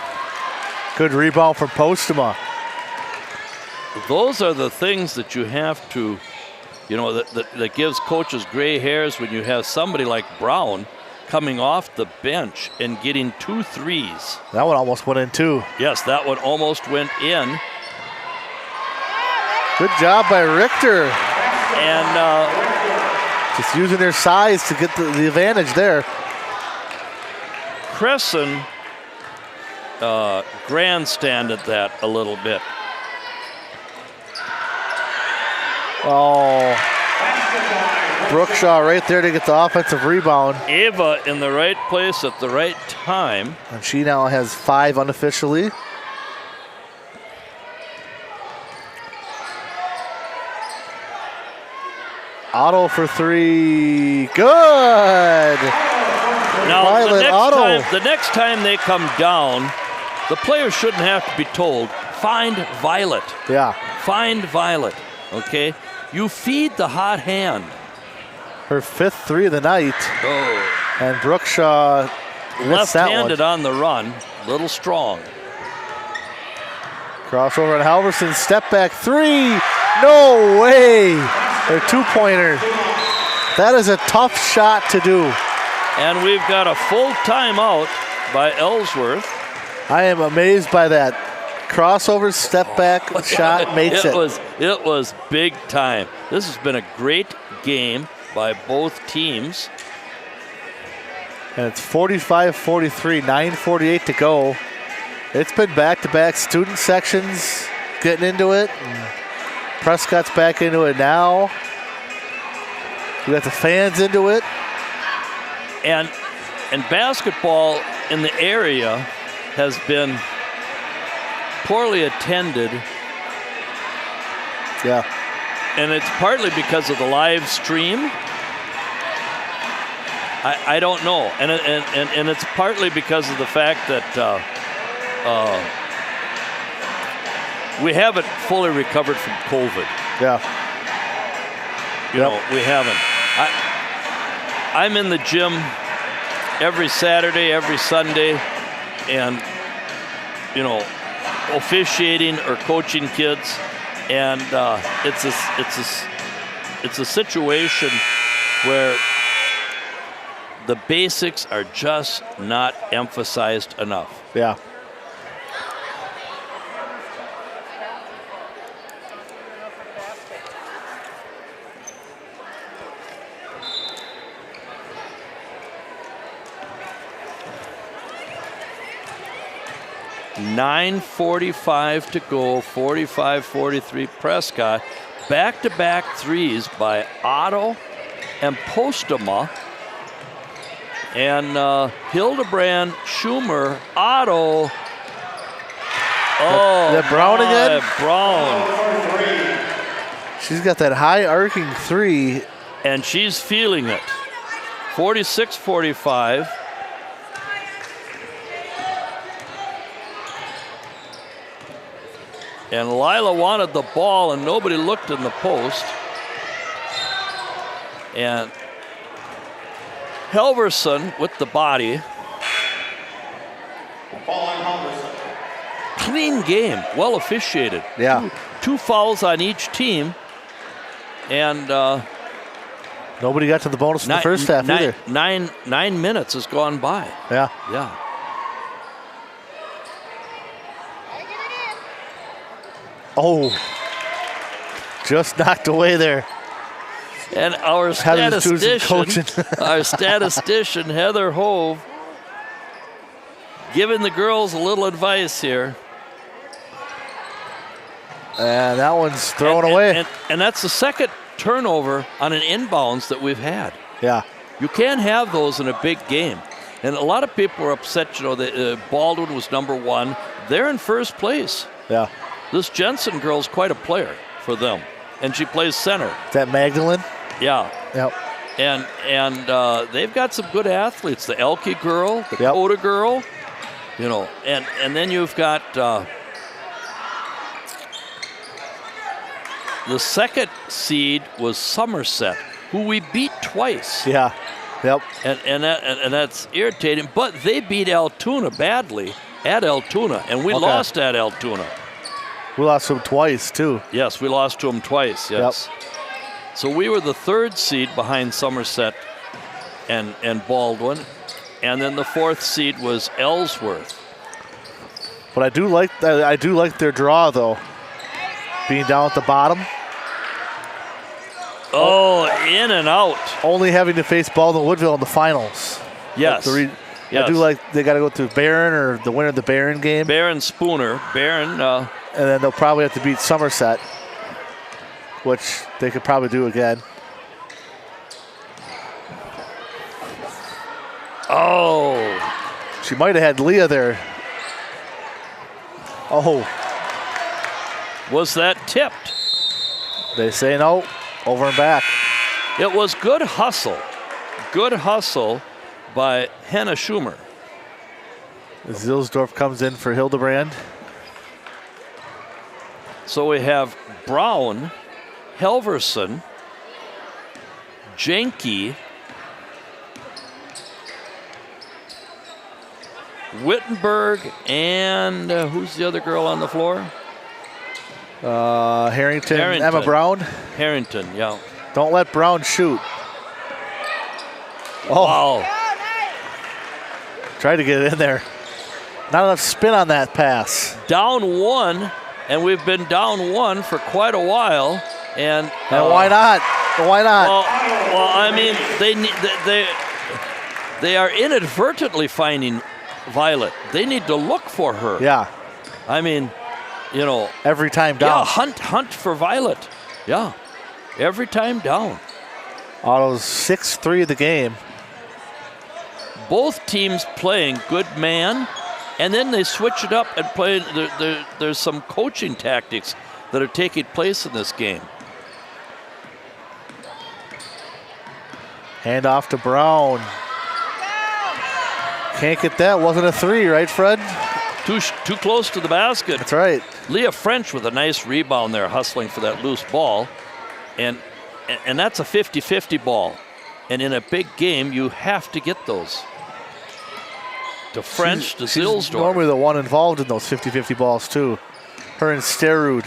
Good rebound from Postema. Those are the things that you have to, that gives coaches gray hairs when you have somebody like Brown coming off the bench and getting 2 threes. That one almost went in too. Yes, that one almost went in. Good job by Richter. And just using their size to get the advantage there. Crescent grandstanded that a little bit. Oh, Brookshaw right there to get the offensive rebound. Ava in the right place at the right time. And she now has 5 unofficially. Otto for 3, good! Now, Violet the next time they come down, the players shouldn't have to be told, find Violet. Yeah. Find Violet, okay? You feed the hot hand. Her 5th 3 of the night. Oh. And Brookshaw left-handed on the run, little strong. Crossover on Halverson, step back 3. No way! Her 2-pointer. That is a tough shot to do. And we've got a full timeout by Ellsworth. I am amazed by that. Crossover, step back shot makes it. It was big time. This has been a great game by both teams. And it's 45-43, 9:48 to go. It's been back-to-back student sections getting into it. And Prescott's back into it now. We got the fans into it. And basketball in the area has been poorly attended. Yeah. And it's partly because of the live stream. I don't know. And it's partly because of the fact that we haven't fully recovered from COVID. Yeah. You know, we haven't. I'm in the gym every Saturday, every Sunday, and, you know, officiating or coaching kids, and it's a situation where the basics are just not emphasized enough. Yeah. .9:45 to go, 45-43 Prescott. Back-to-back threes by Otto and Postema. And Hildebrand, Schumer, Otto. Oh, that Brown again? Brown. She's got that high arcing three. And she's feeling it. 46-45. And Lila wanted the ball, and nobody looked in the post. And Helverson with the body. Ball on Halverson. Clean game, well officiated. Yeah. Two fouls on each team. And nobody got to the bonus in the first half either. 9 minutes has gone by. Yeah. Yeah. Oh, just knocked away there. And our Heather's doing some statistician, our statistician, Heather Hove, giving the girls a little advice here. And that one's thrown away. And that's the second turnover on an inbounds that we've had. Yeah. You can't have those in a big game. And a lot of people are upset, you know, that Baldwin was number one. They're in first place. Yeah. This Jensen girl's quite a player for them. And she plays center. Is that Magdalene? Yeah. Yep. And they've got some good athletes. The Elke girl, the Coda girl, you know. And then you've got the second seed was Somerset, who we beat twice. Yeah. Yep. And that's irritating. But they beat Altoona badly at Altoona, and we lost at Altoona. We lost them twice, too. Yes, we lost to them twice, yes. Yep. So we were the third seed behind Somerset and Baldwin. And then the fourth seed was Ellsworth. But I do like their draw, though. Being down at the bottom. Oh, in and out. Only having to face Baldwin Woodville in the finals. Yes. I do like they got to go through Barron or the winner of the Barron game. Barron Spooner. Barron. And then they'll probably have to beat Somerset, which they could probably do again. Oh. She might have had Leah there. Oh. Was that tipped? They say no. Over and back. It was good hustle. Good hustle by Henna Schumer. Zilsdorf comes in for Hildebrand. So we have Brown, Helverson, Jenke, Wittenberg, and who's the other girl on the floor? Harrington, Emma Brown. Harrington, yeah. Don't let Brown shoot. Oh. Wow. Tried to get it in there. Not enough spin on that pass. Down one, and we've been down one for quite a while. And why not? Why not? Well, I mean, they are inadvertently finding Violet. They need to look for her. Yeah. I mean, you know. Every time down. Yeah, hunt for Violet. Yeah. Every time down. Otto's 6-3 of the game. Both teams playing good man, and then they switch it up and play. There's some coaching tactics that are taking place in this game. Hand off to Brown. Can't get that. Wasn't a three, right, Fred? Too close to the basket. That's right. Leah French with a nice rebound there, hustling for that loose ball. And that's a 50-50 ball. And in a big game, you have to get those. To French, to Zilsdorf. She's normally the one involved in those 50-50 balls, too. Her and Sterud.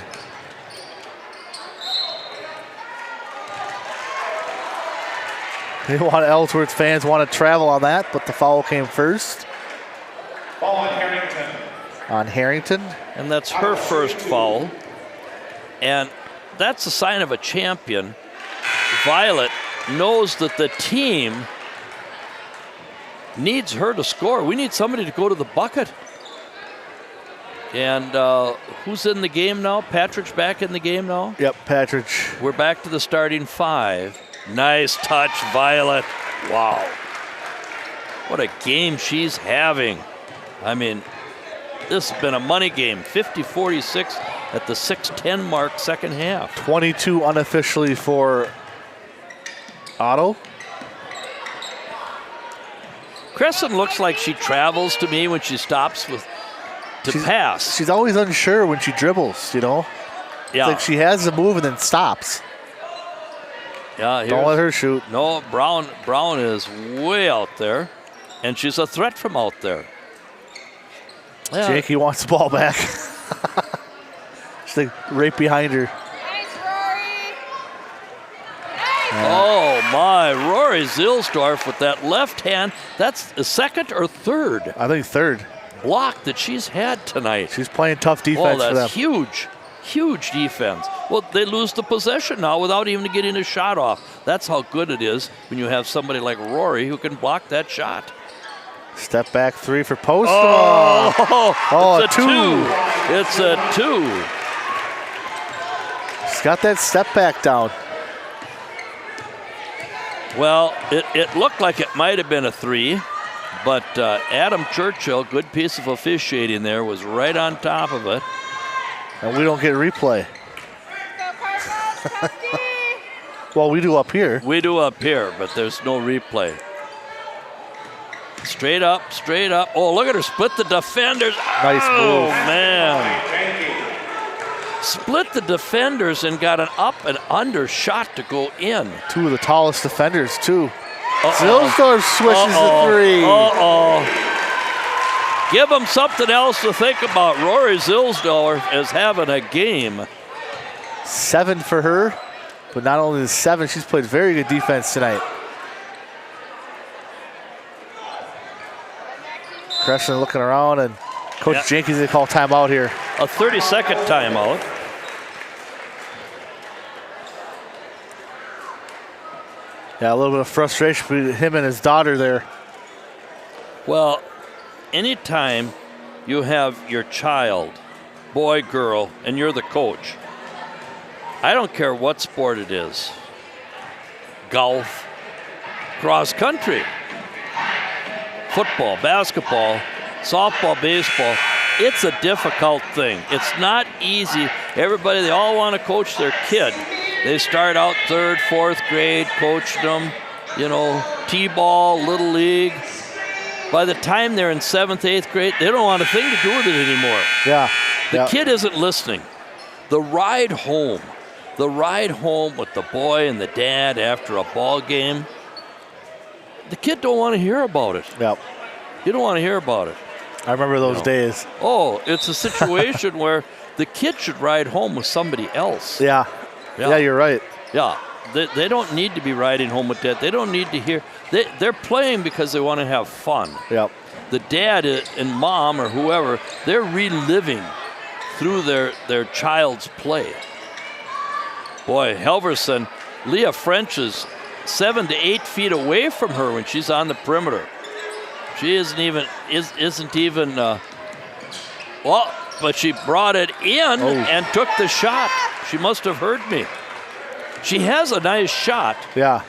Ellsworth fans want to travel on that, but the foul came first. Ball on Harrington. on Harrington. And that's her first foul. And that's a sign of a champion. Violet knows that the team needs her to score. We need somebody to go to the bucket. And who's in the game now? Patrick's back in the game now? Yep, Patrick. We're back to the starting 5. Nice touch, Violet. Wow. What a game she's having. I mean, this has been a money game. 50-46 at the 6:10 mark, second half. 22 unofficially for Otto. Crescent looks like she travels to me when she stops to pass. She's always unsure when she dribbles, you know? Yeah. It's like she has the move and then stops. Yeah, Don't let her shoot. No, Brown is way out there, and she's a threat from out there. Yeah. Jakey wants the ball back. She's like right behind her. Oh my, Rory Zilsdorf with that left hand. That's a second or third I think third. block that she's had tonight. She's playing tough defense Oh, for them. that's huge. Huge defense. Well, they lose the possession now without even getting a shot off. That's how good it is when you have somebody like Rory who can block that shot. Step back 3 for Post. Oh, it's a 2. It's a 2. She's got that step back down. Well, it looked like it might have been a 3, but Adam Churchill, good piece of officiating there, was right on top of it. And we don't get replay. Well, we do up here. We do up here, but there's no replay. Straight up, straight up. Oh, look at her split the defenders. Nice Oh, move. man. Split the defenders and got an up and under shot to go in. 2 of the tallest defenders, too. Zilsdorf swishes the 3. Give them something else to think about. Rory Zilsdorf is having a game. 7 for her. But not only the 7, she's played very good defense tonight. Crescent looking around, and Coach Jenkins, they call timeout here. A 30-second timeout. Yeah, a little bit of frustration between him and his daughter there. Well, anytime you have your child, boy, girl, and you're the coach, I don't care what sport it is, golf, cross country, football, basketball, softball, baseball, it's a difficult thing. It's not easy. Everybody, they all want to coach their kid. They start out 3rd, 4th grade, coaching them, you know, T-ball, Little League. By the time they're in 7th, 8th grade, they don't want a thing to do with it anymore. Yeah. The kid isn't listening. The ride home with the boy and the dad after a ball game, the kid don't want to hear about it. Yep. You don't want to hear about it. I remember those days. Oh, it's a situation where the kid should ride home with somebody else. Yeah. Yeah, you're right. Yeah. They don't need to be riding home with that. They don't need to hear. They're playing because they want to have fun. Yep. The dad and mom or whoever, they're reliving through their child's play. Boy, Helverson, Leah French is 7 to 8 feet away from her when she's on the perimeter. She isn't even, but she brought it in and took the shot. She must have heard me. She has a nice shot. Yeah.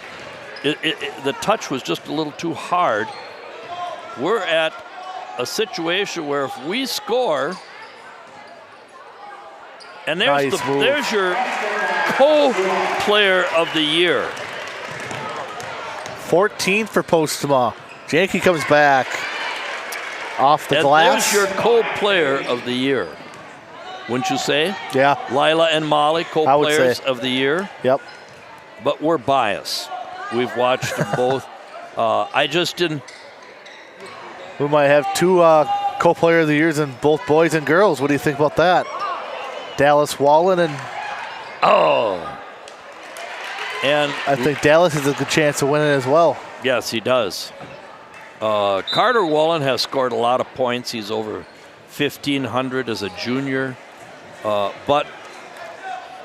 The touch was just a little too hard. We're at a situation where if we score, and there's your co-player of the year. 14 for Postma. Yankee comes back off the glass. There's your co-player of the year. Wouldn't you say? Yeah. Lila and Molly, co-players of the year. Yep. But we're biased. We've watched them both. I just didn't. We might have 2 co-player of the years in both boys and girls. What do you think about that? Dallas Wallen and I think Dallas has a good chance of winning as well. Yes, he does. Carter Wallen has scored a lot of points. He's over 1,500 as a junior. But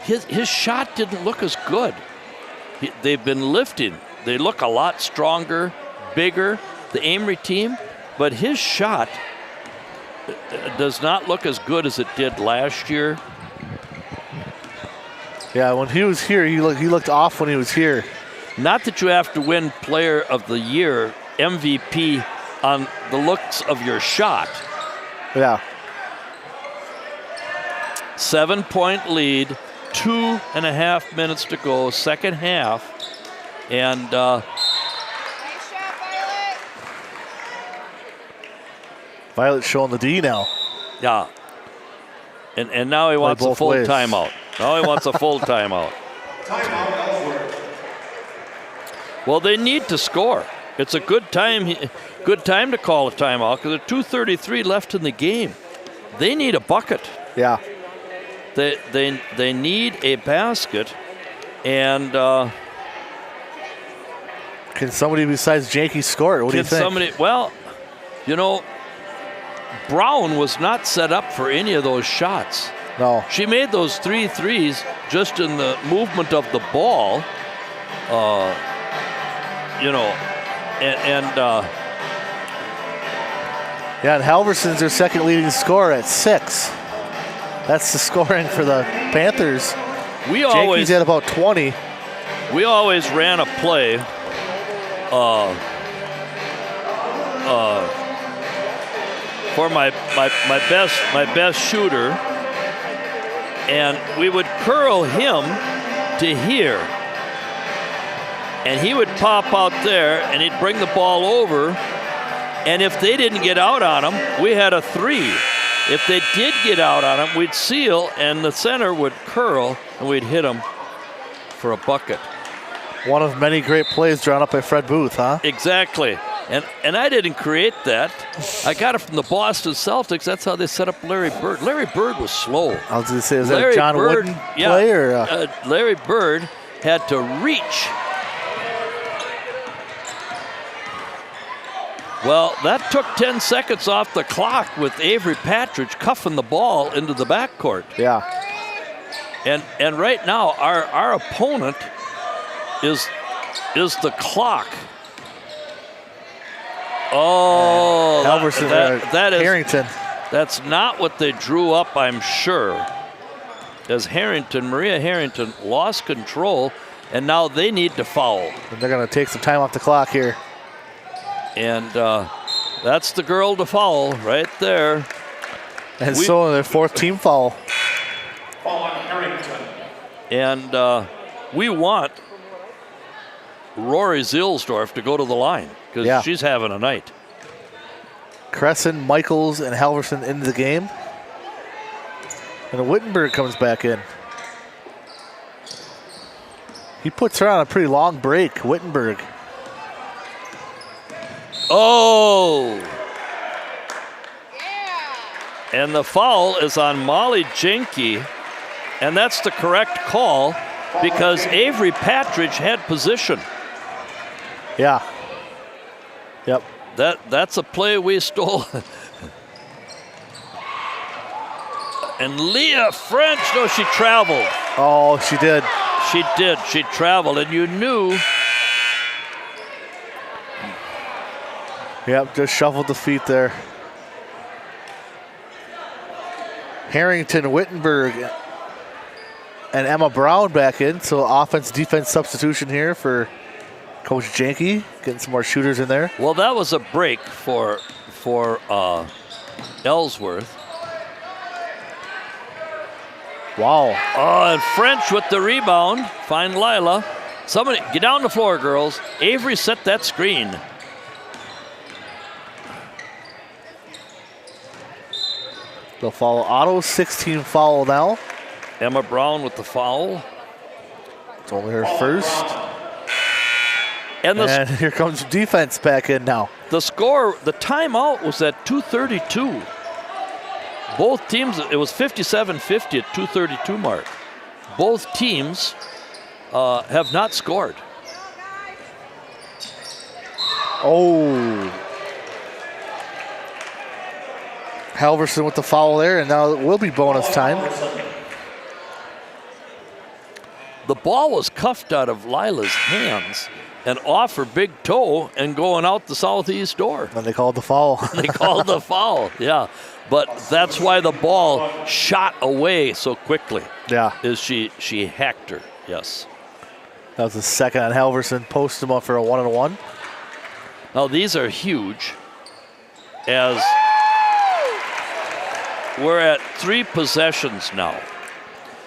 his shot didn't look as good. They've been lifting. They look a lot stronger, bigger, the Amory team, but his shot does not look as good as it did last year. Yeah, when he was here, he looked off when he was here. Not that you have to win Player of the Year, MVP, on the looks of your shot. Yeah. 7-point lead, 2.5 minutes to go, second half. And Nice shot, Violet. Violet showing the D now. yeah. And now he wants a both full ways. timeout. Now he wants a full timeout. Timeout, Ellsworth. Well, they need to score. It's a good time to call a timeout because there's 2:33 left in the game. They need a bucket. Yeah. They need a basket, and Can somebody besides Janky score it? What do you think? Well, you know, Brown was not set up for any of those shots. No. She made those 3 threes just in the movement of the ball, you know, and Yeah, and Halverson's their second leading scorer at 6. That's the scoring for the Panthers. Janky's at about 20. We always ran a play for my best shooter, and we would curl him to here, and he would pop out there, and he'd bring the ball over, and if they didn't get out on him, we had a 3. If they did get out on him, we'd seal, and the center would curl, and we'd hit him for a bucket. One of many great plays drawn up by Fred Booth, huh? Exactly. And I didn't create that. I got it from the Boston Celtics. That's how they set up Larry Bird. Larry Bird was slow. I was going to say, is that a John Wooden play? Or, Larry Bird had to reach. Well, that took 10 seconds off the clock with Avery Patridge cuffing the ball into the backcourt. Yeah. And right now, our opponent is the clock. Oh, Halverson, that is Harrington. That's not what they drew up, I'm sure. As Maria Harrington lost control, and now they need to foul. And they're going to take some time off the clock here. And that's the girl to foul right there. And so their 4th team foul. Foul on Harrington. And we want Rory Zilsdorf to go to the line because she's having a night. Crescent, Michaels, and Halverson into the game. And Wittenberg comes back in. He puts her on a pretty long break, Wittenberg. Oh! Yeah. And the foul is on Molly Jenke, and that's the correct call because Avery Patridge had position. Yeah. Yep. That's a play we stole. And Leah French, no, she traveled. Oh, she did. She did. She traveled, and you knew. Yep, just shuffled the feet there. Harrington, Wittenberg, and Emma Brown back in. So offense-defense substitution here for Coach Janke, getting some more shooters in there. Well, that was a break for Ellsworth. Wow. Oh, and French with the rebound. Find Lila. Somebody, get down the floor, girls. Avery set that screen. They'll follow Otto, 16 foul now. Emma Brown with the foul. It's only her first. And here comes defense back in now. The score, the timeout was at 2:32. Both teams, it was 57-50 at 2:32 mark. Both teams have not scored. Oh. Halverson with the foul there, and now it will be bonus time. The ball was cuffed out of Lila's hands and off her big toe and going out the southeast door. And they called the foul. They called the foul, yeah. But that's why the ball shot away so quickly. Yeah. Is she hacked her, yes. That was the second on Halverson. Post him up for a 1-on-1. Now these are huge, as we're at 3 possessions now.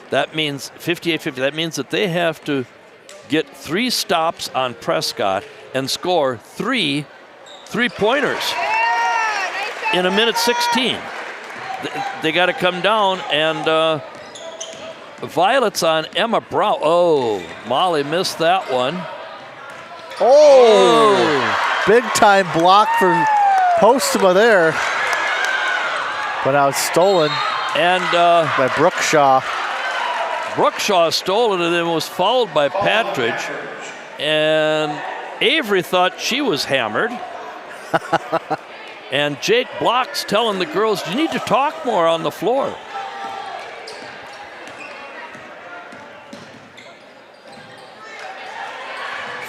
That means 58-50. That means that they have to get 3 stops on Prescott and score 3 3-pointers in a minute 16. They got to come down, and Violet's on Emma Brown. Oh, Molly missed that one. Oh! Big time block for Postema there. But now it's stolen And by Brookshaw. Brookshaw stole it and then was fouled by Patridge. And Avery thought she was hammered. And Jake Block's telling the girls, you need to talk more on the floor.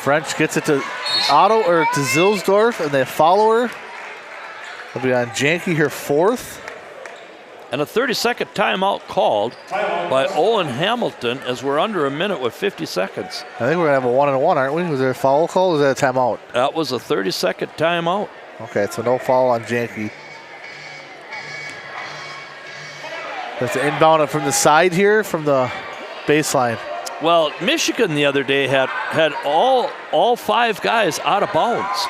French gets it to Otto or to Zilsdorf, and they follow her. It'll be on Janke, her 4th. And a 30-second timeout called by Owen Hamilton as we're under a minute with 50 seconds. I think we're going to have a 1-on-1, aren't we? Was there a foul call or was that a timeout? That was a 30-second timeout. Okay, so no foul on Janke. That's an inbound from the side here, from the baseline. Well, Michigan the other day had all 5 guys out of bounds.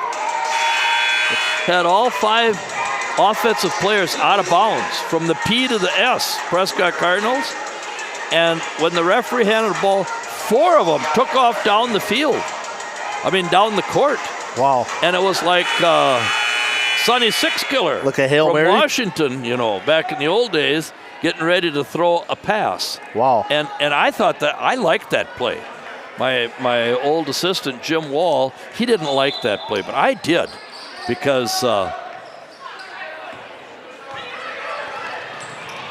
Had all 5 offensive players out of bounds from the P to the S, Prescott Cardinals. And when the referee handed the ball, 4 of them took off down the field. I mean, down the court. Wow. And it was like Sonny Sixkiller Like a Hail from Mary? Washington, back in the old days, getting ready to throw a pass. Wow. And I thought that, I liked that play. My old assistant, Jim Wall, he didn't like that play, but I did because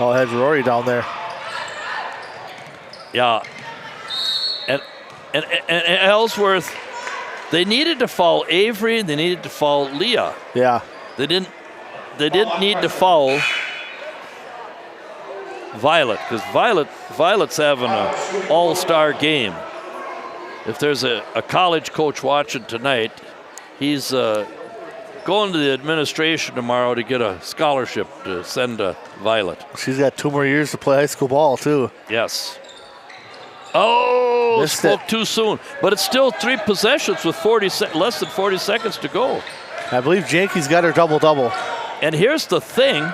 Oh, it had Rory down there. yeah. And Ellsworth, they needed to foul Avery, they needed to foul Leah. Yeah. They didn't need to foul Violet, because Violet's having an all-star game. If there's a college coach watching tonight, he's going to the administration tomorrow to get a scholarship to send to Violet. She's got 2 more years to play high school ball, too. Yes. Oh, Missed spoke it. too soon. But it's still 3 possessions with less than 40 seconds to go. I believe Janke's got her double-double. And here's the thing.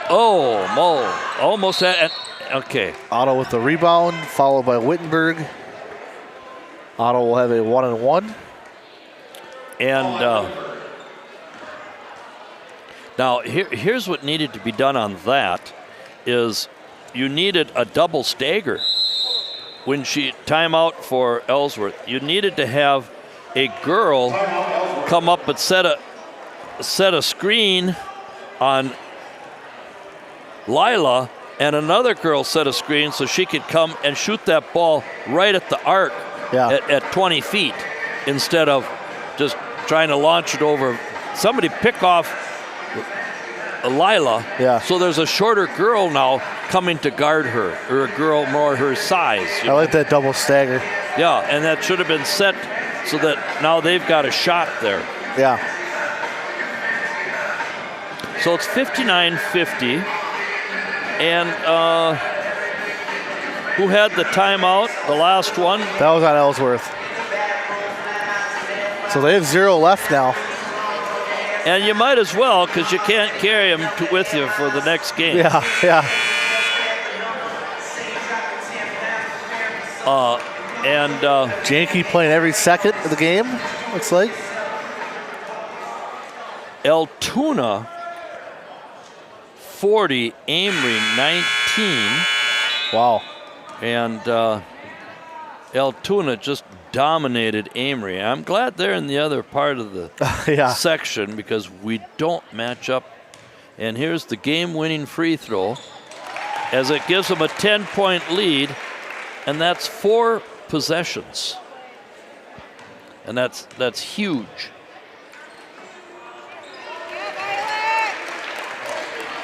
Oh, Mo almost had. Okay. Otto with the rebound, followed by Wittenberg. Otto will have a 1-on-1. And now here's what needed to be done on that is you needed a double stagger. When she timeout for Ellsworth, you needed to have a girl come up and set a screen on Lila, and another girl set a screen so she could come and shoot that ball right at the arc at 20 feet instead of just trying to launch it over. Somebody pick off Lila. Yeah. So there's a shorter girl now coming to guard her, or a girl more her size. I like that double stagger. Yeah, and that should have been set so that now they've got a shot there. Yeah. So it's 59-50. And who had the timeout, the last one? That was on Ellsworth. So they have 0 left now. And you might as well, because you can't carry them with you for the next game. Yeah, yeah. Janke playing every second of the game, looks like. Altoona 40, Amory 19. Wow. And Altoona just dominated Amory. I'm glad they're in the other part of the section because we don't match up. And here's the game-winning free throw as it gives them a 10-point lead, and that's 4 possessions. And that's huge.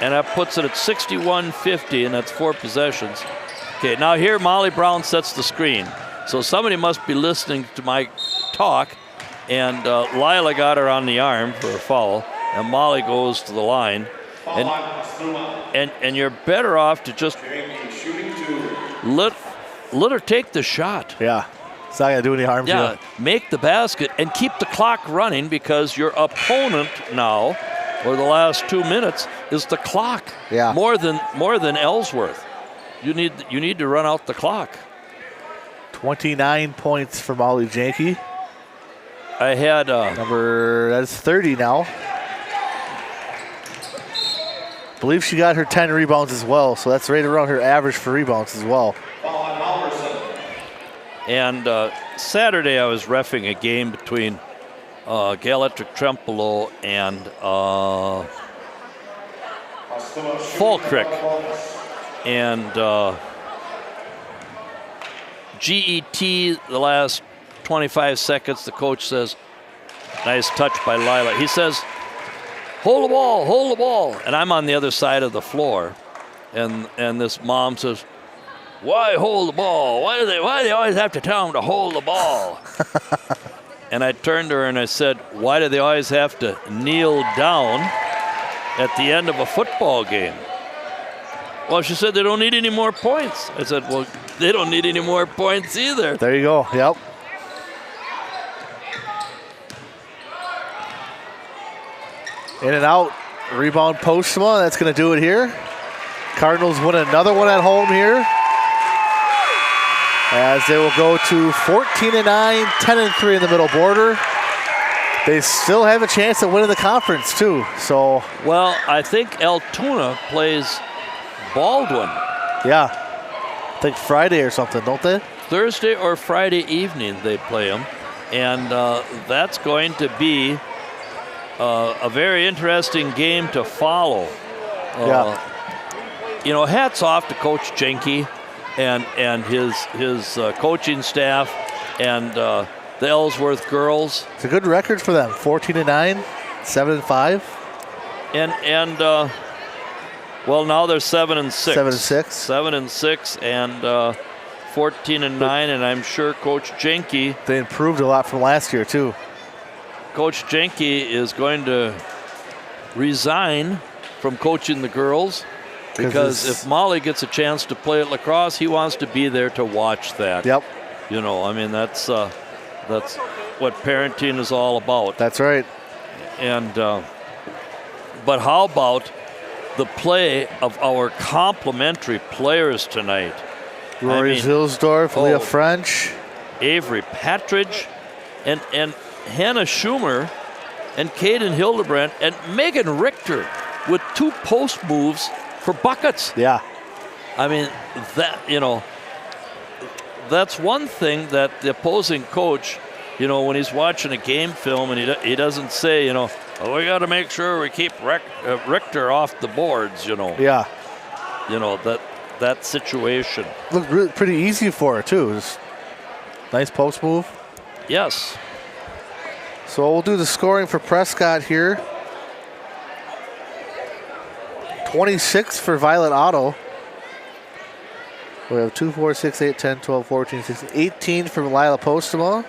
And that puts it at 61-50, and that's 4 possessions. Okay, now here Molly Brown sets the screen. So somebody must be listening to my talk, and Lila got her on the arm for a foul, and Molly goes to the line. And you're better off to just let her take the shot. Yeah, it's not going to do any harm to you. Make the basket and keep the clock running because your opponent now, or the last 2 minutes, is the clock. Yeah. More than Ellsworth. You need to run out the clock. 29 points for Molly Janke. I had that's 30 now. I believe she got her 10 rebounds as well, so that's right around her average for rebounds as well. And Saturday I was reffing a game between Gaelectric Trempealeau and Falkirk. And GET, the last 25 seconds, the coach says, nice touch by Lila. He says, hold the ball, hold the ball. And I'm on the other side of the floor. And this mom says, why hold the ball? Why do they always have to tell them to hold the ball? And I turned to her and I said, why do they always have to kneel down at the end of a football game? Well, she said they don't need any more points. I said, well, they don't need any more points either. There you go. Yep. In and out. Rebound Postma. That's going to do it here. Cardinals win another one at home here, as they will go to 14-9, 10-3 in the middle border. They still have a chance of winning the conference too. So, well, I think Altoona plays Baldwin. Yeah, I think Friday or something, don't they? Thursday or Friday evening they play them, and that's going to be a very interesting game to follow. You know, hats off to Coach Jenke and his coaching staff and the Ellsworth girls. It's a good record for them, 14-9, 7-5. And well, now they're 7-6. 7-6. 7-6 and 14-9, and I'm sure Coach Jenke. They improved a lot from last year too. Coach Jenke is going to resign from coaching the girls because if Molly gets a chance to play at lacrosse, he wants to be there to watch that. Yep. You know, I mean, that's what parenting is all about. That's right. And but how about the play of our complimentary players tonight? Rory Zilsdorf, Leah French, Avery Patridge, and Hannah Schumer, and Kaden Hildebrandt, and Megan Richter with 2 post moves for buckets. Yeah. I mean, that, you know, that's one thing that the opposing coach, you know, when he's watching a game film and he doesn't say, you know, oh, we got to make sure we keep Richter off the boards, you know. Yeah. You know, that situation. Looked really pretty easy for her, too. Just nice post move. Yes. So we'll do the scoring for Prescott here. 26 for Violet Otto. We have 2, 4, 6, 8, 10, 12, 14, 16, 18 for Lila Postma.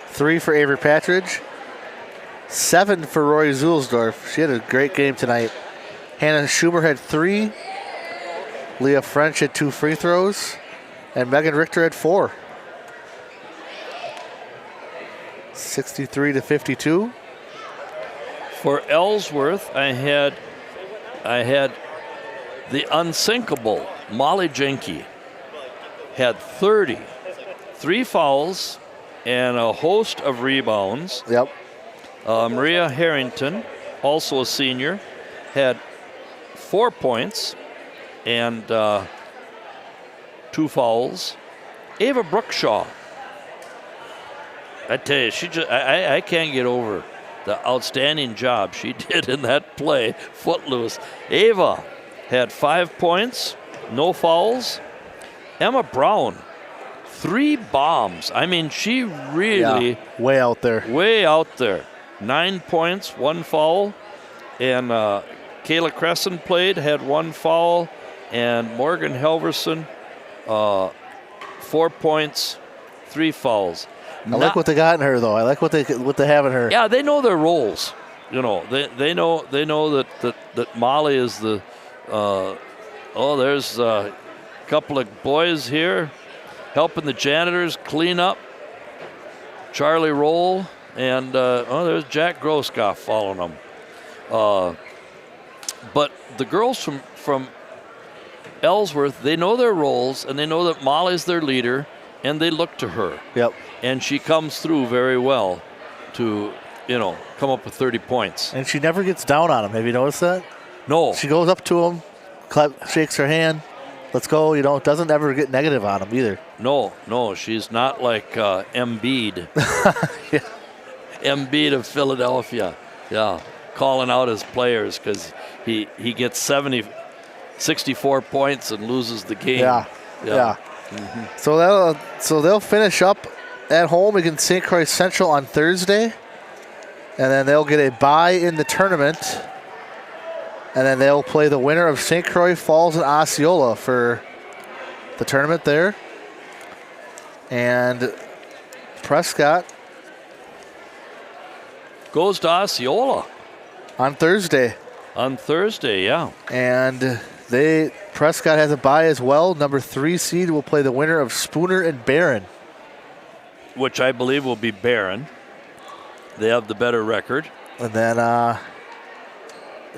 3 for Avery Patridge. 7 for Rory Zulsdorf. She had a great game tonight. Hannah Schumer had 3. Leah French had 2 free throws. And Megan Richter had 4. 63-52. For Ellsworth, I had the unsinkable Molly Jenke had 30, 3 fouls, and a host of rebounds. Yep. Maria Harrington, also a senior, had 4 points and 2 fouls. Ava Brookshaw I tell you, I can't get over the outstanding job she did in that play, Footloose. Ava had 5 points, no fouls. Emma Brown, 3 bombs. I mean, she really way out there. Way out there. 9 points, 1 foul. And Kayla Crescent played, had 1 foul. And Morgan Helverson, 4 points, 3 fouls. I like what they got in her, though. I like what they have in her. Yeah, they know their roles. You know, they know that Molly is the. There's a couple of boys here helping the janitors clean up. Charlie Roll and there's Jack Groskoff following them. But the girls from Ellsworth, they know their roles and they know that Molly's their leader, and they look to her. Yep. And she comes through very well to, come up with 30 points. And she never gets down on him. Have you noticed that? No. She goes up to him, shakes her hand, let's go. Doesn't ever get negative on him either. No, she's not like Embiid. Yeah. Embiid of Philadelphia. Yeah, calling out his players because he gets 64 points and loses the game. Yeah. Mm-hmm. So they'll finish up at home against St. Croix Central on Thursday, and then they'll get a bye in the tournament, and then they'll play the winner of St. Croix Falls and Osceola for the tournament there. And Prescott goes to Osceola on Thursday. On Thursday, yeah. And Prescott has a bye as well. Number 3 seed will play the winner of Spooner and Barron, which I believe will be Barron. They have the better record. And then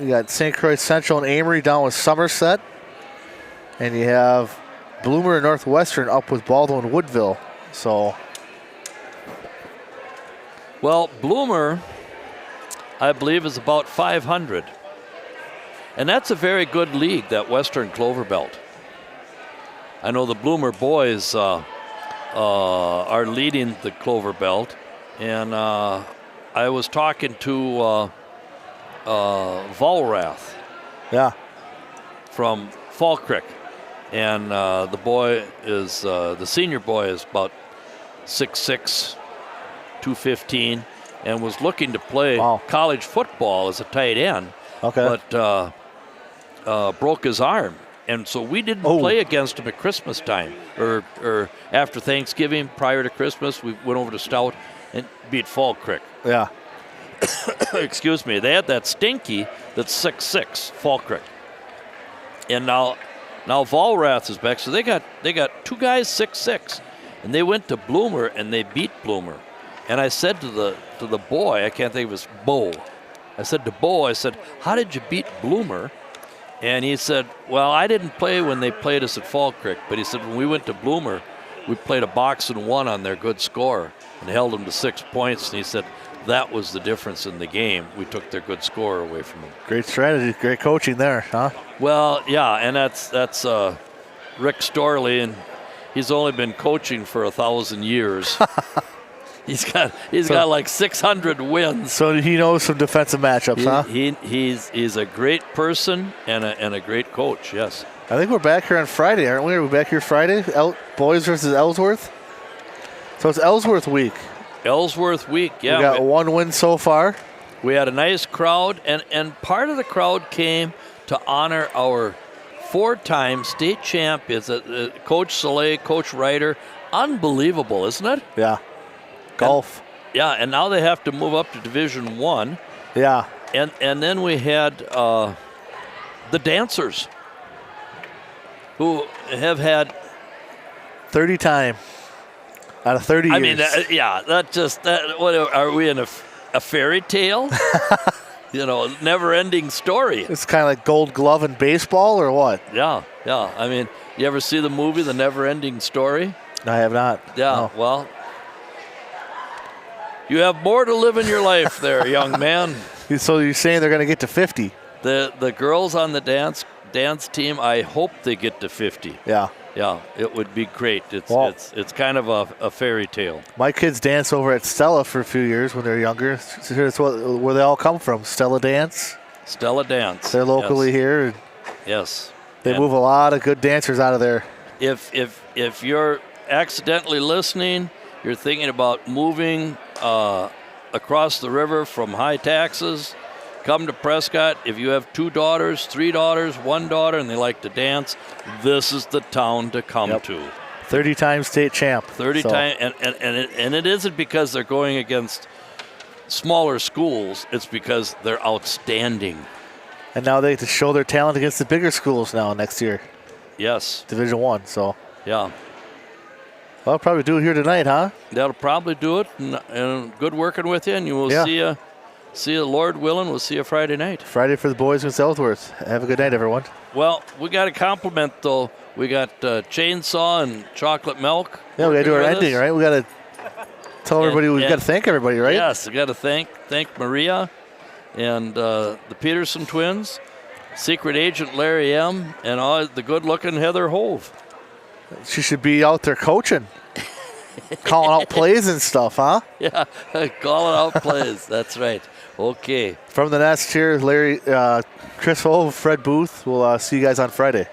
you got St. Croix Central and Amory down with Somerset. And you have Bloomer and Northwestern up with Baldwin Woodville. So, well, Bloomer, I believe, is about 500. And that's a very good league, that Western Clover Belt. I know the Bloomer boys are leading the Clover Belt. And I was talking to Volrath. Yeah. From Fall Creek. And the boy is, the senior boy is about 6'6", 215, and was looking to play college football as a tight end. Okay. But broke his arm. And so we didn't play against him at Christmas time or after Thanksgiving, prior to Christmas. We went over to Stout and beat Fall Creek. Yeah. Excuse me. They had that Stinky that's 6'6", Fall Creek. And now Volrath is back. So they got 2 guys 6'6", and they went to Bloomer and they beat Bloomer. And I said to the boy, I can't think of his Bo. I said to Bo, I said, how did you beat Bloomer? And he said, well, I didn't play when they played us at Fall Creek, but he said when we went to Bloomer, we played a box and 1 on their good score and held them to 6 points. And he said that was the difference in the game. We took their good score away from them. Great strategy, great coaching there, huh? Well, yeah, and that's Rick Storley, and he's only been coaching for 1,000 years. He's got like 600 wins. So he knows some defensive matchups, huh? He's a great person and a great coach. Yes. I think we're back here on Friday, aren't we? Are we back here Friday? Boys versus Ellsworth. So it's Ellsworth week. Ellsworth week. Yeah. We got 1 win so far. We had a nice crowd, and part of the crowd came to honor our 4-time state champions, Coach Soleil, Coach Ryder. Unbelievable, isn't it? Yeah. Golf. And now they have to move up to Division 1. Yeah. And then we had the dancers who have had 30 time out of 30 years. I mean, what are we in a fairy tale? Never-ending story. It's kind of like Gold Glove in baseball, or what? Yeah. I mean, you ever see the movie The Never-Ending Story? I have not. Yeah, no. Well, you have more to live in your life there, young man. So you're saying they're going to get to 50? The girls on the dance team, I hope they get to 50. Yeah. Yeah, it would be great. Well- It's kind of a fairy tale. My kids danced over at Stella for a few years when they were younger. That's where they all come from, Stella Dance. Stella Dance. They're locally yes. here. And Yes. they And move a lot of good dancers out of there. If you're accidentally listening, you're thinking about moving across the river from high taxes, come to Prescott. If you have 2 daughters, 3 daughters, 1 daughter, and they like to dance, this is the town to come to. 30-time state champ. 30 So, times, and it isn't because they're going against smaller schools. It's because they're outstanding. And now they have to show their talent against the bigger schools now next year, Yes, Division One. So yeah. I'll probably do it here tonight, huh? That'll probably do it. And good working with you, and you will Yeah. see you, Lord willing. We'll see you Friday night. Friday for the boys in Ellsworth. Have a good night, everyone. Well, we got a compliment though. We got Chainsaw and Chocolate Milk. Yeah, we got to do our working with ending, us. right? We got to tell everybody. We got to thank everybody, right? Yes, we got to thank Maria and the Peterson twins, Secret Agent Larry M, and all the good-looking Heather Hove. She should be out there coaching, calling out plays and stuff, huh? Yeah, calling out plays. That's right. Okay. From the Nest here, Larry, Chris Hove, Fred Booth. We'll see you guys on Friday.